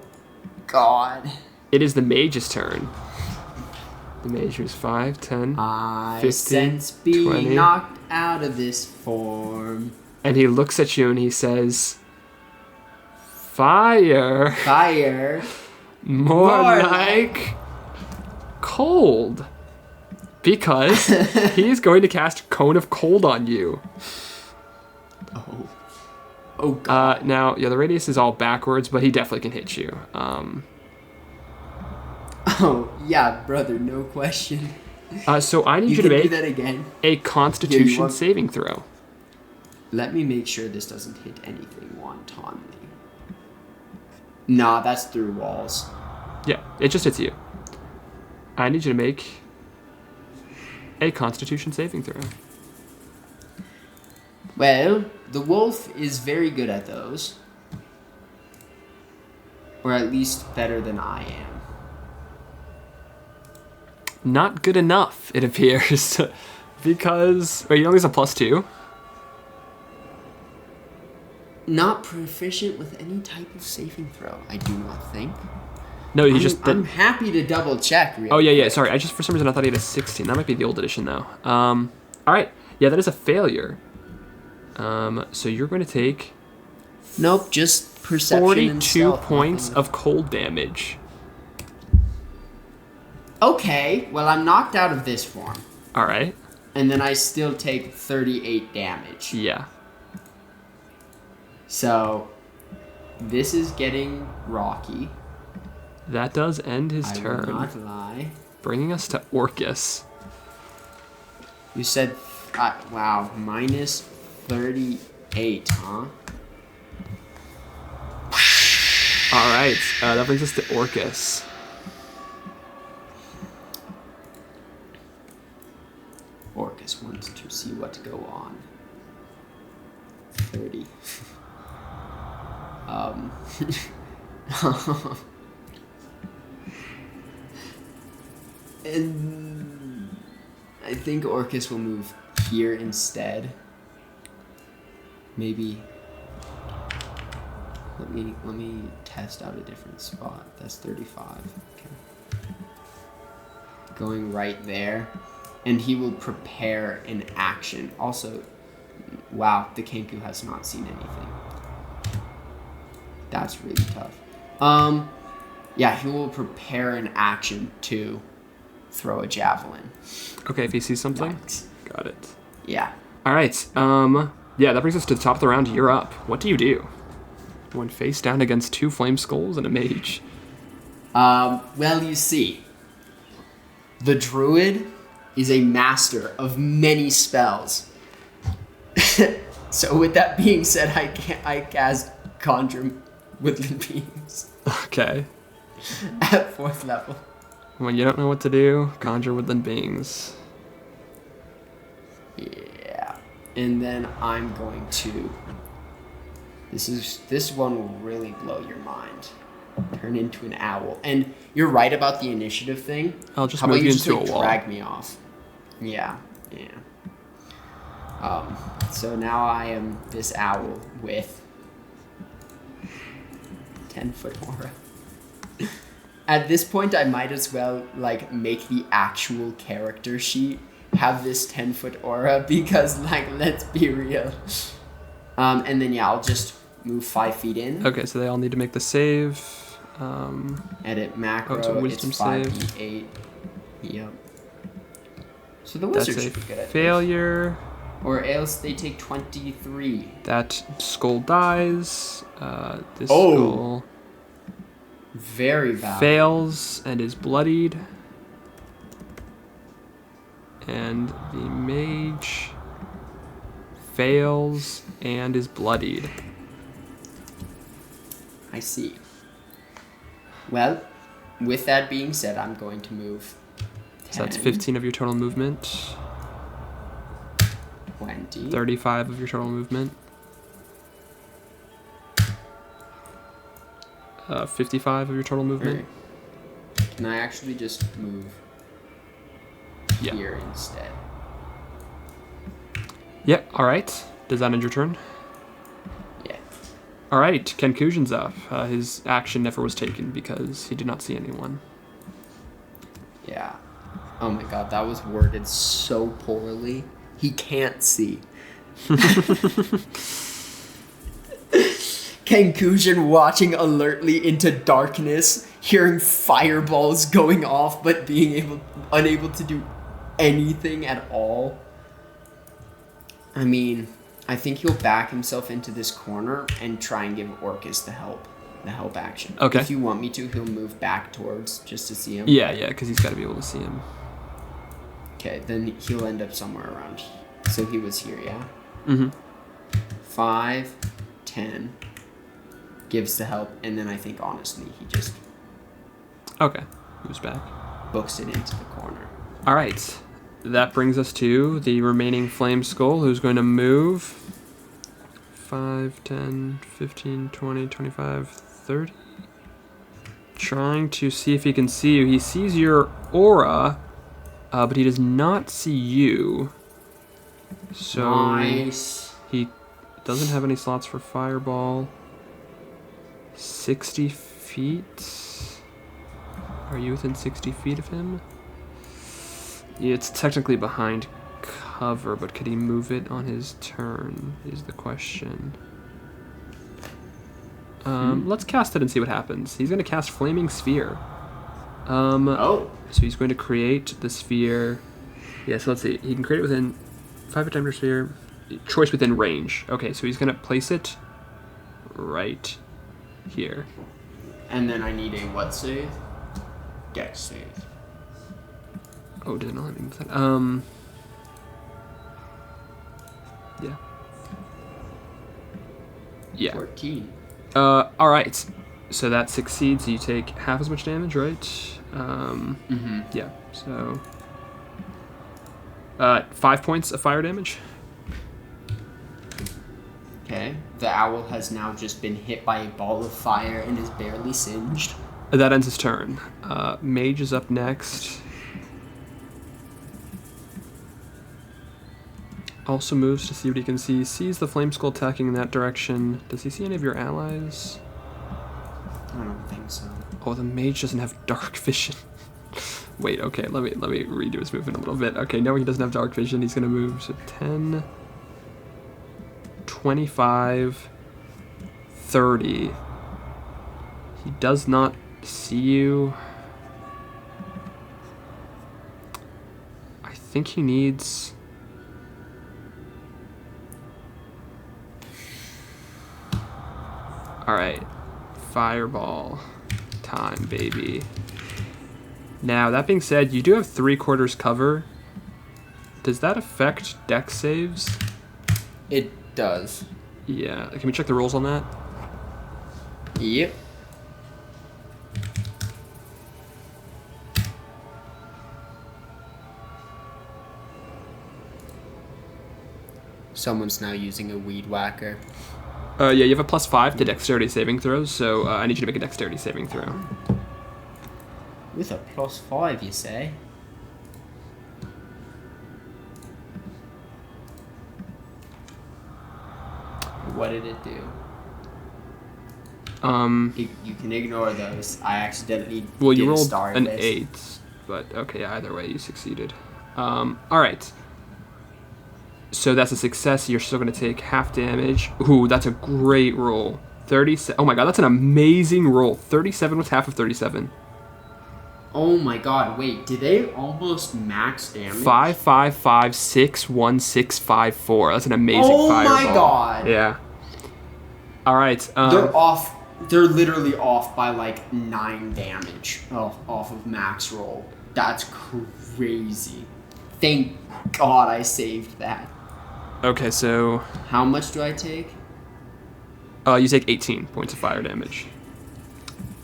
God. It is the mage's turn. The mage was 5, 10, I 15, sense being 20. knocked out of this form. And he looks at you and he says, "Fire, Fire. more like cold." Because he's going to cast Cone of Cold on you. Oh. Oh, God. Now, yeah, the radius is all backwards, but he definitely can hit you. Oh, yeah, brother, no question. So I need you to can do make that again. a Constitution want- saving throw. Let me make sure this doesn't hit anything wantonly. Nah, that's through walls. Yeah, it just hits you. I need you to make a Constitution saving throw. Well, the wolf is very good at those. Or at least better than I am. Not good enough, it appears. Because... Wait, you only has a +2? Not proficient with any type of saving throw, I do not think. No, he just... I'm happy to double check, really. Oh, yeah, sorry. For some reason, I thought he had a 16. That might be the old edition, though. All right. Yeah, that is a failure. So you're going to take... Nope, just perception 42 and stealth, points nothing. of cold damage. Okay, well, I'm knocked out of this form. All right. And then I still take 38 damage. Yeah. So, this is getting rocky. That does end his I turn. will not lie. Bringing us to Orcus. You said, wow, minus 38, huh? All right. That brings us to Orcus. Orcus wants to see what go on. 30. And I think Orcus will move here instead. Maybe. Let me test out a different spot. That's 35. Okay. Going right there. And he will prepare an action. Also, wow, the Kenku has not seen anything. That's really tough. Yeah, he will prepare an action to throw a javelin. Okay, if he sees something. Nice. Got it. Yeah. All right. Yeah, that brings us to the top of the round. You're up. What do you do? When face down against 2 flame skulls and a mage. Well, you see, the druid is a master of many spells. So with that being said, I cast Conjure Woodland Beams Okay. at 4th level. When you don't know what to do, conjure woodland beings. Yeah. And then I'm going to... This one will really blow your mind. Turn into an owl. And you're right about the initiative thing. I'll just How move about you just, into like, a wall. drag me off? Yeah. So now I am this owl with 10-foot aura. At this point, I might as well like make the actual character sheet have this 10-foot aura because, like, let's be real. And then yeah, I'll just move 5 feet in. Okay, so they all need to make the save. Edit macro. it's a wisdom it's save. 5d8. Yep. So the That's wizard a should be good at failure. this. Or else they take 23. That skull dies. This Oh. skull Very bad. fails and is bloodied. And the mage fails and is bloodied. I see. Well, with that being said, I'm going to move 10, So that's 15 of your total movement. 20. 35 of your total movement. 55 of your total movement. Alright. Can I actually just move Yeah. here instead? Yeah, alright. Does that end your turn? Yeah. Alright, Kenkusion's up. His action never was taken because he did not see anyone. Yeah. Oh my god, that was worded so poorly. He can't see. Kenkusion watching alertly into darkness, hearing fireballs going off, but being unable to do anything at all. I mean, I think he'll back himself into this corner and try and give Orcus the help action. Okay. If you want me to, he'll move back towards just to see him. Yeah, because he's got to be able to see him. Okay, then he'll end up somewhere around. So he was here, yeah? Mm-hmm. 5, 10, gives the help, and then I think honestly he just Okay, moves back. books it into the corner. Alright, that brings us to the remaining Flame Skull, who's going to move 5, 10, 15, 20, 25, 30. Trying to see if he can see you. He sees your aura, but he does not see you. So Nice. he doesn't have any slots for Fireball. 60 feet? Are you within 60 feet of him? Yeah, it's technically behind cover, but could he move it on his turn is the question. Let's cast it and see what happens. He's going to cast Flaming Sphere. Oh. So he's going to create the sphere. Yeah, so let's see. He can create it within 5 diameter sphere. Choice within range. Okay, so he's going to place it right here. And then I need a what save? Dex save. Oh, did it not let me move that? Yeah. Yeah. 14. Alright. So that succeeds. You take half as much damage, right? Yeah. So 5 points of fire damage. Okay. The owl has now just been hit by a ball of fire and is barely singed. That ends his turn. Mage is up next. Also moves to see what he can see. Sees the flame skull attacking in that direction. Does he see any of your allies? I don't think so. Oh, the mage doesn't have dark vision. Wait, okay, let me redo his movement a little bit. Okay, no, he doesn't have dark vision. He's gonna move to 10, 25, 30. He does not see you. I think he needs... Alright. Fireball time, baby. Now, that being said, you do have 3/4 cover. Does that affect dex saves? It does. Yeah. Can we check the rules on that? Yep. Someone's now using a weed whacker. Yeah, you have a +5 to dexterity saving throws, so I need you to make a dexterity saving throw. With a +5, you say? What did it do? You can ignore those. I accidentally well, you did a rolled star an base. 8, but okay, either way, you succeeded. All right. So that's a success. You're still going to take half damage. Ooh, that's a great roll. 37. Oh my god, that's an amazing roll. 37 was half of 37. Oh my god, wait, did they almost max damage? 5, 5, 5, 6, 1, 6, 5, 4. That's an amazing fireball. Oh my god. Yeah. All right. They're off. They're literally off by like 9 damage off of max roll. That's crazy. Thank God I saved that. Okay, so How much do I take? you take 18 points of fire damage.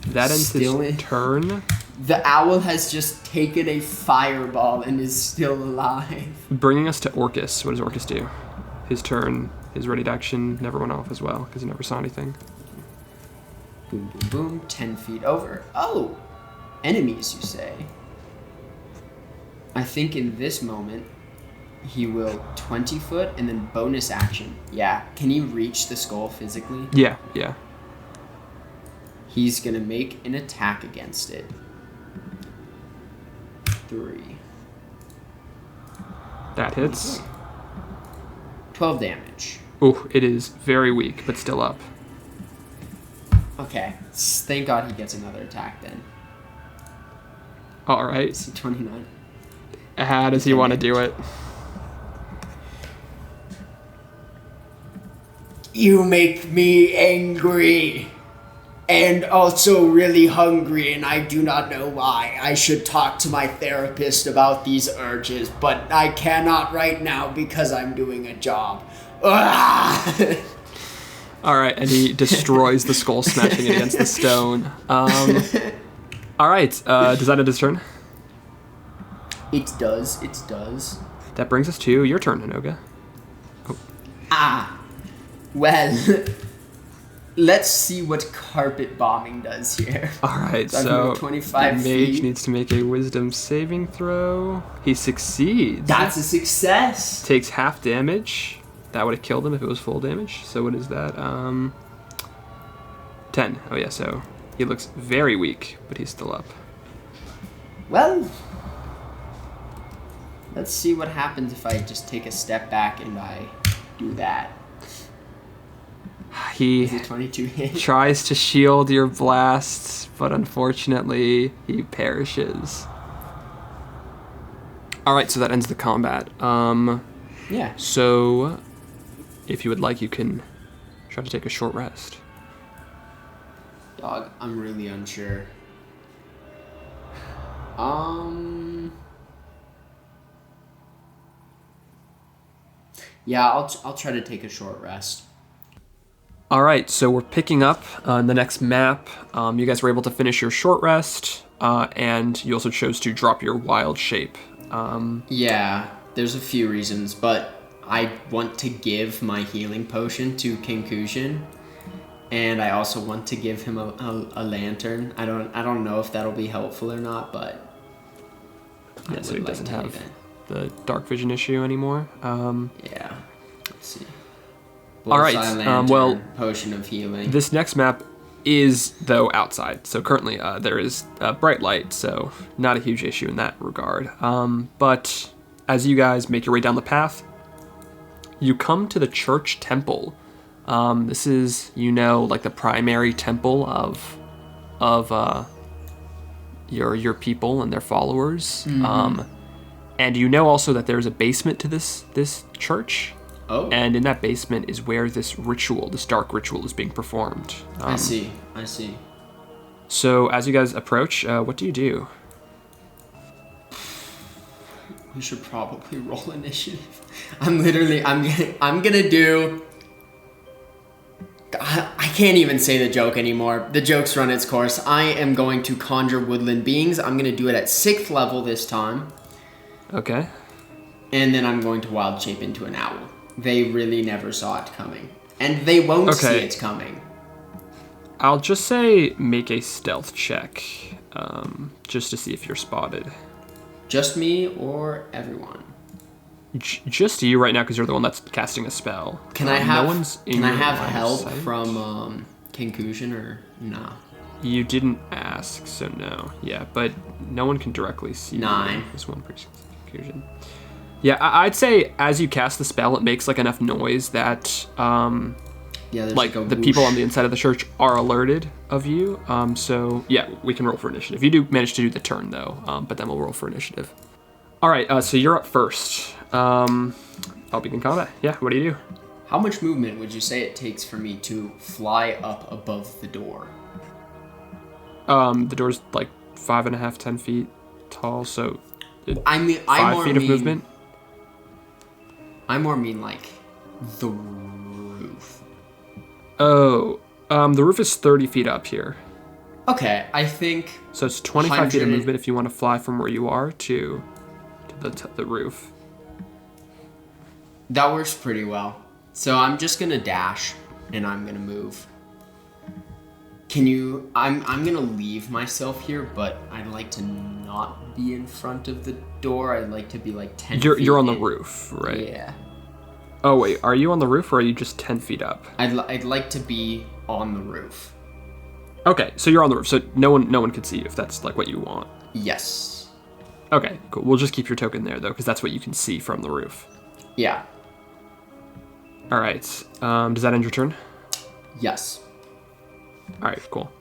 That ends Still his in- turn. The owl has just taken a fireball and is still alive. Bringing us to Orcus. What does Orcus do? His turn, his ready to action never went off as well because he never saw anything. Boom, boom, boom. 10 feet over. Oh! Enemies, you say? I think in this moment, he will 20 foot and then bonus action. Yeah. Can he reach the skull physically? Yeah, yeah. He's gonna make an attack against it. 3. That hits. 12 damage. Ooh, it is very weak, but still up. Okay. Thank God he gets another attack then. All right. Is he 29? How does he want to do it? You make me angry. And also really hungry, and I do not know why. I should talk to my therapist about these urges, but I cannot right now because I'm doing a job. Ah! All right, and he destroys the skull, smashing it against the stone. All right, does that end his turn? It does, it does. That brings us to your turn, Hinoga. Ah, well, let's see what carpet bombing does here. All right, So I so moved 25 the mage feet. needs to make a wisdom saving throw. He succeeds. That's a success. Takes half damage. That would have killed him if it was full damage. So what is that? 10. Oh yeah, so he looks very weak, but he's still up. Well, let's see what happens if I just take a step back and I do that. He Is it 22 hit? tries to shield your blasts, but unfortunately, he perishes. Alright, so that ends the combat. Yeah. So, if you would like, you can try to take a short rest. Dog, I'm really unsure. Yeah, I'll try to take a short rest. Alright, so we're picking up on the next map. You guys were able to finish your short rest, and you also chose to drop your wild shape. Yeah, there's a few reasons, but I want to give my healing potion to Kincushion, and I also want to give him a lantern. I don't know if that'll be helpful or not, but I So would he like doesn't to have do that. the dark vision issue anymore. Yeah. Let's see. All right, Bullseye lantern, well, potion of healing. This next map is, though, outside. So currently there is bright light, so not a huge issue in that regard. But as you guys make your way down the path, you come to the church temple. This is, like the primary temple of of your people and their followers. And you know also that there's a basement to this church. Oh. And in that basement is where this dark ritual is being performed. I see. So as you guys approach, what do you do? We should probably roll initiative. I'm gonna do... I can't even say the joke anymore. The joke's run its course. I am going to conjure woodland beings. I'm gonna do it at 6th level this time. Okay. And then I'm going to wild shape into an owl. They really never saw it coming. And they won't see it coming. I'll just say make a stealth check, just to see if you're spotted. Just me or everyone? Just you right now, because you're the one that's casting a spell. Can I have line help of sight. from Conclusion or nah? You didn't ask, so no. Yeah, but no one can directly see 9. This one confusion. Yeah, I'd say as you cast the spell, it makes like enough noise that there's like a the whoosh. people on the inside of the church are alerted of you. So yeah, we can roll for initiative. You do manage to do the turn though, but then we'll roll for initiative. All right, so you're up first. I'll begin combat. Yeah, what do you do? How much movement would you say it takes for me to fly up above the door? The door's like 5.5, 10 feet tall, so I mean, 5 feet of movement. I more mean like the roof. Oh, the roof is 30 feet up here. Okay, I think... So it's 25 feet of movement if you want to fly from where you are to the roof. That works pretty well. So I'm just gonna dash, and I'm gonna move. Can you... I'm gonna leave myself here, but I'd like to not be in front of the door. I'd like to be like 10 feet You're on in. the roof, right? Yeah. Oh, wait, are you on the roof or are you just 10 feet up? I'd like to be on the roof. Okay, so you're on the roof, so no one can see you if that's like what you want. Yes. Okay, cool. We'll just keep your token there though, because that's what you can see from the roof. Yeah. All right. Does that end your turn? Yes. All right, cool.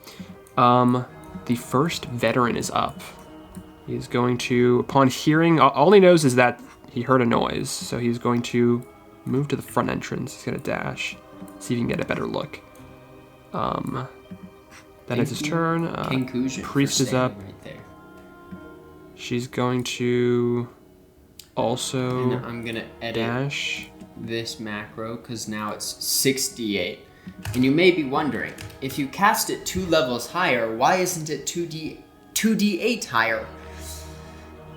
The first veteran is up. He's going to, upon hearing, all he knows is that he heard a noise, so he's going to move to the front entrance. He's going to dash, see if he can get a better look. That is his turn. Priest is up. Right there. She's going to also And I'm going to edit dash. this macro because now it's 68. And you may be wondering, if you cast it 2 levels higher, why isn't it 2d8 higher?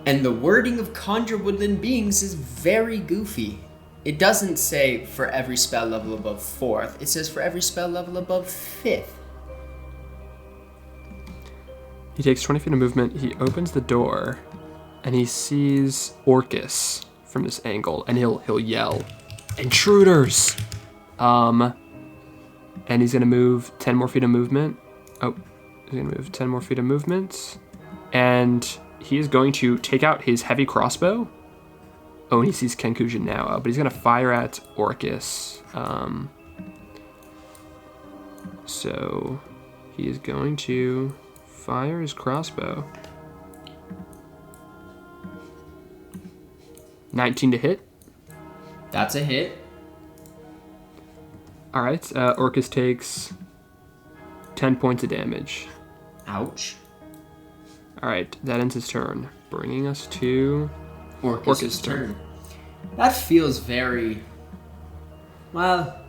And the wording of Conjure Woodland Beings is very goofy. It doesn't say for every spell level above 4th, it says for every spell level above 5th. He takes 20 feet of movement, he opens the door, and he sees Orcus from this angle, and he'll yell, "Intruders!" And he's gonna move 10 more feet of movement. Oh, he's gonna move 10 more feet of movement. And he is going to take out his heavy crossbow. Oh, and he sees Kenkujin now, but he's gonna fire at Orcus. So he is going to fire his crossbow. 19 to hit. That's a hit. All right, Orcus takes 10 points of damage. Ouch. All right, that ends his turn, bringing us to Orcus' turn. That feels very... Well,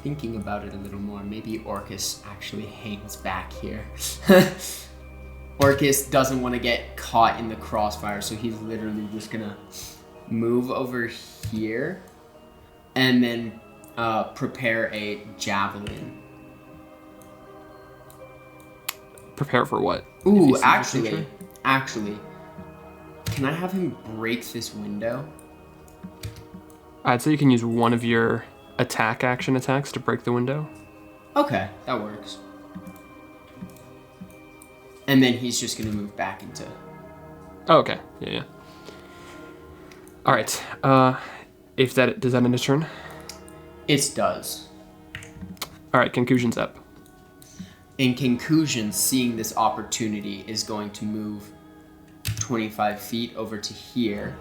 thinking about it a little more, maybe Orcus actually hangs back here. Orcus doesn't want to get caught in the crossfire, so he's literally just gonna move over here and then prepare a javelin. Prepare for what? Ooh, actually, can I have him break this window? I'd say you can use one of your action attacks to break the window. Okay, that works. And then he's just gonna move back into... Oh, okay. Yeah. All right. Does that end his turn? It does. All right. Conclusion's up. In conclusion, seeing this opportunity, is going to move 25 feet over to here.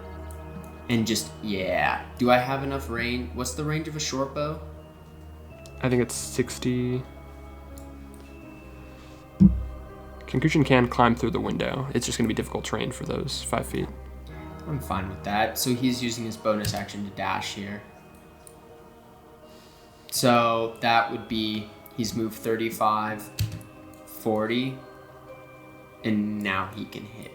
And just, yeah. Do I have enough range? What's the range of a short bow? I think it's 60. Concussion can climb through the window. It's just going to be difficult terrain for those 5 feet. I'm fine with that. So he's using his bonus action to dash here. So that would be, he's moved 35, 40, and now he can hit.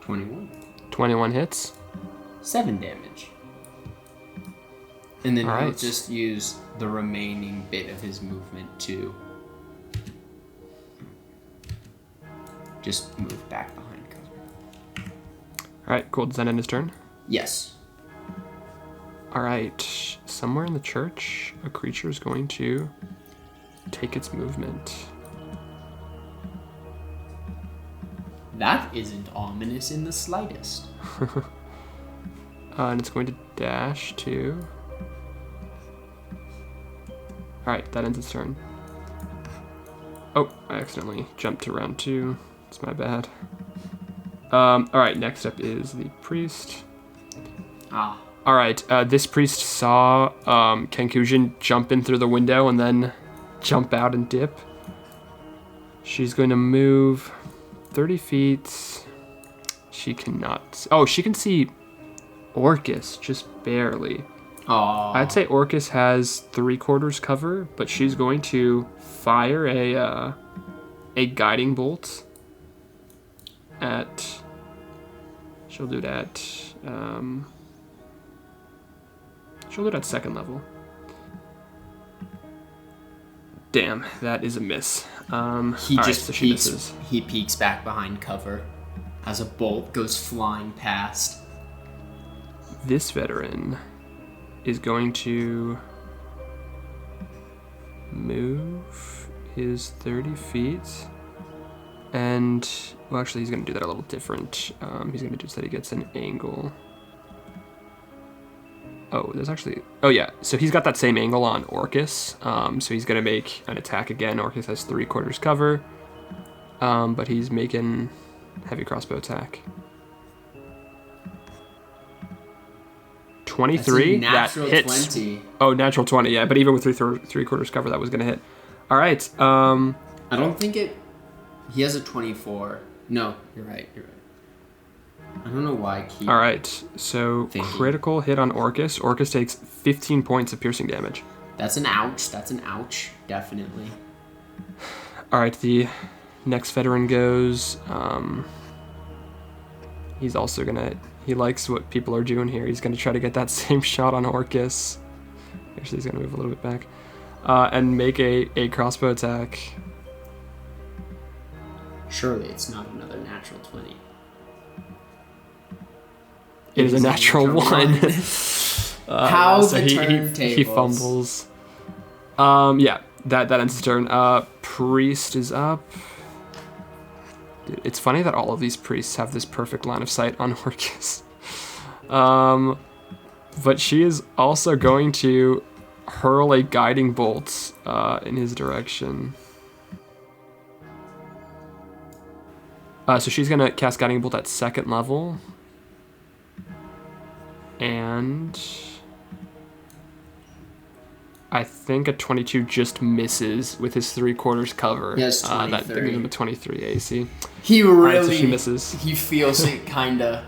$21. 21 hits. 7 damage. And then All he'll right. just use the remaining bit of his movement to just move back behind cover. All right, cool. Does that end his turn? Yes. All right. Somewhere in the church, a creature is going to take its movement. That isn't ominous in the slightest. And it's going to dash to... Alright, that ends its turn. Oh, I accidentally jumped to round 2. It's my bad. Alright, next up is the priest. Ah. Alright, this priest saw Concussion jump in through the window and then jump out and dip. She's going to move 30 feet. She cannot... Oh, she can see Orcus, just barely. Oh. I'd say Orcus has 3/4 cover, but she's going to fire a guiding bolt at... She'll do it at... she'll do it at 2nd level. Damn, that is a miss. He alright, just so she peeks. misses. He peeks back behind cover as a bolt goes flying past. This veteran is going to move his 30 feet. And, well, actually, he's going to do that a little different. He's going to do so that he gets an angle. Oh, there's actually... Oh, yeah. So he's got that same angle on Orcus. So he's going to make an attack again. Orcus has 3/4 cover. But he's making heavy crossbow attack. 23? That hits. 20. Oh, natural 20, yeah. But even with 3/4 cover, that was going to hit. All right. I don't think it... He has a 24. No, you're right. I don't know why I keep... All right. So critical hit on Orcus. Orcus takes 15 points of piercing damage. That's an ouch. That's an ouch. Definitely. All right. The next veteran goes. He's also going to... He likes what people are doing here. He's going to try to get that same shot on Orcus. Actually, he's going to move a little bit back. And make a crossbow attack. Surely it's not another natural 20. It is a natural 1. How so the he turntables. fumbles. Yeah, that ends his turn. Priest is up. Dude, it's funny that all of these priests have this perfect line of sight on Orcus. But she is also going to hurl a guiding bolt in his direction. So she's going to cast Guiding Bolt at 2nd level. And I think a 22 just misses with his 3/4 cover. Yes, That gives him a 23 AC. He really... so she misses. He feels it kind of...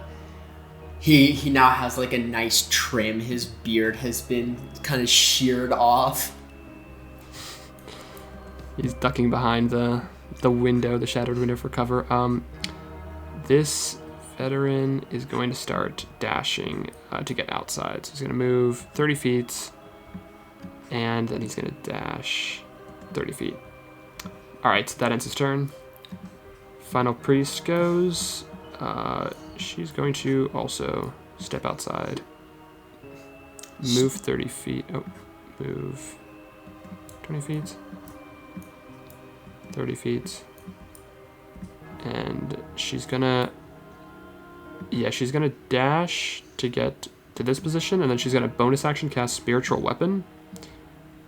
He now has like a nice trim. His beard has been kind of sheared off. He's ducking behind the window, the shattered window for cover. This veteran is going to start dashing to get outside. So he's going to move 30 feet, and then he's going to dash 30 feet. All right, so that ends his turn. Final priest goes. She's going to also step outside. Move 30 feet. Oh, move 20 feet. 30 feet. And she's gonna Yeah, she's gonna dash to get to this position, and then she's gonna bonus action cast Spiritual Weapon.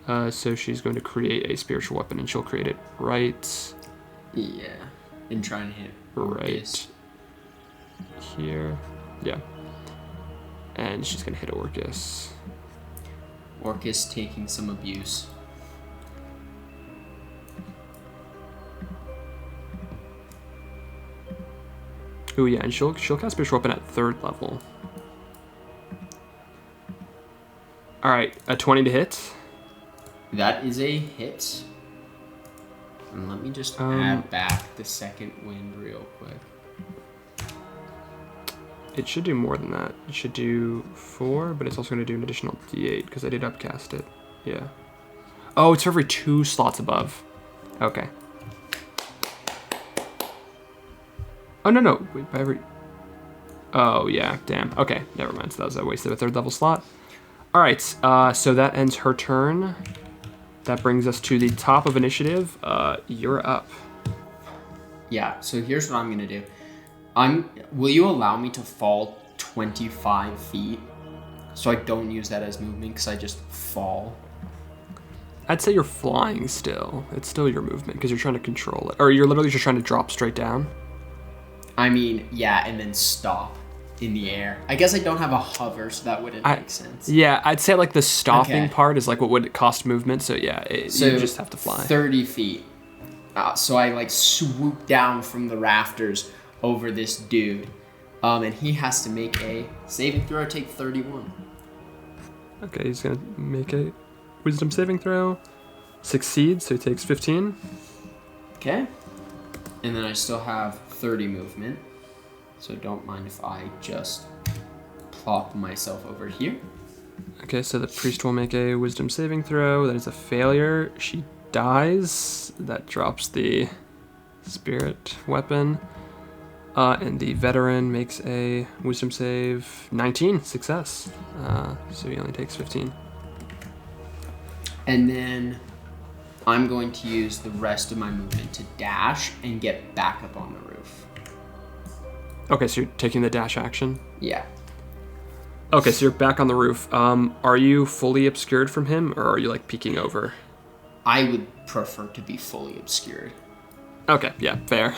So she's going to create a Spiritual Weapon, and she'll create it right... Yeah, and try and hit Orcus. Right here. Yeah. And she's gonna hit Orcus. Orcus taking some abuse. Oh yeah, and she'll cast Spiritual Weapon at 3rd level. Alright, a 20 to hit. That is a hit. And let me just add back the second wind real quick. It should do more than that. It should do 4, but it's also going to do an additional d8 because I did upcast it. Yeah. Oh, it's for every 2 slots above. Okay. Oh, no. Wait, by every... Oh, yeah. Damn. Okay, never mind. So that was a waste of a 3rd level slot. All right, so that ends her turn. That brings us to the top of initiative. You're up. Yeah, so here's what I'm going to do. Will you allow me to fall 25 feet so I don't use that as movement because I just fall? I'd say you're flying still. It's still your movement because you're trying to control it. Or you're literally just trying to drop straight down. I mean, yeah, and then stop in the air. I guess I don't have a hover, so that wouldn't make sense. Yeah, I'd say like the stopping part is like what would cost movement. So yeah, you just have to fly. 30 feet. So I like swoop down from the rafters over this dude. And he has to make a saving throw, take 31. Okay, he's going to make a wisdom saving throw. Succeeds, so he takes 15. Okay. And then I still have 30 movement. So don't mind if I just plop myself over here. Okay, so the priest will make a wisdom saving throw. That is a failure. She dies. That drops the spirit weapon. And the veteran makes a wisdom save. 19, success. So he only takes 15. And then I'm going to use the rest of my movement to dash and get back up on the roof. Okay, so you're taking the dash action? Yeah. Okay, so you're back on the roof. Are you fully obscured from him, or are you like peeking over? I would prefer to be fully obscured. Okay, yeah, fair.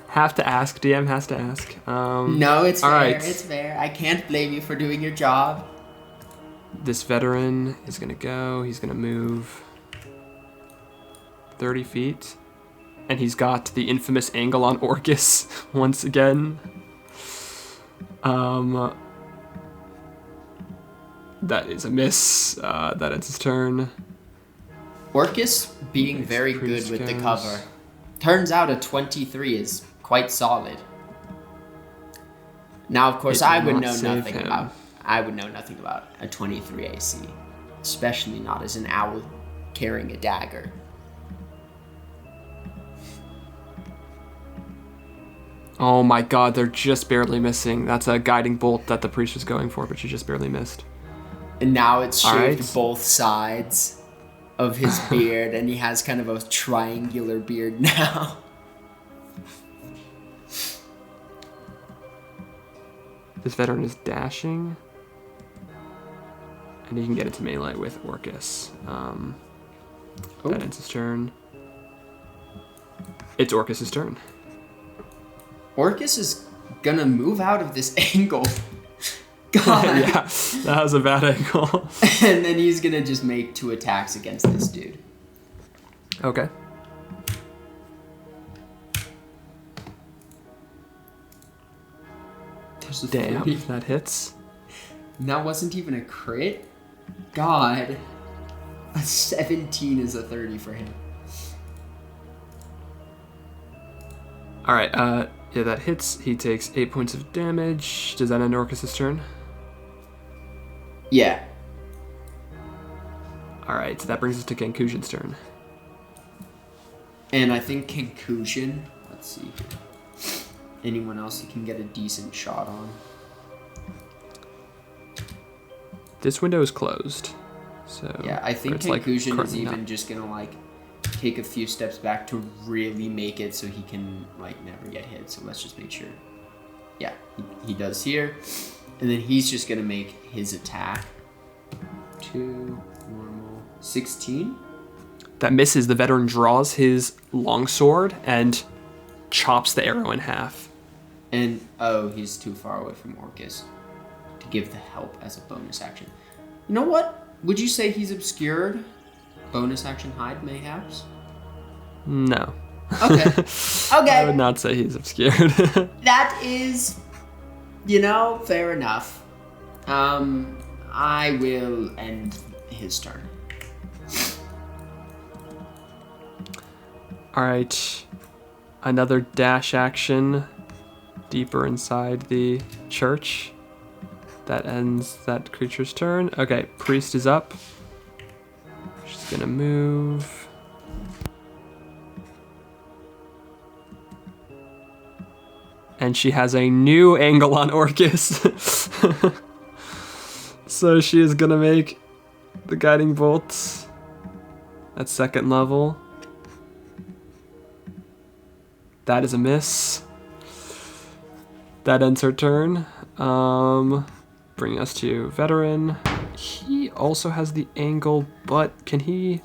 Have to ask. DM has to ask. No, it's fair. Right. It's fair. I can't blame you for doing your job. This veteran is going to go. He's going to move 30 feet. And he's got the infamous angle on Orcus once again. That is a miss. That ends his turn. Orcus being very good with the cover. Turns out a 23 is quite solid. Now, of course, I would know nothing about a 23 AC, especially not as an owl carrying a dagger. Oh my god, they're just barely missing. That's a guiding bolt that the priest was going for, but she just barely missed. And now it's shaved both sides of his beard, and he has kind of a triangular beard now. This veteran is dashing. And he can get into melee with Orcus. That ends his turn. It's Orcus's turn. Orcus is gonna move out of this angle. God. Yeah, that was a bad angle. And then he's gonna just make 2 attacks against this dude. Okay. Damn, that hits. And that wasn't even a crit? God. A 17 is a 30 for him. Alright, yeah, that hits. He takes 8 points of damage. Does that end Orcus's turn? Yeah. Alright, so that brings us to Concussion's turn. And I think Concussion, let's see here. Anyone else you can get a decent shot on? This window is closed. So yeah, I think Concussion is even just gonna like take a few steps back to really make it so he can like never get hit. So let's just make sure. Yeah, he does here. And then he's just going to make his attack. 2, normal, 16. That misses. The veteran draws his longsword and chops the arrow in half. And, oh, he's too far away from Orcus to give the help as a bonus action. You know what? Would you say he's obscured? Bonus action hide, mayhaps? No. Okay. Okay. I would not say he's obscured. That is, fair enough. I will end his turn. All right. Another dash action deeper inside the church. That ends that creature's turn. Okay, priest is up. She's gonna move. And she has a new angle on Orcus. So she is gonna make the guiding bolts at second level. That is a miss. That ends her turn. Bringing us to veteran. He also has the angle, but can he?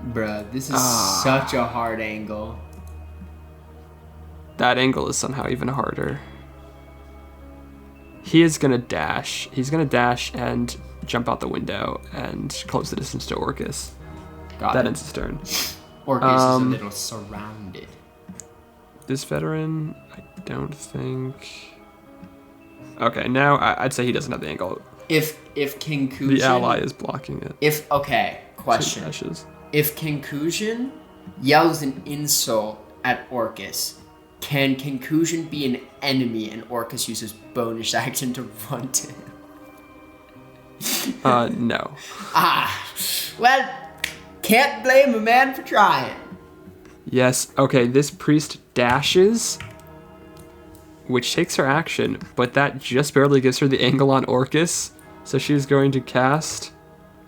Bruh, this is such a hard angle. That angle is somehow even harder. He is gonna dash. He's gonna dash and jump out the window and close the distance to Orcus. That ends his turn. Orcus is a little surrounded. This veteran, I don't think. Okay, now I'd say he doesn't have the angle. If Concussion, The ally is blocking it. Question. If Concussion yells an insult at Orcus, can Concussion be an enemy and Orcus uses bonus action to run to him? No. Well, can't blame a man for trying. Yes, okay, this priest dashes, which takes her action, but that just barely gives her the angle on Orcus, so she's going to cast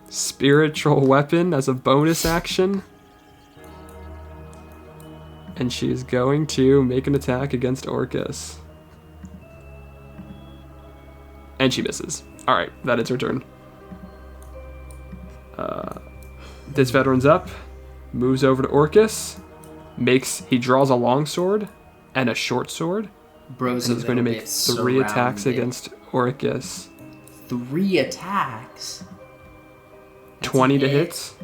Spiritual Weapon as a bonus action. And she's going to make an attack against Orcus. And she misses. Alright, that is her turn. This veteran's up, moves over to Orcus, he draws a longsword and a short sword. Bro's and he's going to make 3 attacks against Orcus. 3 attacks? 20 to hit.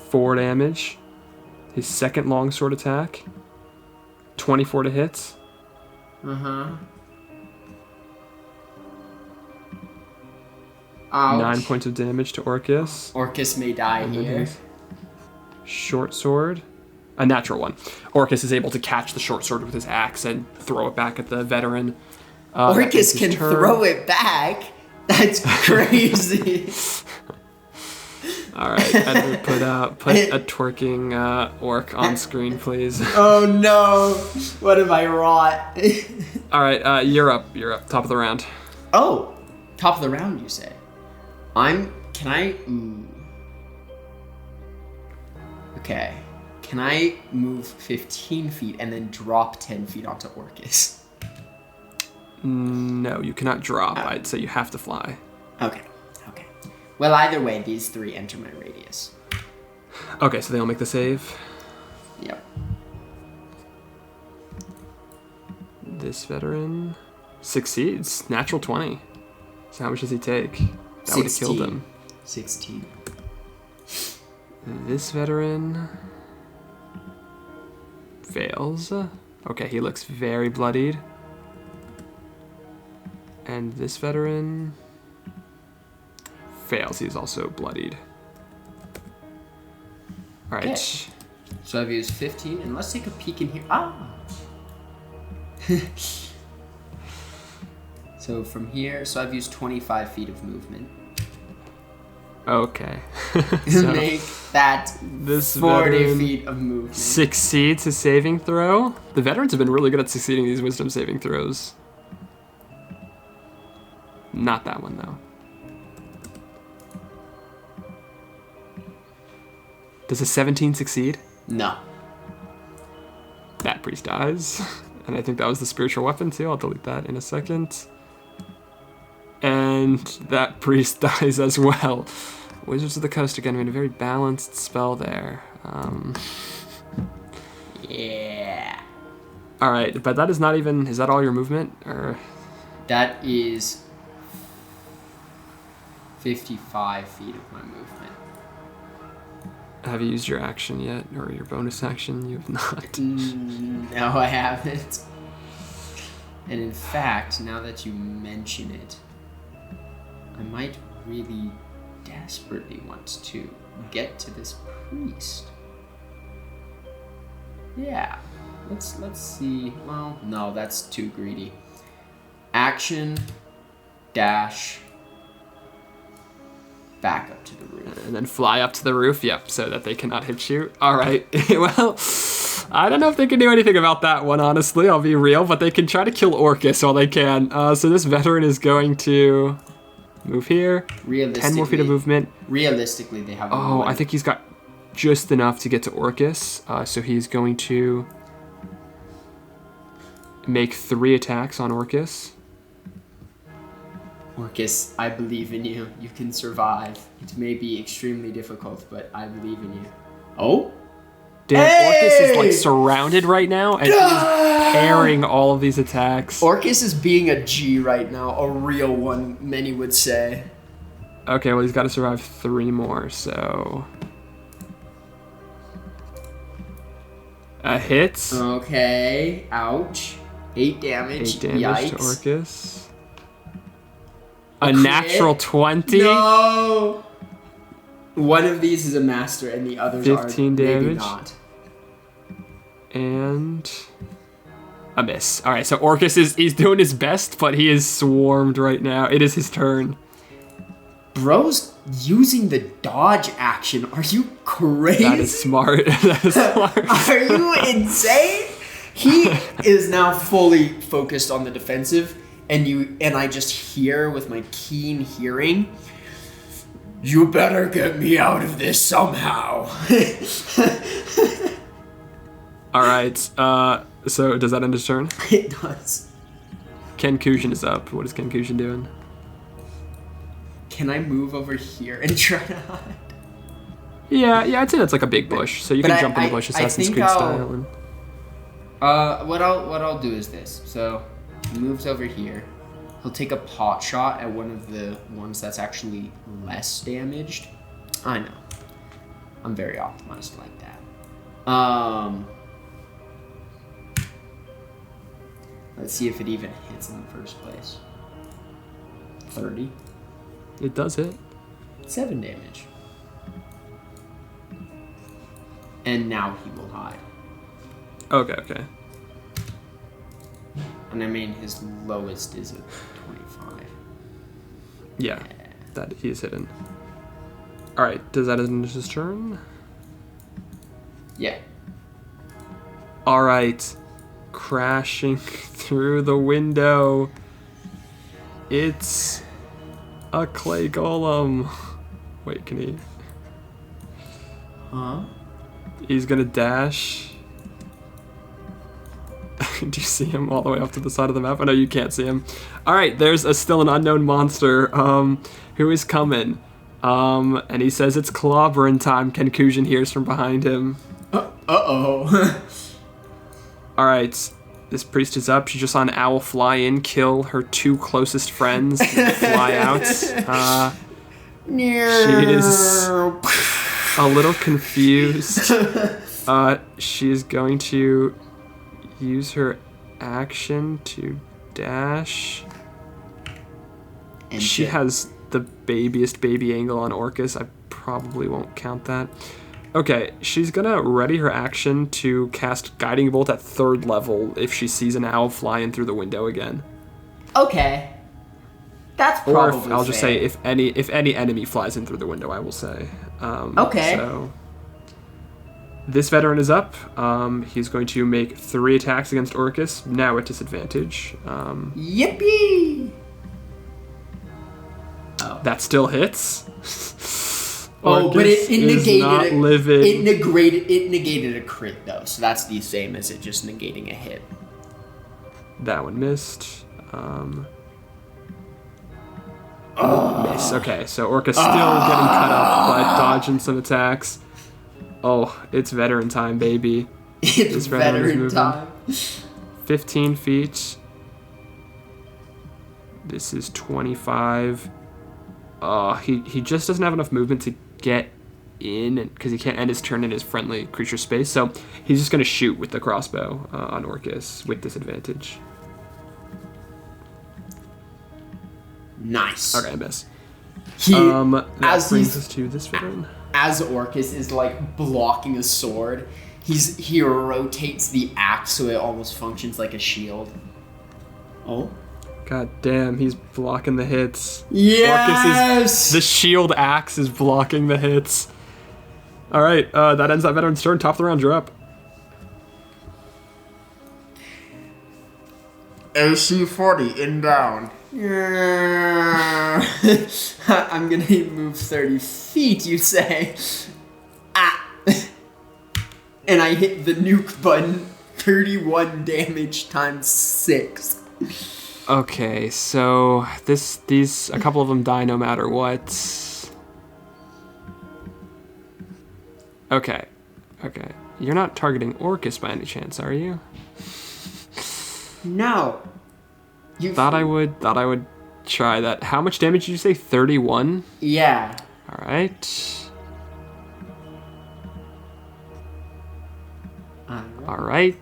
4 damage. His second longsword attack. 24 to hit. Uh-huh. 9 points of damage to Orcus. Orcus may die here. Short sword. A natural one. Orcus is able to catch the short sword with his axe and throw it back at the veteran. Orcus can throw it back? That's crazy. All right, Edward, put a twerking orc on screen, please. Oh no! What have I wrought? All right, you're up. You're up. Top of the round. Oh, top of the round, you say? Okay. Can I move 15 feet and then drop 10 feet onto Orcus? No, you cannot drop. I'd say you have to fly. Okay. Well, either way, these 3 enter my radius. Okay, so they all make the save. Yep. This veteran succeeds. Natural 20. So how much does he take? That would have killed him. 16. This veteran fails. Okay, he looks very bloodied. And this veteran fails. He's also bloodied. All right. Okay. So I've used 15, and let's take a peek in here. So from here, I've used 25 feet of movement. Okay. So make that this 40 feet of movement. Succeeds his saving throw. The veterans have been really good at succeeding these wisdom saving throws. Not that one, though. Does a 17 succeed? No. That priest dies. And I think that was the spiritual weapon too. I'll delete that in a second. And that priest dies as well. Wizards of the Coast again made a very balanced spell there. Yeah. All right, but that is not even. Is that all your movement, or? That is 55 feet of my movement. Have you used your action yet, or your bonus action? You have not. No, I haven't. And in fact, now that you mention it, I might really desperately want to get to this priest. Yeah, let's see. Well, no, that's too greedy. Action dash back up to the roof. And then fly up to the roof, yep, so that they cannot hit you. All right, well, I don't know if they can do anything about that one, honestly, I'll be real, but they can try to kill Orcus while they can. So this veteran is going to move here. 10 more feet of movement. Realistically, they have I think he's got just enough to get to Orcus, so he's going to make 3 attacks on Orcus. Orcus, I believe in you. You can survive. It may be extremely difficult, but I believe in you. Oh? Damn, Hey! Orcus is like surrounded right now, and he's parrying all of these attacks. Orcus is being a G right now, a real one, many would say. Okay, well, he's got to survive 3 more, so... A hit. Okay, ouch. 8 damage. 8 damage Yikes. to Orcus. A natural 20. No! One of these is a master and the others 15 are maybe damage. not. And a miss. All right, so Orcus he's doing his best, but he is swarmed right now. It is his turn. Bro's using the dodge action. Are you crazy? That is smart. That is smart. Are you insane? He is now fully focused on the defensive, and I just hear with my keen hearing, you better get me out of this somehow. All right. So does that end his turn? It does. Kenkusion is up. What is Kenkusion doing? Can I move over here and try to hide? Yeah, I'd say that's like a big bush, so you can jump in the bush Assassin's Creed style. And... what I'll do is this. So he moves over here. He'll take a pot shot at one of the ones that's actually less damaged. I know. I'm very optimized like that. Let's see if it even hits in the first place. 30. It does hit. 7 damage. And now he will hide. Okay. And I mean, his lowest is a 25. Yeah, that he is hidden. All right, does that end his turn? Yeah. All right, crashing through the window. It's a clay golem. Wait, can he? Huh? He's gonna dash. Do you see him all the way off to the side of the map? I know you can't see him. All right, there's still an unknown monster who is coming. And he says it's clobbering time. Kenkusion hears from behind him. Uh-oh. All right, this priest is up. She just saw an owl fly in, kill her 2 closest friends, and fly out. She is a little confused. She is going to use her action to dash. And she has the babiest baby angle on Orcus. I probably won't count that. Okay, she's gonna ready her action to cast Guiding Bolt at 3rd level if she sees an owl fly in through the window again. Okay. That's probably Or I'll just say if any enemy flies in through the window, I will say. Okay. So this veteran is up. He's going to make 3 attacks against Orcus, now at disadvantage. Yippee! That still hits. Oh, but it is not living. it negated a crit though, so that's the same as it just negating a hit. That one missed. Miss. Okay, so Orca's still getting cut up, but dodging some attacks. Oh, it's veteran time, baby. It's veteran time. 15 feet. This is 25. He just doesn't have enough movement to get in because he can't end his turn in his friendly creature space. So he's just going to shoot with the crossbow on Orcus with disadvantage. Nice. Okay, I miss. As brings us to this veteran. As Orcus is like blocking a sword, he rotates the axe so it almost functions like a shield. Oh. God damn, he's blocking the hits. Yes! The shield axe is blocking the hits. Alright, that ends that veteran's turn. Top of the round, you're up. AC 40, inbound. I'm gonna move 30 feet, you say? Ah! And I hit the nuke button. 31 damage times 6. Okay, so these a couple of them die no matter what. Okay. You're not targeting Orcus by any chance, are you? No. Thought I would try that. How much damage did you say? 31? Yeah. All right. All right.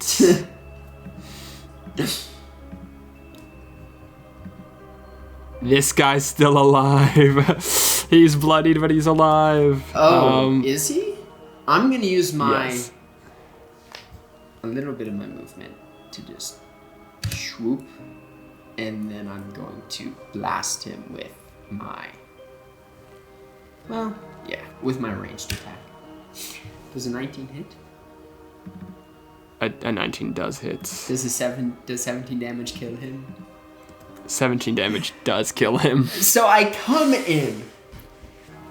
This guy's still alive. He's bloodied, but he's alive. Oh, is he? I'm gonna use yes. a little bit of my movement to just swoop, and then I'm going to blast him with my, with my ranged attack. Does a 19 hit? A 19 does hit. Does 17 damage kill him? 17 damage does kill him. So I come in,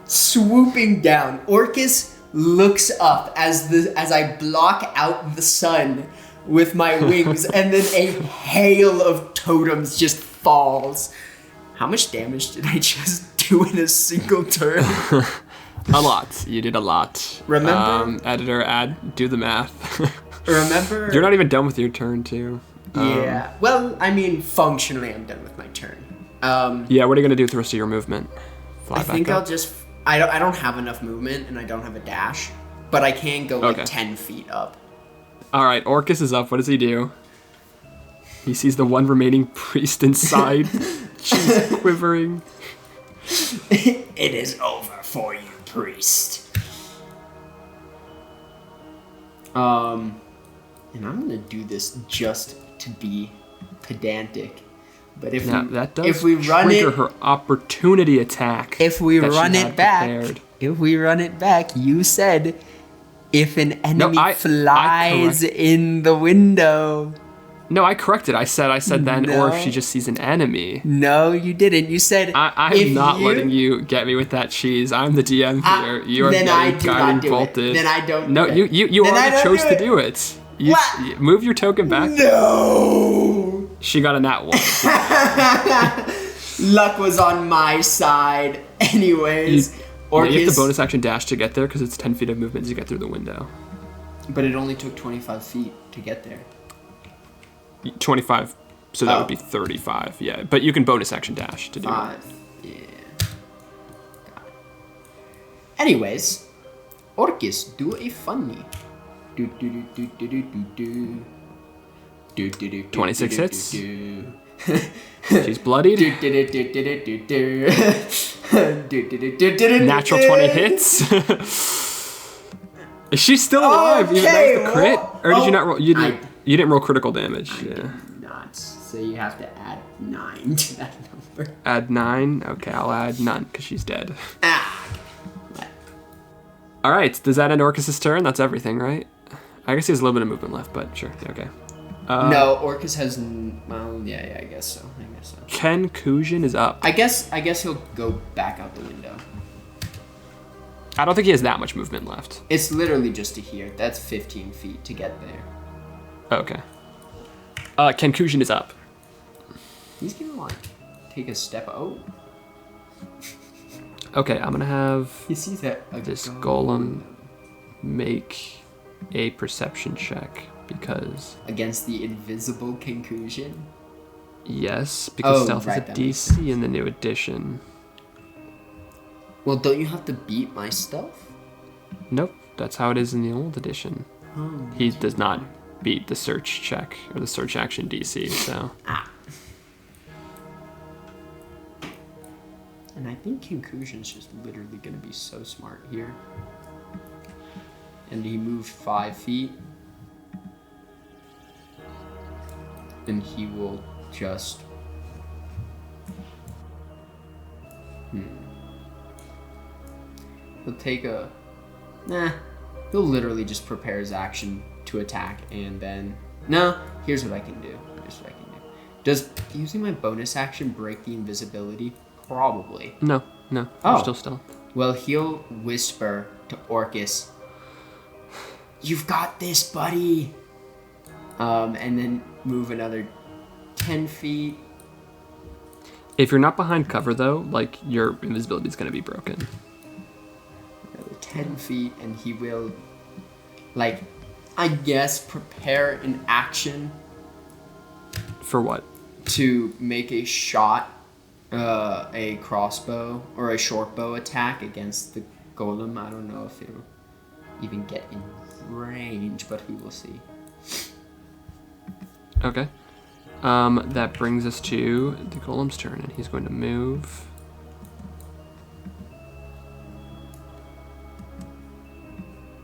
swooping down. Orcus looks up as I block out the sun with my wings, and then a hail of totems just falls. How much damage did I just do in a single turn? A lot. You did a lot. Remember? Editor, do the math. Remember? You're not even done with your turn, too. Yeah. Well, I mean, functionally, I'm done with my turn. Yeah, what are you gonna do with the rest of your movement? Fly I back think up? I'll just. I don't have enough movement, and I don't have a dash, but I can go like 10 feet up. All right, Orcus is up. What does he do? He sees the one remaining priest inside. She's quivering. It is over for you, priest. And I'm gonna do this just to be pedantic, but if we run trigger her opportunity attack. If we run it back, you said if an enemy flies in the window. No, I corrected. I said then, or if she just sees an enemy. No, you didn't. You said I'm not letting you get me with that cheese. I'm the DM here. You are getting guiding bolted. Then I don't. No, you already chose to do it. You move your token back. No. She got a nat 1. Luck was on my side, anyways. You have the bonus action dash to get there because it's 10 feet of movement to get through the window. But it only took 25 feet to get there. 25, so that would be 35. Yeah, but you can bonus action dash to do it. 5. Yeah. Got it. Anyways, Orcus, do a funny. 26 hits. She's bloodied. Natural 20 hits. Is she still alive? Even though it's the crit? Or did you not roll? You didn't roll critical damage. I did not. So you have to add 9 to that number. Add 9? Okay, I'll add none because she's dead. Alright, does that end Orcus' turn? That's everything, right? I guess he has a little bit of movement left, but sure. Okay. No, Orcus has. Well, yeah, I guess so. Ken Kujin is up. I guess he'll go back out the window. I don't think he has that much movement left. It's literally just to here. That's 15 feet to get there. Okay. Conclusion is up. He's gonna like take a step. Oh. Okay, I'm gonna have You see that this golem make a perception check because against the invisible conclusion. yes, because stealth right, is a that makes DC in the new edition. Well, don't you have to beat my stealth? Nope, that's how it is in the old edition. Oh. He does not beat the search check or the search action DC, so. And I think conclusion's just literally gonna be so smart here. And he moved 5 feet. And he will just... He'll take a... Nah. He'll literally just prepare his action to attack and then... No, here's what I can do. Does using my bonus action break the invisibility? Probably. No. Oh. You're still stealth. Well, he'll whisper to Orcus, "You've got this, buddy!" And then move another 10 feet. If you're not behind cover, though, like, your invisibility is going to be broken. Another 10 feet, and he will, like, I guess, prepare an action. For what? To make a shot, a crossbow, or a short bow attack against the golem. I don't know if it'll even get in range, but we will see. Okay. That brings us to the golem's turn, and he's going to move.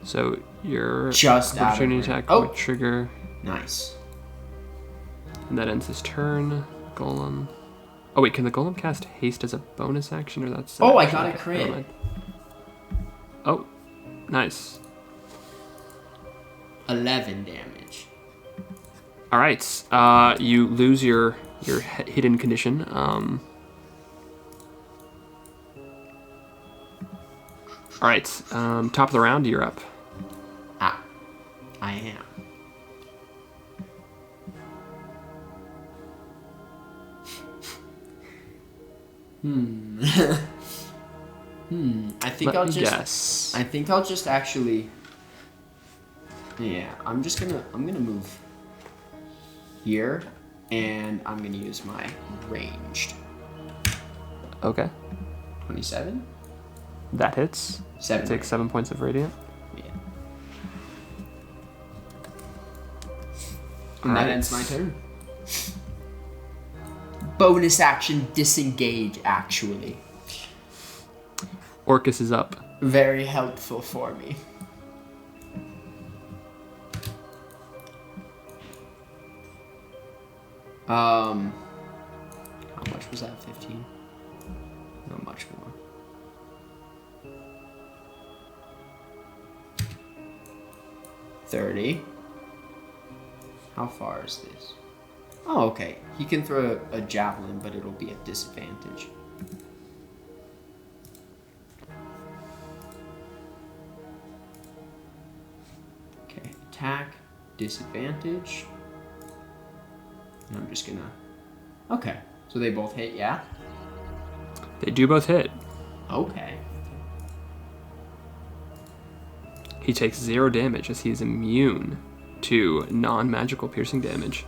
So your Just opportunity out of attack range. would trigger, Nice. and that ends his turn. Golem. Oh wait, can the golem cast haste as a bonus action, or that's? Oh, I action? got a Okay, crit. never mind. Oh, nice. 11 damage. All right, you lose your hidden condition. All right, top of the round, you're up. I am. I think Let I'll me just guess. I think I'll just actually I'm gonna move here and I'm gonna use my ranged. Okay, 27? that hits. 7. Take 7 points of radiant. Yeah. All And that right. ends my turn. Bonus action disengage, actually. Orcus is up. Very helpful for me. How much was that? 15? Not much more. $30. How far is this? Oh, okay. He can throw a javelin, but it'll be at disadvantage. Okay, attack, disadvantage. And I'm just gonna... Okay, so they both hit, yeah? They do both hit. Okay. He takes 0 damage as he is immune to non-magical piercing damage.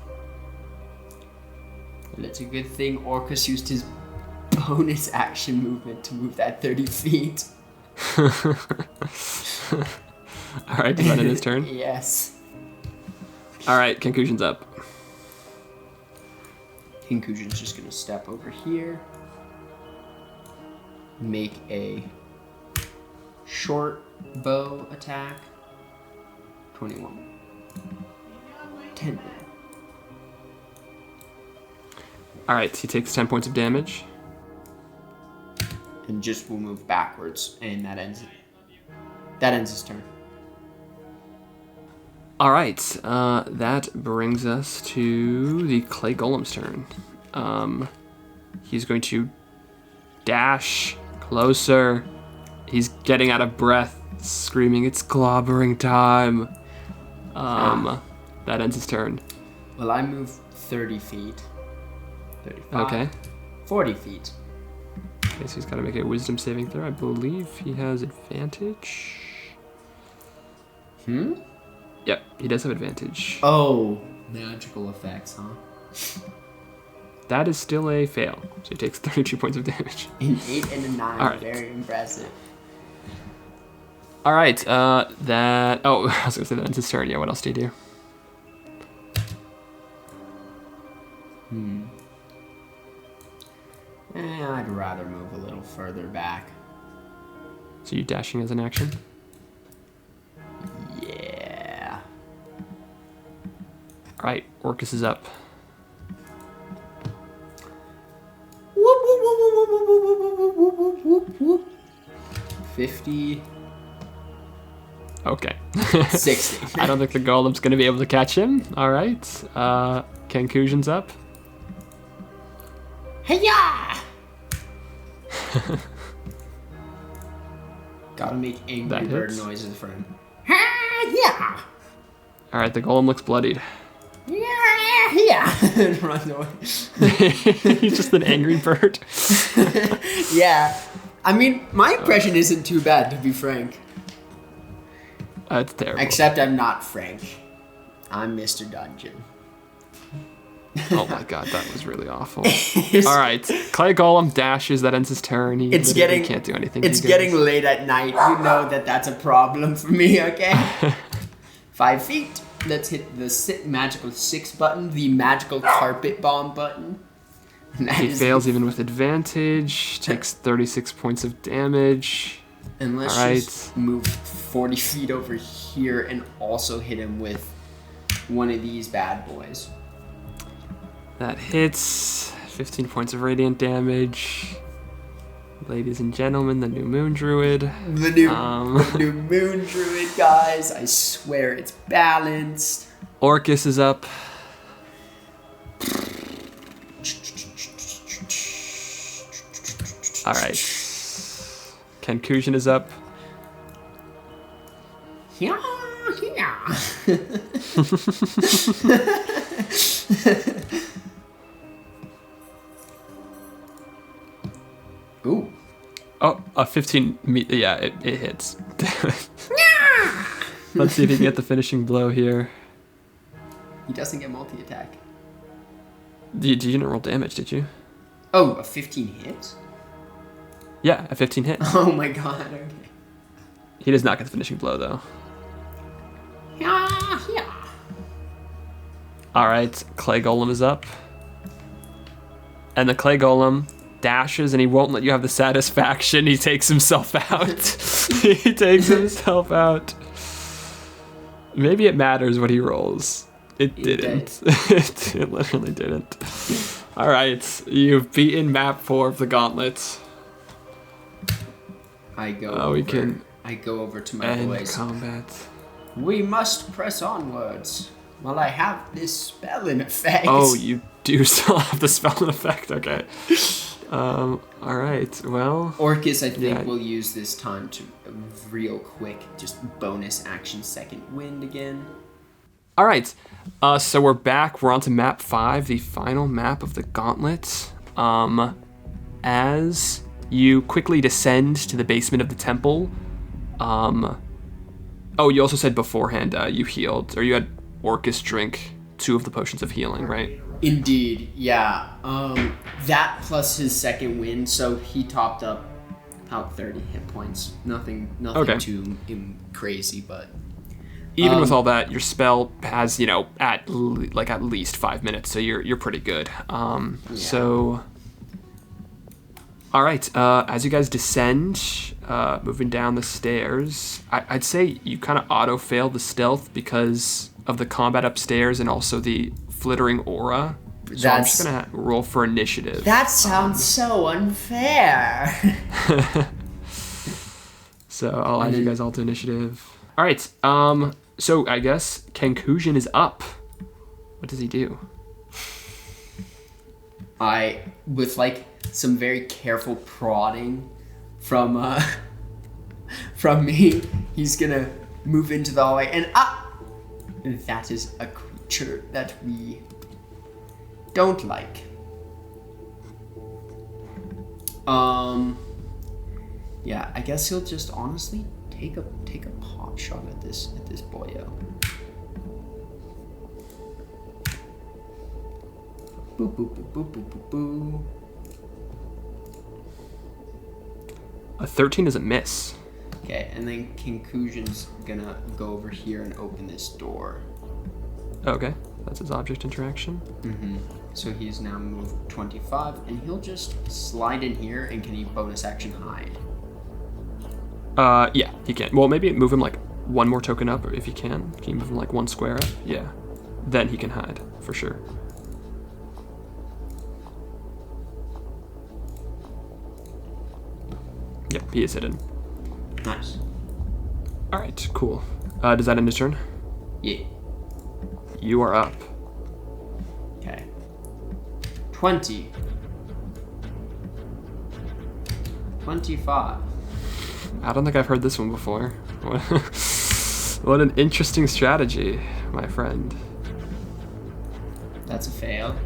Well, it's a good thing Orcus used his bonus action movement to move that 30 feet. All right, is that in his turn? Yes. All right, conclusion's up. Conclusion's just gonna step over here. Make a short bow attack. 21. 10. All right, he takes 10 points of damage. And just will move backwards, and that ends his turn. All right, that brings us to the clay golem's turn. He's going to dash closer He's getting out of breath, screaming, "It's clobbering time." That ends his turn. Well, I move 30 feet. 35. Okay. 40 feet. Okay, so he's got to make a wisdom saving throw. I believe he has advantage. Yep, he does have advantage. Oh, magical effects, huh? That is still a fail. So he takes 32 points of damage. An 8 and a 9. All right. Very impressive. All right, that... Oh, I was going to say that ends his turn. Yeah, what else do you do? I'd rather move a little further back. So you dashing as an action? Yeah. All right, Orcus is up. Whoop, whoop, whoop, whoop, whoop, whoop, whoop, whoop, whoop. 50. Okay. 60. I don't think the golem's going to be able to catch him. All right. Conclusion's up. Hey-ya! Gotta make angry That bird hits. noises for him. Yeah! All right, the golem looks bloodied. Yeah! And runs away. He's just an angry bird. Yeah. I mean, my impression isn't too bad, to be frank. That's terrible. Except I'm not Frank. I'm Mr. Dungeon. Oh my god, that was really awful. All right, Clay Golem dashes. That ends his turn. He literally can't do anything. It's getting late at night. You know that that's a problem for me, okay? 5 feet. Let's hit the magical 6 button, the magical carpet bomb button. He fails even with advantage. Takes 36 points of damage. And let's All right. just move 40 feet over here and also hit him with one of these bad boys. That hits. 15 points of radiant damage. Ladies and gentlemen, the new Moon Druid. The new Moon Druid, guys. I swear it's balanced. Orcus is up. All right. Conclusion is up. Yeah. Ooh. Oh, a 15. Yeah, it hits. Let's see if he can get the finishing blow here. He doesn't get multi-attack. You didn't roll damage, did you? Oh, a 15 hits? Yeah, a 15 hit. Oh my god, okay. He does not get the finishing blow, though. Yeah. All right, Clay Golem is up. And the Clay Golem dashes, and he won't let you have the satisfaction. He takes himself out. He takes himself out. Maybe it matters what he rolls. It didn't. It literally didn't. All right, you've beaten map 4 of the Gauntlet. I go over to my End boys. combat. We must press onwards. While I have this spell in effect. Oh, you do still have the spell in effect. Okay. All right. Well. Orcus, I think, will use this time to real quick just bonus action second wind again. All right. So we're back. We're on to map 5, the final map of the Gauntlet. As you quickly descend to the basement of the temple. Oh, you also said beforehand you healed, or you had Orcus drink 2 of the potions of healing, right? Indeed, yeah. That plus his second wind, so he topped up about 30 hit points. Nothing too crazy, but even with all that, your spell has at least 5 minutes, so you're pretty good. So. All right, as you guys descend, moving down the stairs, I'd say you kind of auto-fail the stealth because of the combat upstairs and also the flittering aura. So I'm just going to roll for initiative. That sounds so unfair. So I'll add you guys all to initiative. All right, so I guess Conclusion is up. What does he do? With some very careful prodding from from me. He's gonna move into the hallway, and that is a creature that we don't like. Yeah, I guess he'll just honestly take a pot shot at this boyo. Boop boop boop boop boop boop boop. A 13 is a miss. Okay, and then Conclusion's gonna go over here and open this door. Okay, that's his object interaction. Mm-hmm. So he's now moved 25, and he'll just slide in here, and can he bonus action hide? Yeah, he can. Well, maybe move him like one more token up, or if he can. Can you move him like one square up? Yeah. Then he can hide, for sure. Yep, he is hidden. Nice. Alright, cool. Does that end his turn? Yeah. You are up. Okay. 20. 25. I don't think I've heard this one before. What an interesting strategy, my friend. That's a fail.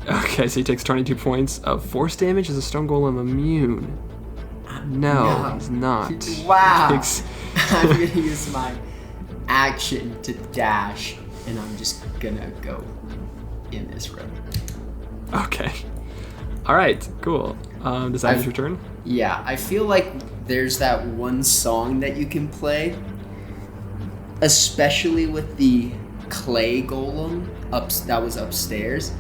Okay, so he takes 22 points of force damage. Is a stone golem immune? No, he's not. Wow. He takes... I'm gonna use my action to dash, and I'm just gonna go in this room. Okay. All right, cool. Does that end your turn? Yeah, I feel like there's that one song that you can play, especially with the clay golem that was upstairs,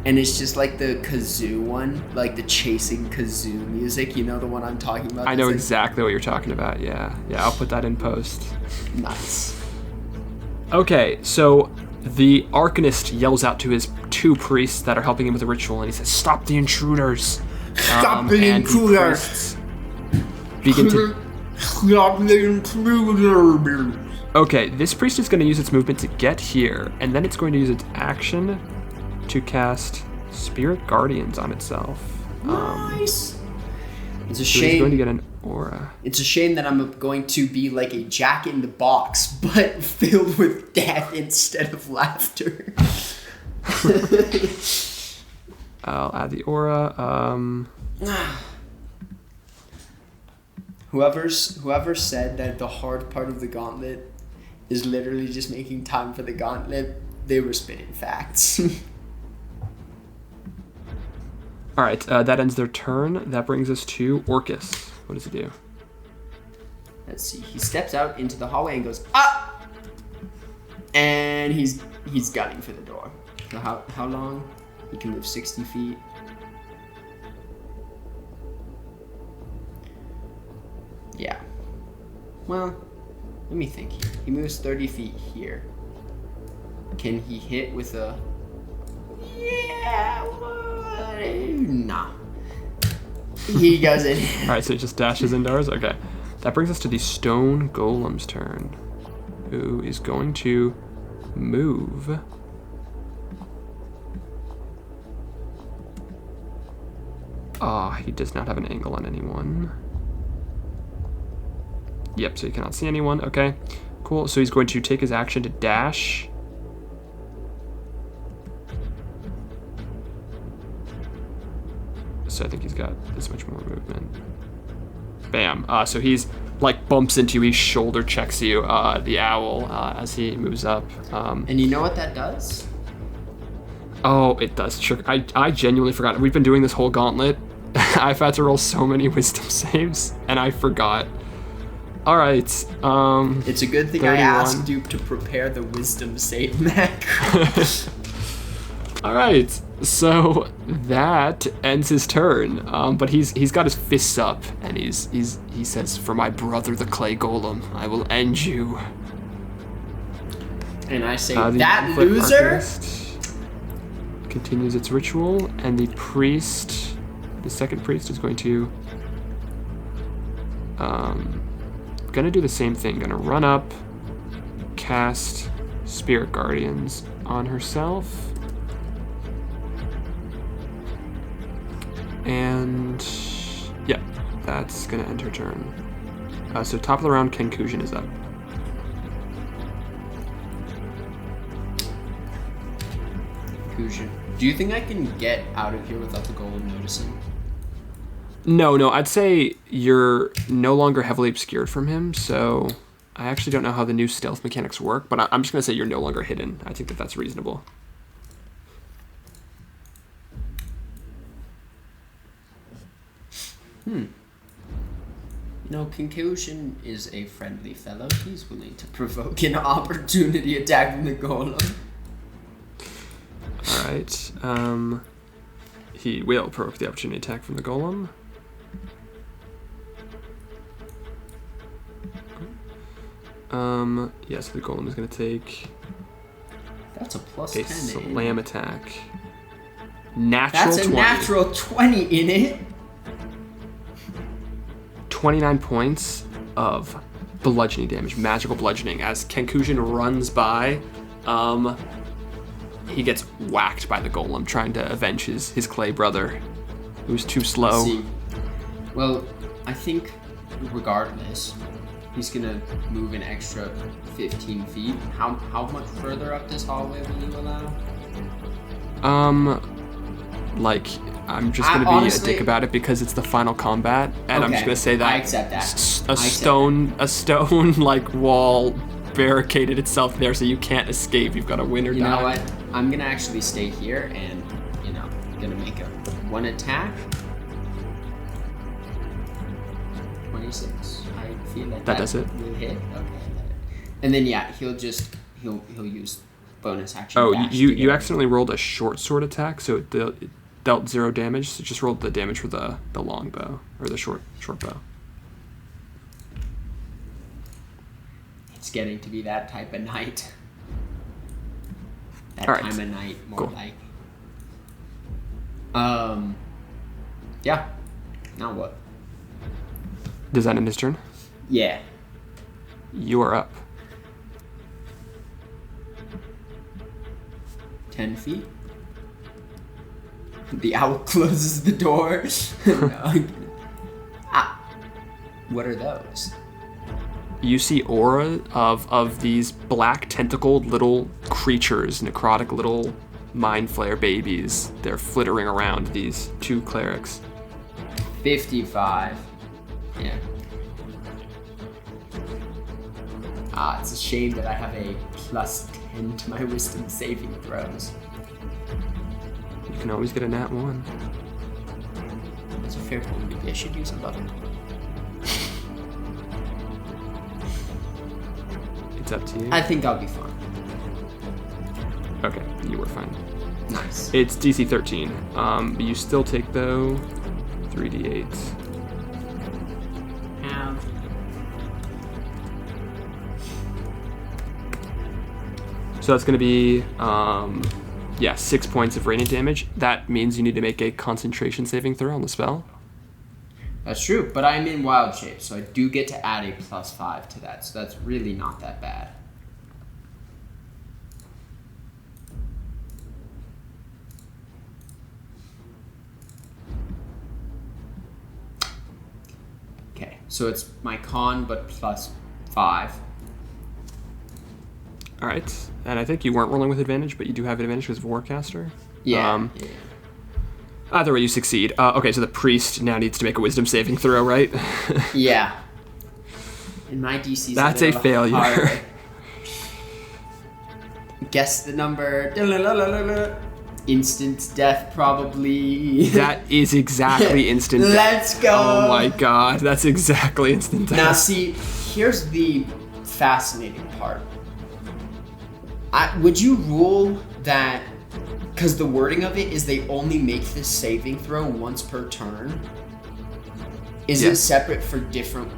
and it's just like the kazoo one, like the chasing kazoo music. You know the one I'm talking about? I know exactly what you're talking about. Yeah, I'll put that in post. Nice. Okay, so the Arcanist yells out to his two priests that are helping him with the ritual, and he says, "Stop the intruders! Stop the intruders! Begin to... Stop the intruders!" Okay, this priest is going to use its movement to get here, and then it's going to use its action to cast Spirit Guardians on itself. Nice. It's a So shame. he's going to get an aura. It's a shame that I'm going to be like a Jack in the Box, but filled with death instead of laughter. I'll add the aura. Whoever said that the hard part of the gauntlet is literally just making time for the gauntlet, they were spitting facts. All right, that ends their turn. That brings us to Orcus. What does he do? Let's see. He steps out into the hallway and goes, "Ah!" And he's gunning for the door. So how long? He can move 60 feet. Yeah. Well, let me think here. He moves 30 feet here. Can he hit with a... Yeah, nah. He goes in. All right, so he just dashes indoors? Okay. That brings us to the Stone Golem's turn, who is going to move. He does not have an angle on anyone. Yep, so he cannot see anyone. Okay, cool. So he's going to take his action to dash. So I think he's got this much more movement. Bam. So he's like bumps into you, he shoulder checks you, the owl, as he moves up. And you know what that does? Oh, it does. I genuinely forgot. We've been doing this whole gauntlet. I've had to roll so many wisdom saves, and I forgot. All right. It's a good thing 31. I asked you to prepare the wisdom save, Mac. All right. So that ends his turn. But he's got his fists up, and he says, "For my brother, the clay golem, I will end you." And I say, The that Moonfoot loser. Arcanist continues its ritual, and the second priest is going to gonna do the same thing. Gonna run up, cast Spirit Guardians on herself, and yeah, that's gonna end her turn. So top of the round, Conclusion is up. Conclusion. Do you think I can get out of here without the golem noticing? No, I'd say you're no longer heavily obscured from him, so I actually don't know how the new stealth mechanics work, but I'm just going to say you're no longer hidden. I think that that's reasonable. No, Conclusion is a friendly fellow. He's willing to provoke an opportunity attack from the golem. Alright, he will provoke the opportunity attack from the golem. Yeah, so the golem is going to take That's a plus a 10. slam attack. Natural That's a 20. natural 20 in it. 29 points of bludgeoning damage, magical bludgeoning. As Conclusion runs by, he gets whacked by the golem trying to avenge his clay brother, who's too slow. See. Well, I think regardless, he's gonna move an extra 15 feet. How much further up this hallway will you allow? Like, I'm just gonna be honestly, a dick about it because it's the final combat, and I'm just gonna say that I accept that. a stone like wall barricaded itself there, so you can't escape. You've got to win or die. You know what? I'm gonna actually stay here and gonna make one attack. 26. I feel like that does it. Will hit. Okay. And then he'll use bonus action. Oh, dash you accidentally rolled a short sword attack, so it dealt 0 damage. So just rolled the damage for the long bow or the short bow. It's getting to be that type of night. That All right. time of night, more Cool. like. Yeah. Now what? Does that end his turn? Yeah. You are up. 10 feet. The owl closes the door. No. What are those? You see aura of these black tentacled little creatures, necrotic little mind flayer babies. They're flittering around these 2 clerics. 55. Yeah. It's a shame that I have a plus 10 to my wisdom saving throws. You can always get a nat 1. That's a fair point. Maybe I should use 11. It's up to you. I think I'll be fine. Okay, you were fine. Nice. It's DC 13. But you still take, though, 3d8. So that's going to be, 6 points of radiant damage. That means you need to make a concentration saving throw on the spell. That's true, but I'm in wild shape, so I do get to add a plus 5 to that, so that's really not that bad. Okay, so it's my con, but plus 5. All right, and I think you weren't rolling with advantage, but you do have advantage because of Warcaster. Yeah. Either way, you succeed. Okay, so the priest now needs to make a wisdom saving throw, right? Yeah. And my DC's That's a failure. Harder. Guess the number. Instant death, probably. That is exactly instant death. Let's go. Oh my god, that's exactly instant death. Now, see, here's the fascinating part. Would you rule that, because the wording of it is they only make this saving throw once per turn? Is it separate for different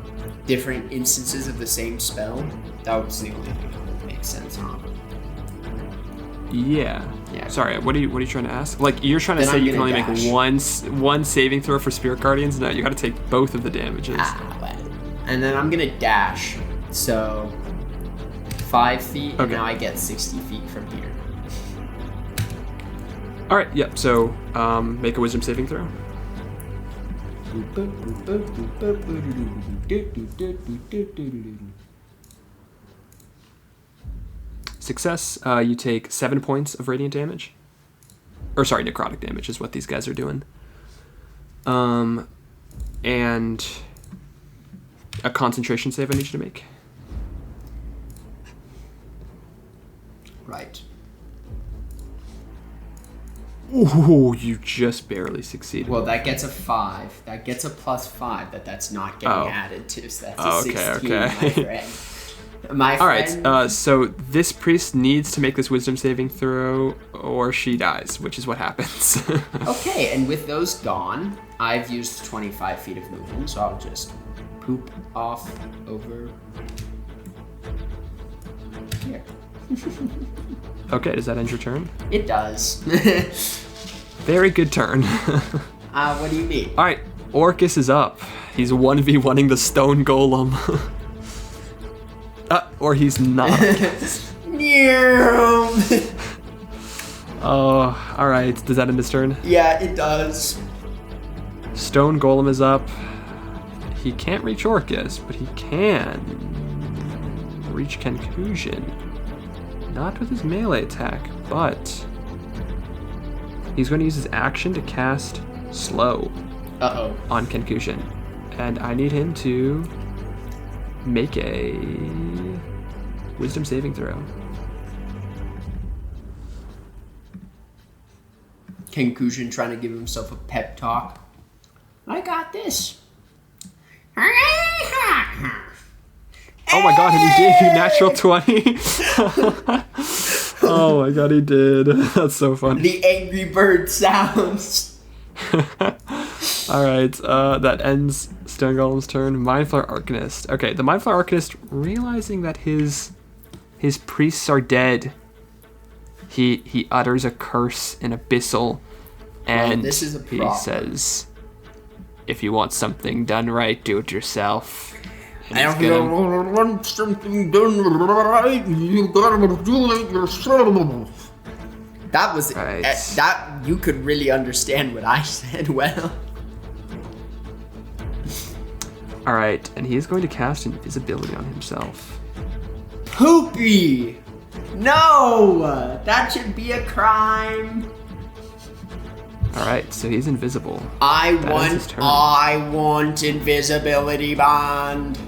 instances of the same spell? That was the only thing that would make sense, huh? Yeah. Sorry, what are you trying to ask? Like, you're trying to Then say I'm you can only gonna dash. make one saving throw for Spirit Guardians? No, you got to take both of the damages. And then I'm gonna dash, so 5 feet, and Okay. now I get 60 feet from here. All right, yep. So, make a wisdom saving throw. Success, you take 7 points of radiant damage. Or sorry, necrotic damage is what these guys are doing. And a concentration save I need you to make. Right. Ooh, you just barely succeeded. Well, that gets a 5. That gets a +5, but that's not getting added to, so that's a 16, my friend. My friend. All right, so this priest needs to make this wisdom saving throw or she dies, which is what happens. Okay, and with those gone, I've used 25 feet of movement, so I'll just poop off over here. Okay, does that end your turn? It does. Very good turn. What do you mean? All right, Orcus is up. He's 1v1ing the stone golem. Or he's not. Oh, all right. Does that end his turn? Yeah, it does. Stone golem is up. He can't reach Orcus, but he can reach Conclusion. Not with his melee attack, but he's going to use his action to cast Slow on Conclusion. And I need him to make a wisdom saving throw. Conclusion trying to give himself a pep talk. I got this. Oh my god, and he did! Natural 20! Oh my god, he did. That's so funny. The Angry Bird sounds. Alright, that ends Stone Golem's turn. Mindflayer Arcanist. Okay, the Mindflayer Arcanist, realizing that his priests are dead, he utters a curse in Abyssal, and this is a he problem. says, if you want something done right, do it yourself. And he's If you want something done right, you gotta do it yourself. That was Right. that you could really understand what I said well. Alright, and he is going to cast invisibility on himself. Poopy! No! That should be a crime. Alright, so he's invisible. I That is his turn. want invisibility bond.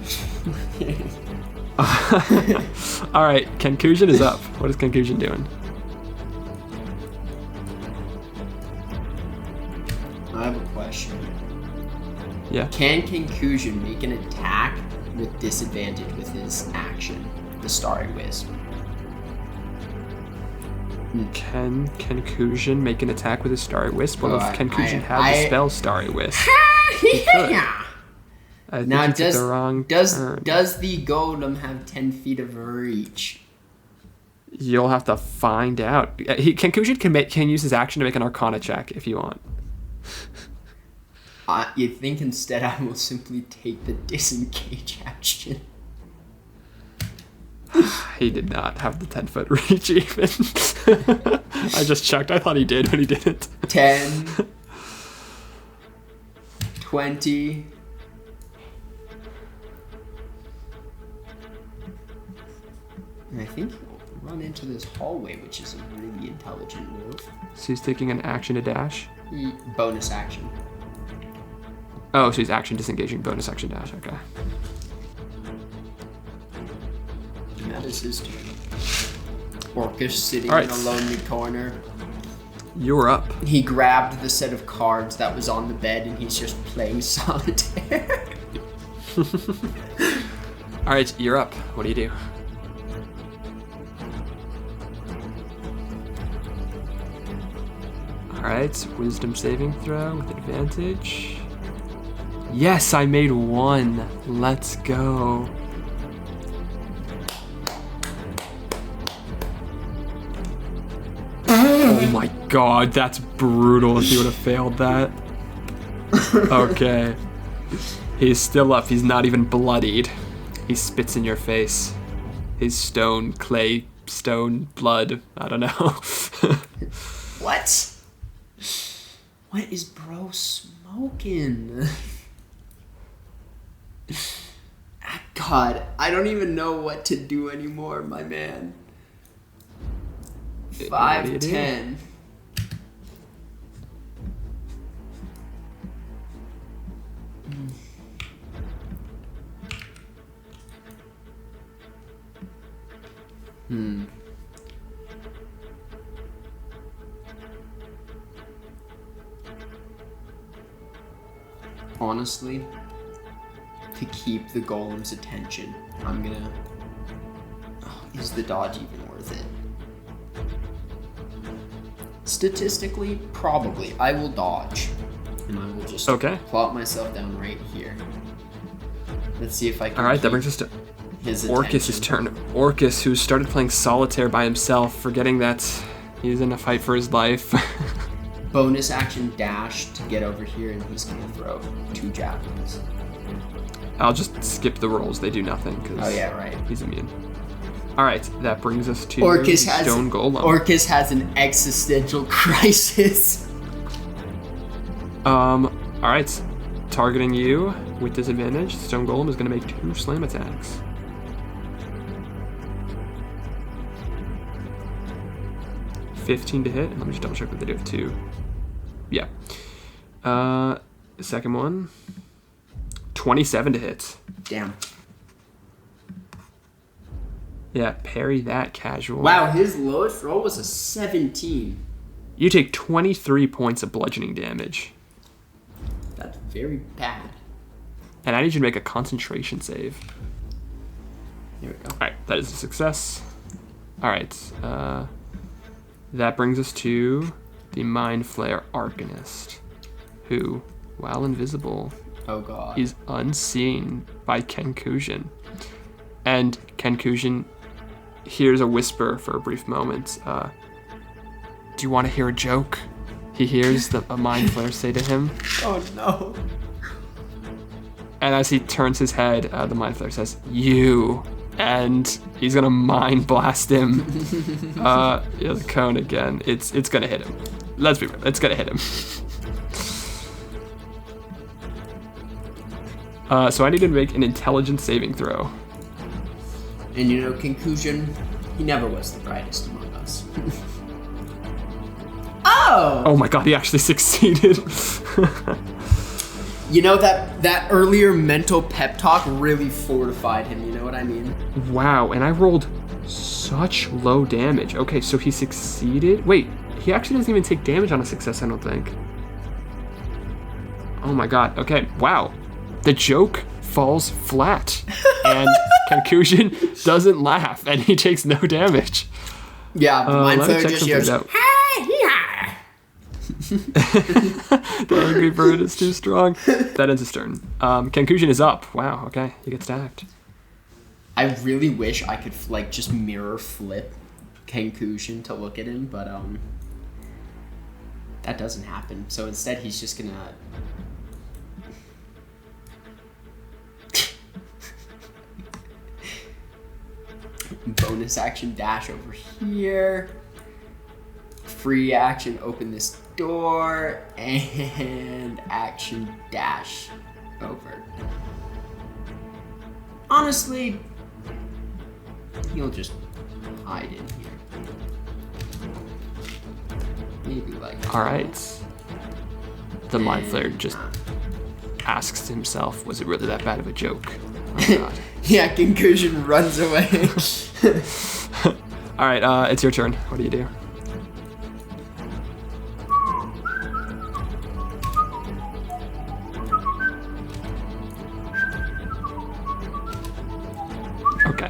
Alright, Conclusion is up. What is Conclusion doing? I have a question. Yeah. Can Conclusion make an attack with disadvantage with his action, the Starry Wisp? Can Conclusion make an attack with his Starry Wisp? Well, Oh, if Conclusion had I- the spell Starry Wisp, he could. I think Now, you took the wrong turn. does the golem have 10 feet of reach? You'll have to find out. Conclusion can use his action to make an Arcana check if you want. You think instead I will simply take the disengage action? He did not have the 10-foot reach even. I just checked. I thought he did, but he didn't. 10, 20. And I think he'll run into this hallway, which is a really intelligent move. So he's taking an action to dash. Bonus action. Oh, so he's action disengaging, bonus action dash. Okay. And that is his turn. Orcus sitting All right. in a lonely corner. You're up. He grabbed the set of cards that was on the bed and he's just playing solitaire. All right, you're up. What do you do? All right, wisdom saving throw with advantage. Yes, I made 1. Let's go. Oh my god, that's brutal if he would have failed that. Okay. He's still up. He's not even bloodied. He spits in your face. His stone, clay, stone, blood. I don't know. What? What is bro smoking? God, I don't even know what to do anymore, my man. What do you do? 5-10. Honestly, to keep the golem's attention, I'm gonna... Oh, is the dodge even worth it? Statistically, probably. I will dodge. And I will just plop myself down right here. Let's see if I can. Alright, that brings us to Orcus' turn. Orcus, who started playing solitaire by himself, forgetting that he's in a fight for his life. Bonus action dash to get over here, and he's gonna throw 2 javelins. I'll just skip the rolls. They do nothing. Oh yeah, right. He's immune. Alright, that brings us to Stone Golem. Orcus has an existential crisis. Alright. Targeting you with disadvantage, Stone Golem is going to make 2 slam attacks. $15 to hit. Let me just double check what they do with 2. Yeah. The second one, 27 to hit. Damn. Yeah, parry that casual. Wow, his lowest roll was a 17. You take 23 points of bludgeoning damage. That's very bad. And I need you to make a concentration save. Here we go. Alright, that is a success. Alright, that brings us to the Mind Flayer Arcanist, who, while invisible, is unseen by Kenkusion. And Kenkusion hears a whisper for a brief moment. Do you want to hear a joke? He hears a Mind Flayer say to him. Oh no. And as he turns his head, the Mind Flayer says, "You." And he's gonna Mind Blast him. The cone again. It's gonna hit him. Let's be real. It's gonna hit him. So I need to make an intelligence saving throw. And you know, Conclusion, he never was the brightest among us. Oh my god, he actually succeeded. You know, that earlier mental pep talk really fortified him, you know what I mean? Wow, and I rolled such low damage. Okay, so he succeeded. Wait, he actually doesn't even take damage on a success, I don't think. Oh my god, okay, wow. The joke falls flat. And Conclusion doesn't laugh, and he takes no damage. Yeah, Mind Flayer just yells, The angry bird is too strong. That ends his turn. Conclusion is up. Wow, okay, he gets stacked. I really wish I could just mirror flip Conclusion to look at him, but that doesn't happen. So instead he's just gonna bonus action dash over here. Free action open this door, and action dash over. Honestly, he'll just hide in here. Maybe like... Alright. The Mind Flayer just asks himself, was it really that bad of a joke? Oh god. Yeah, Conclusion runs away. Alright, it's your turn. What do you do? Okay.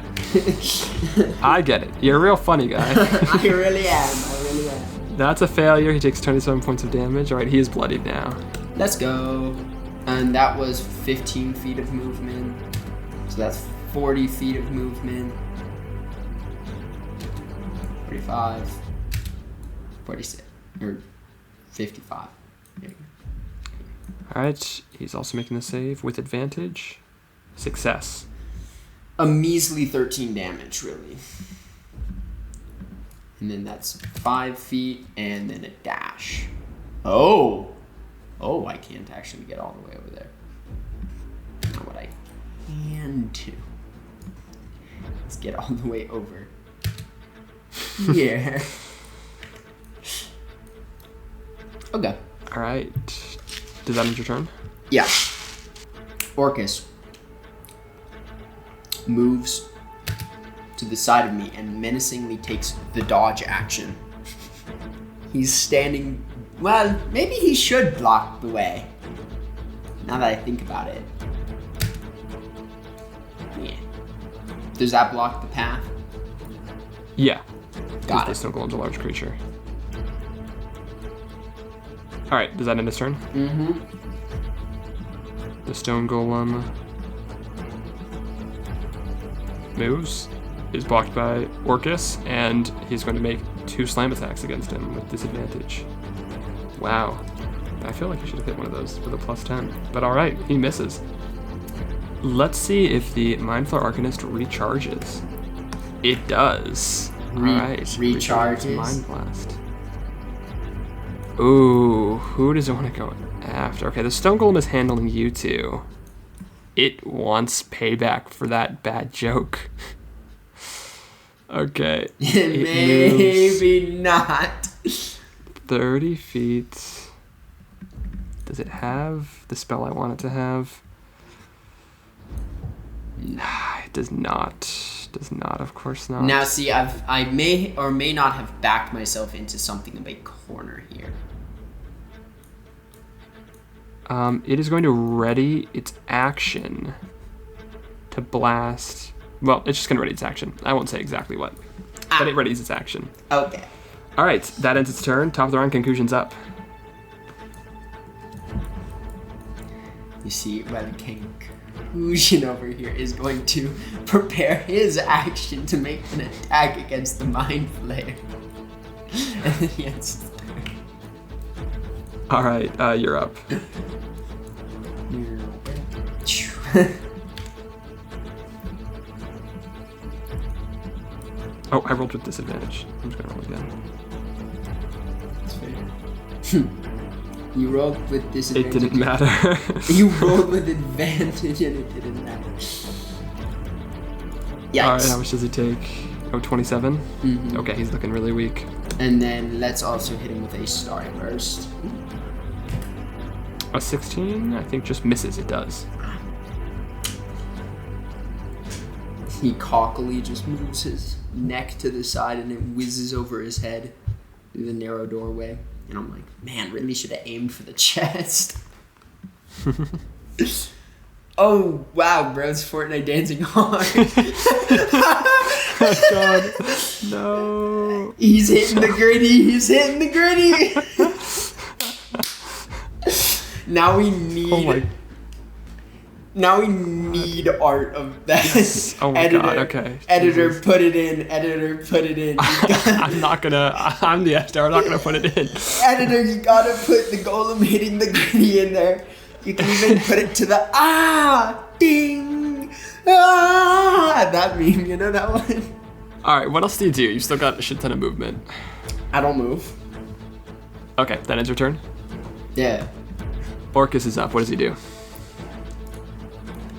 I get it. You're a real funny guy. I really am. That's a failure. He takes 27 points of damage. Alright, he is bloodied now. Let's go. And that was 15 feet of movement. So that's 40 feet of movement. 45. 46. Or 55. There you go. Alright, he's also making the save with advantage. Success. A measly 13 damage, really. And then that's 5 feet, and then a dash. Oh! Oh, I can't actually get all the way over there. Not what I can do. Let's get all the way over here. Okay. All right. Does that end your turn? Yeah. Orcus moves to the side of me and menacingly takes the dodge action. He's standing... Well, maybe he should block the way. Now that I think about it. Yeah. Does that block the path? Yeah. Got The it. Stone Golem's a large creature. All right. Does that end his turn? Mm-hmm. The Stone Golem moves, is blocked by Orcus, and he's going to make 2 slam attacks against him with disadvantage. Wow. I feel like he should have hit one of those with a +10. But alright, he misses. Let's see if the Mind Flayer Arcanist recharges. It does. Alright. Recharges. Mind Blast. Ooh, who does it want to go after? Okay, the Stone Golem is handling you two. It wants payback for that bad joke. Okay. Maybe not. 30 feet. Does it have the spell I want it to have? It does not. Does not, of course not. Now see, I may or may not have backed myself into something of a corner here. It is going to ready its action to blast. Well, it's just going to ready its action. I won't say exactly what, but it readies its action. Okay. All right, that ends its turn. Top of the round, Conclusion's up. You see, well, Conclusion over here is going to prepare his action to make an attack against the Mind Flayer. And then he ends his turn. All right, you're up. Oh, I rolled with disadvantage. I'm just gonna roll again. That's fair. You rolled with disadvantage. It didn't matter. You rolled with advantage and it didn't matter. Yikes. All right, how much does he take? Oh, 27? Mm-hmm. Okay, he's looking really weak. And then let's also hit him with a Starry Burst. A 16, I think, just misses. It does. He cockily just moves his neck to the side and it whizzes over his head through the narrow doorway. And I'm like, man, really should have aimed for the chest. Oh, wow, bro, it's Fortnite dancing hard. Oh, God. No. He's hitting the gritty. He's hitting the gritty. Now we need... Oh, my... Now we need art of that. Yes. Oh my editor, God, okay. Editor, Jesus. put it in. Editor, put it in. I'm the editor. I'm not gonna put it in. Editor, you gotta put the golem hitting the gritty in there. You can even put it to the ding, that meme, you know that one? All right, what else do you do? You've still got a shit ton of movement. I don't move. Okay, that ends your turn. Yeah. Orcus is up. What does he do?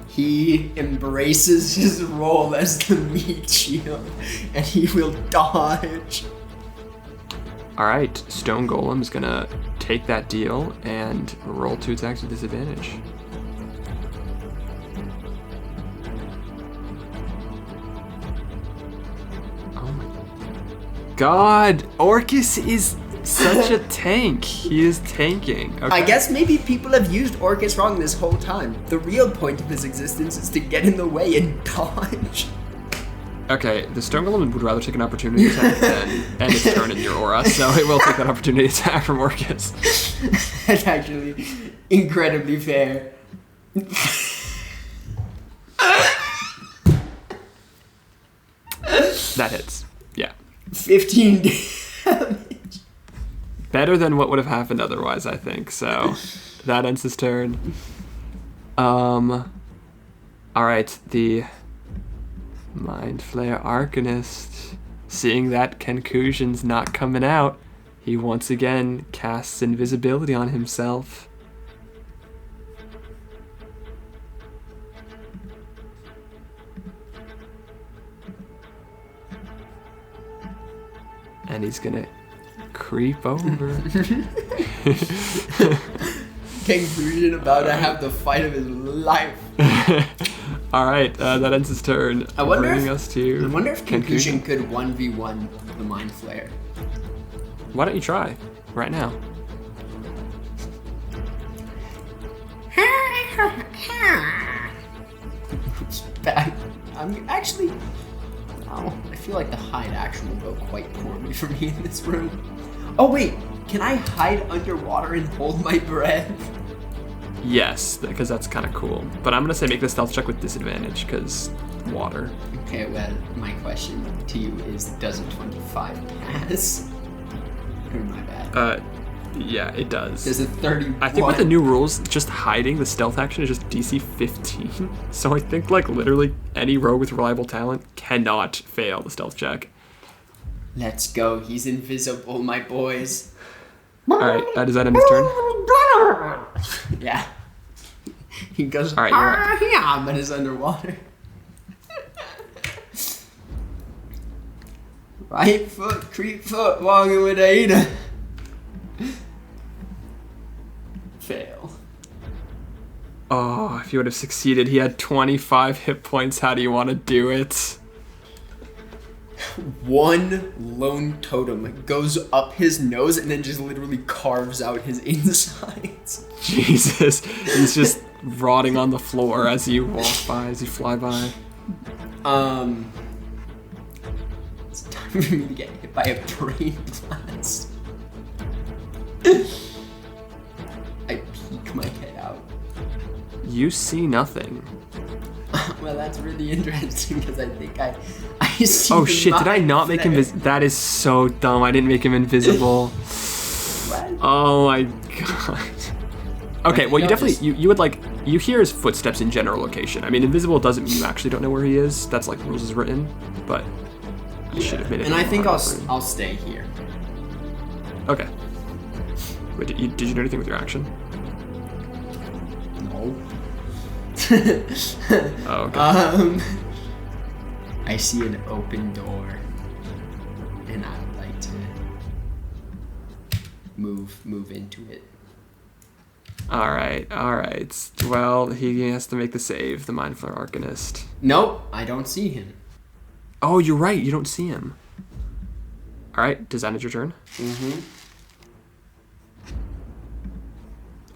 He embraces his role as the meat shield, and he will dodge. All right, Stone Golem is gonna take that deal and roll 2 attacks with disadvantage. Oh my God, Orcus is such a tank. He is tanking. Okay. I guess maybe people have used Orcus wrong this whole time. The real point of his existence is to get in the way and dodge. Okay, the Stone Golem would rather take an opportunity attack than end its turn in your aura, so it will take that opportunity attack from Orcus. That's actually incredibly fair. That hits. Yeah. 15 damage. Better than what would have happened otherwise, I think. So that ends his turn. All right, the Mind Flayer Arcanist, seeing that Conclusion's not coming out, he once again casts invisibility on himself. And he's gonna creep over. Conclusion about to have the fight of his life. All right, that ends his turn. I wonder bringing if, us to I wonder if Conclusion could 1v1 the Mind Flayer. Why don't you try right now? It's bad. I'm actually. Oh, I feel like the hide action will go quite poorly for me in this room. Oh wait, can I hide underwater and hold my breath? Yes, because that's kind of cool. But I'm gonna say make the stealth check with disadvantage because water. Okay, well, my question to you is: does a 25 pass? Or my bad. Yeah, it does. Does a 30? I think with the new rules, just hiding the stealth action is just DC 15. So I think like literally any rogue with reliable talent cannot fail the stealth check. Let's go. He's invisible, my boys. All right, does that end his turn? Yeah. He goes. All right, you're up. Yeah, but it's underwater. Right foot, creep foot, walking with Ada. Fail. Oh, if he would have succeeded, he had 25 hit points. How do you want to do it? One lone totem goes up his nose and then just literally carves out his insides. Jesus, he's just rotting on the floor as you walk by, as you fly by. It's time for me to get hit by a brain blast. I peek my head out. You see nothing. Well, that's really interesting because I think I see. Oh shit, did I not make him invisible? That is so dumb. I didn't make him invisible. What? Oh my god. Okay, well you definitely, you would like, you hear his footsteps in general location. I mean, invisible doesn't mean you actually don't know where he is. That's like rules is written, but I should have made it. And I think more I'll stay here. Okay. Wait, did you do anything with your action? No. Oh, okay. I see an open door, and I would like to move into it. All right. Well, he has to make the save, the Mind Flayer Arcanist. Nope, I don't see him. Oh, you're right. You don't see him. All right, does that end your turn? Mm-hmm.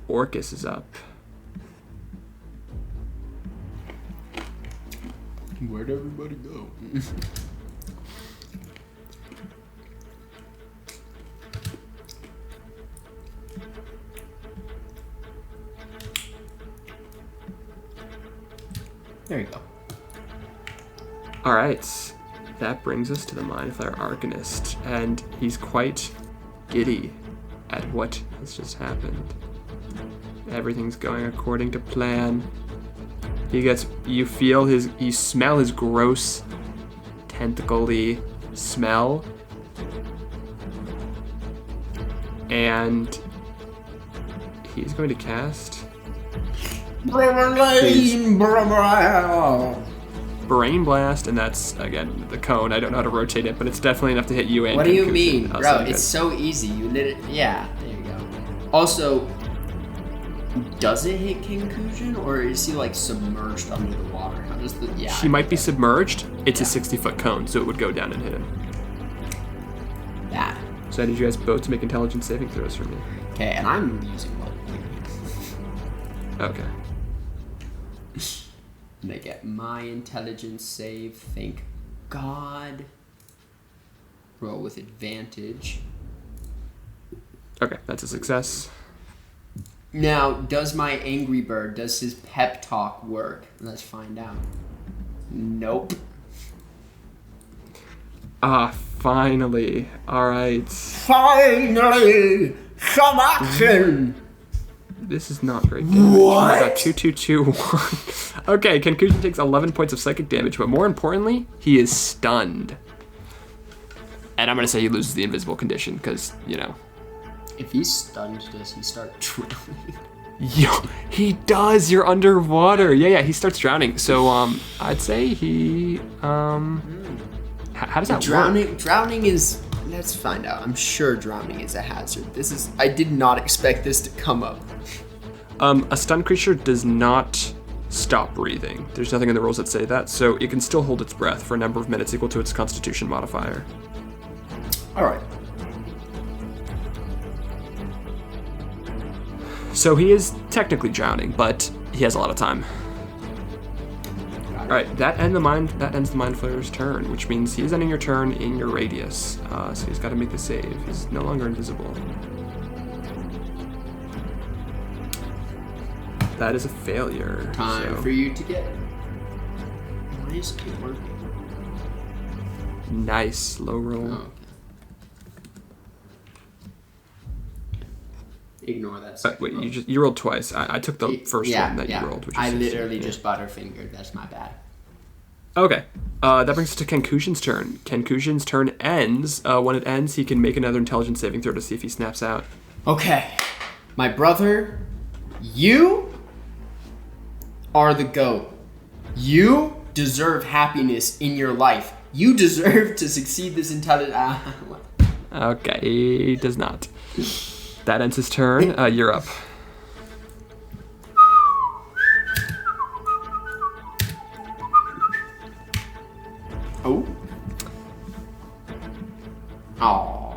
Orcus is up. Where'd everybody go? There you go. All right, that brings us to the Mind Flayer Arcanist, and he's quite giddy at what has just happened. Everything's going according to plan. You smell his gross, tentacle-y smell, and he's going to cast Brain Blast, and that's, again, the cone. I don't know how to rotate it, but it's definitely enough to hit you. And what do you Conclusion. mean? Bro, it's so easy. You literally, yeah, there you go. Also, does it hit Conclusion, or is he like submerged under the water? How does the, yeah. He might be submerged. It's a 60-foot cone, so it would go down and hit him. Yeah. So I need you guys both to make intelligence saving throws for me. Okay, and I'm using one. Okay. And I get my intelligence save, thank God. Roll with advantage. Okay, that's a success. Now, does my Angry Bird, does his pep talk work? Let's find out. Nope. Finally. All right. Finally! Some action! This is not very good. What? I got 2, 2, 2, 1. Okay, Conclusion takes 11 points of psychic damage, but more importantly, he is stunned. And I'm going to say he loses the invisible condition, because, you know. If he's stunned, does he start drowning? Yo, he does. You're underwater. Yeah, he starts drowning. So, I'd say he, how does that work? Drowning is Let's find out. I'm sure drowning is a hazard. I did not expect this to come up. A stunned creature does not stop breathing. There's nothing in the rules that say that, so it can still hold its breath for a number of minutes equal to its Constitution modifier. All right. So he is technically drowning, but he has a lot of time. All right, that ends the Mind Flayer's turn, which means he's ending your turn in your radius. So he's got to make the save. He's no longer invisible. That is a failure. Time for you to get. Why is it working? Nice, low roll. Oh, okay. Ignore that. Wait, you rolled twice. I took the first one that you rolled. Which is I literally just butterfingered. That's my bad. Okay. That brings us to Kenkushin's turn. Kenkushin's turn ends. When it ends, he can make another intelligence saving throw to see if he snaps out. Okay. My brother, you are the GOAT. You deserve happiness in your life. You deserve to succeed this intelligence. Okay, he does not. That ends his turn. You're up. Oh. Aww.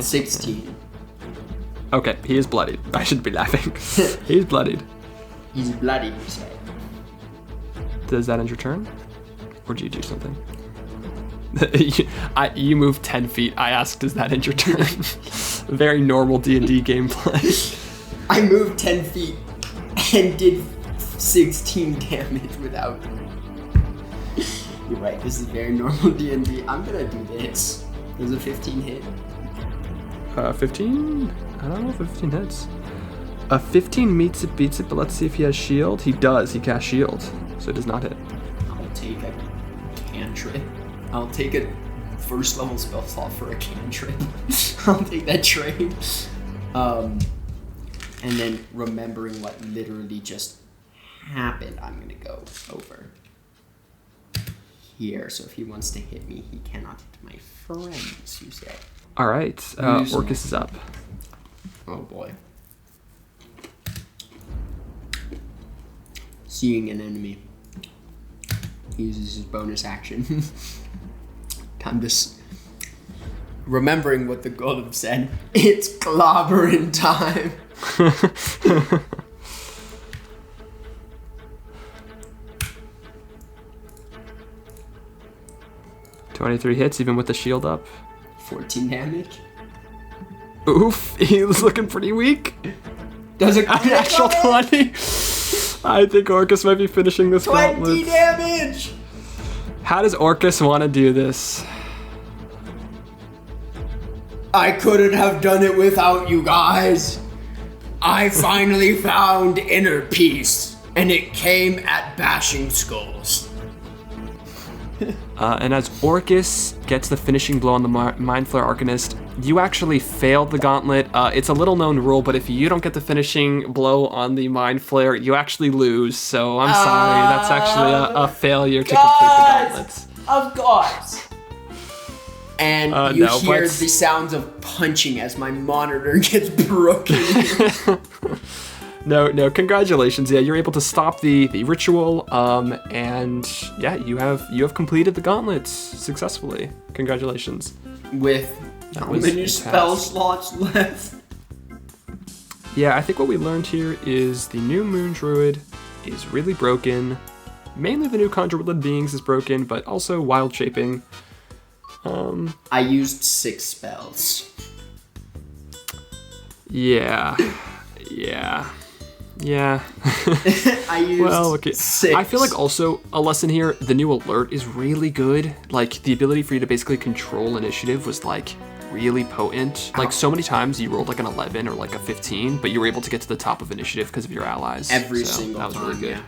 16. Okay, he is bloodied. I shouldn't be laughing. He's bloodied. He's bloody, you say. Does that end your turn? Or do you do something? You move 10 feet. I asked, does that end your turn? Very normal D&D gameplay. I moved 10 feet and did 16 damage without... You're right, this is very normal D&D. I'm gonna do this. Does a 15 hit? 15? I don't know if a 15 hits. A 15 beats it, but let's see if he has shield. He does. He casts shield, so it does not hit. I'll take a cantrip. I'll take a first level spell slot for a cantrip. I'll take that trade. And then remembering what literally just happened, I'm gonna go over here. So if he wants to hit me, he cannot hit my friends, you say. All right, Orcus is up. Oh boy. Seeing an enemy. He uses his bonus action. Time to... Remembering what the golem said. It's clobbering time. 23 hits, even with the shield up. 14 damage. Oof, he was looking pretty weak. Does it Natural 20. I think Orcus might be finishing this 20 gauntlet. damage! How does Orcus want to do this? I couldn't have done it without you guys. I finally found inner peace, and it came at bashing skulls. And as Orcus gets the finishing blow on the Mind Flayer Arcanist, you actually failed the gauntlet. It's a little known rule, but if you don't get the finishing blow on the Mind Flayer, you actually lose. So I'm sorry, that's actually a failure to complete the gauntlets. Of course. And you hear the sounds of punching as my monitor gets broken. No, congratulations. Yeah, you're able to stop the ritual, and yeah, you have completed the gauntlets successfully. Congratulations. With how many spell slots left? Yeah, I think what we learned here is the new Moon Druid is really broken. Mainly the new Conjure Woodland Beings is broken, but also Wild Shaping. I used 6 spells. Yeah. I used 6. I feel like also a lesson here, the new alert is really good. Like the ability for you to basically control initiative was like really potent. Like so many times you rolled like an 11 or like a 15, but you were able to get to the top of initiative because of your allies. Every single time. That was really good. Yeah.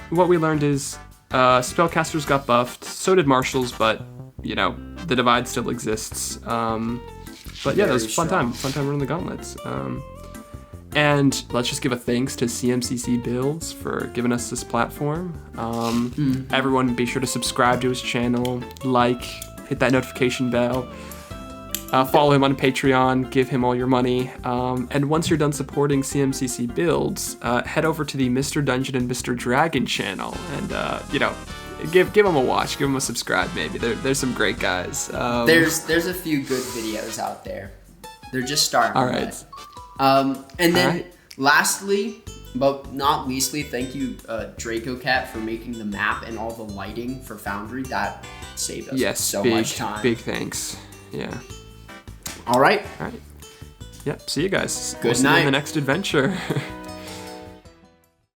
What we learned is spellcasters got buffed, so did marshals, but you know, the divide still exists. But yeah, that was a fun time running the gauntlets. And let's just give a thanks to CMCC Builds for giving us this platform. Everyone be sure to subscribe to his channel, like, hit that notification bell. Follow him on Patreon, give him all your money, and once you're done supporting CMCC Builds, head over to the Mr. Dungeon and Mr. Dragon channel, and give them a watch, give them a subscribe. Maybe there's some great guys. There's a few good videos out there. They're just starting. All right. And then lastly, but not leastly, thank you, Draco Cat, for making the map and all the lighting for Foundry. That saved us so much time. Big thanks. Yeah. All right. Yep. See you guys. Good See night. you in the next adventure.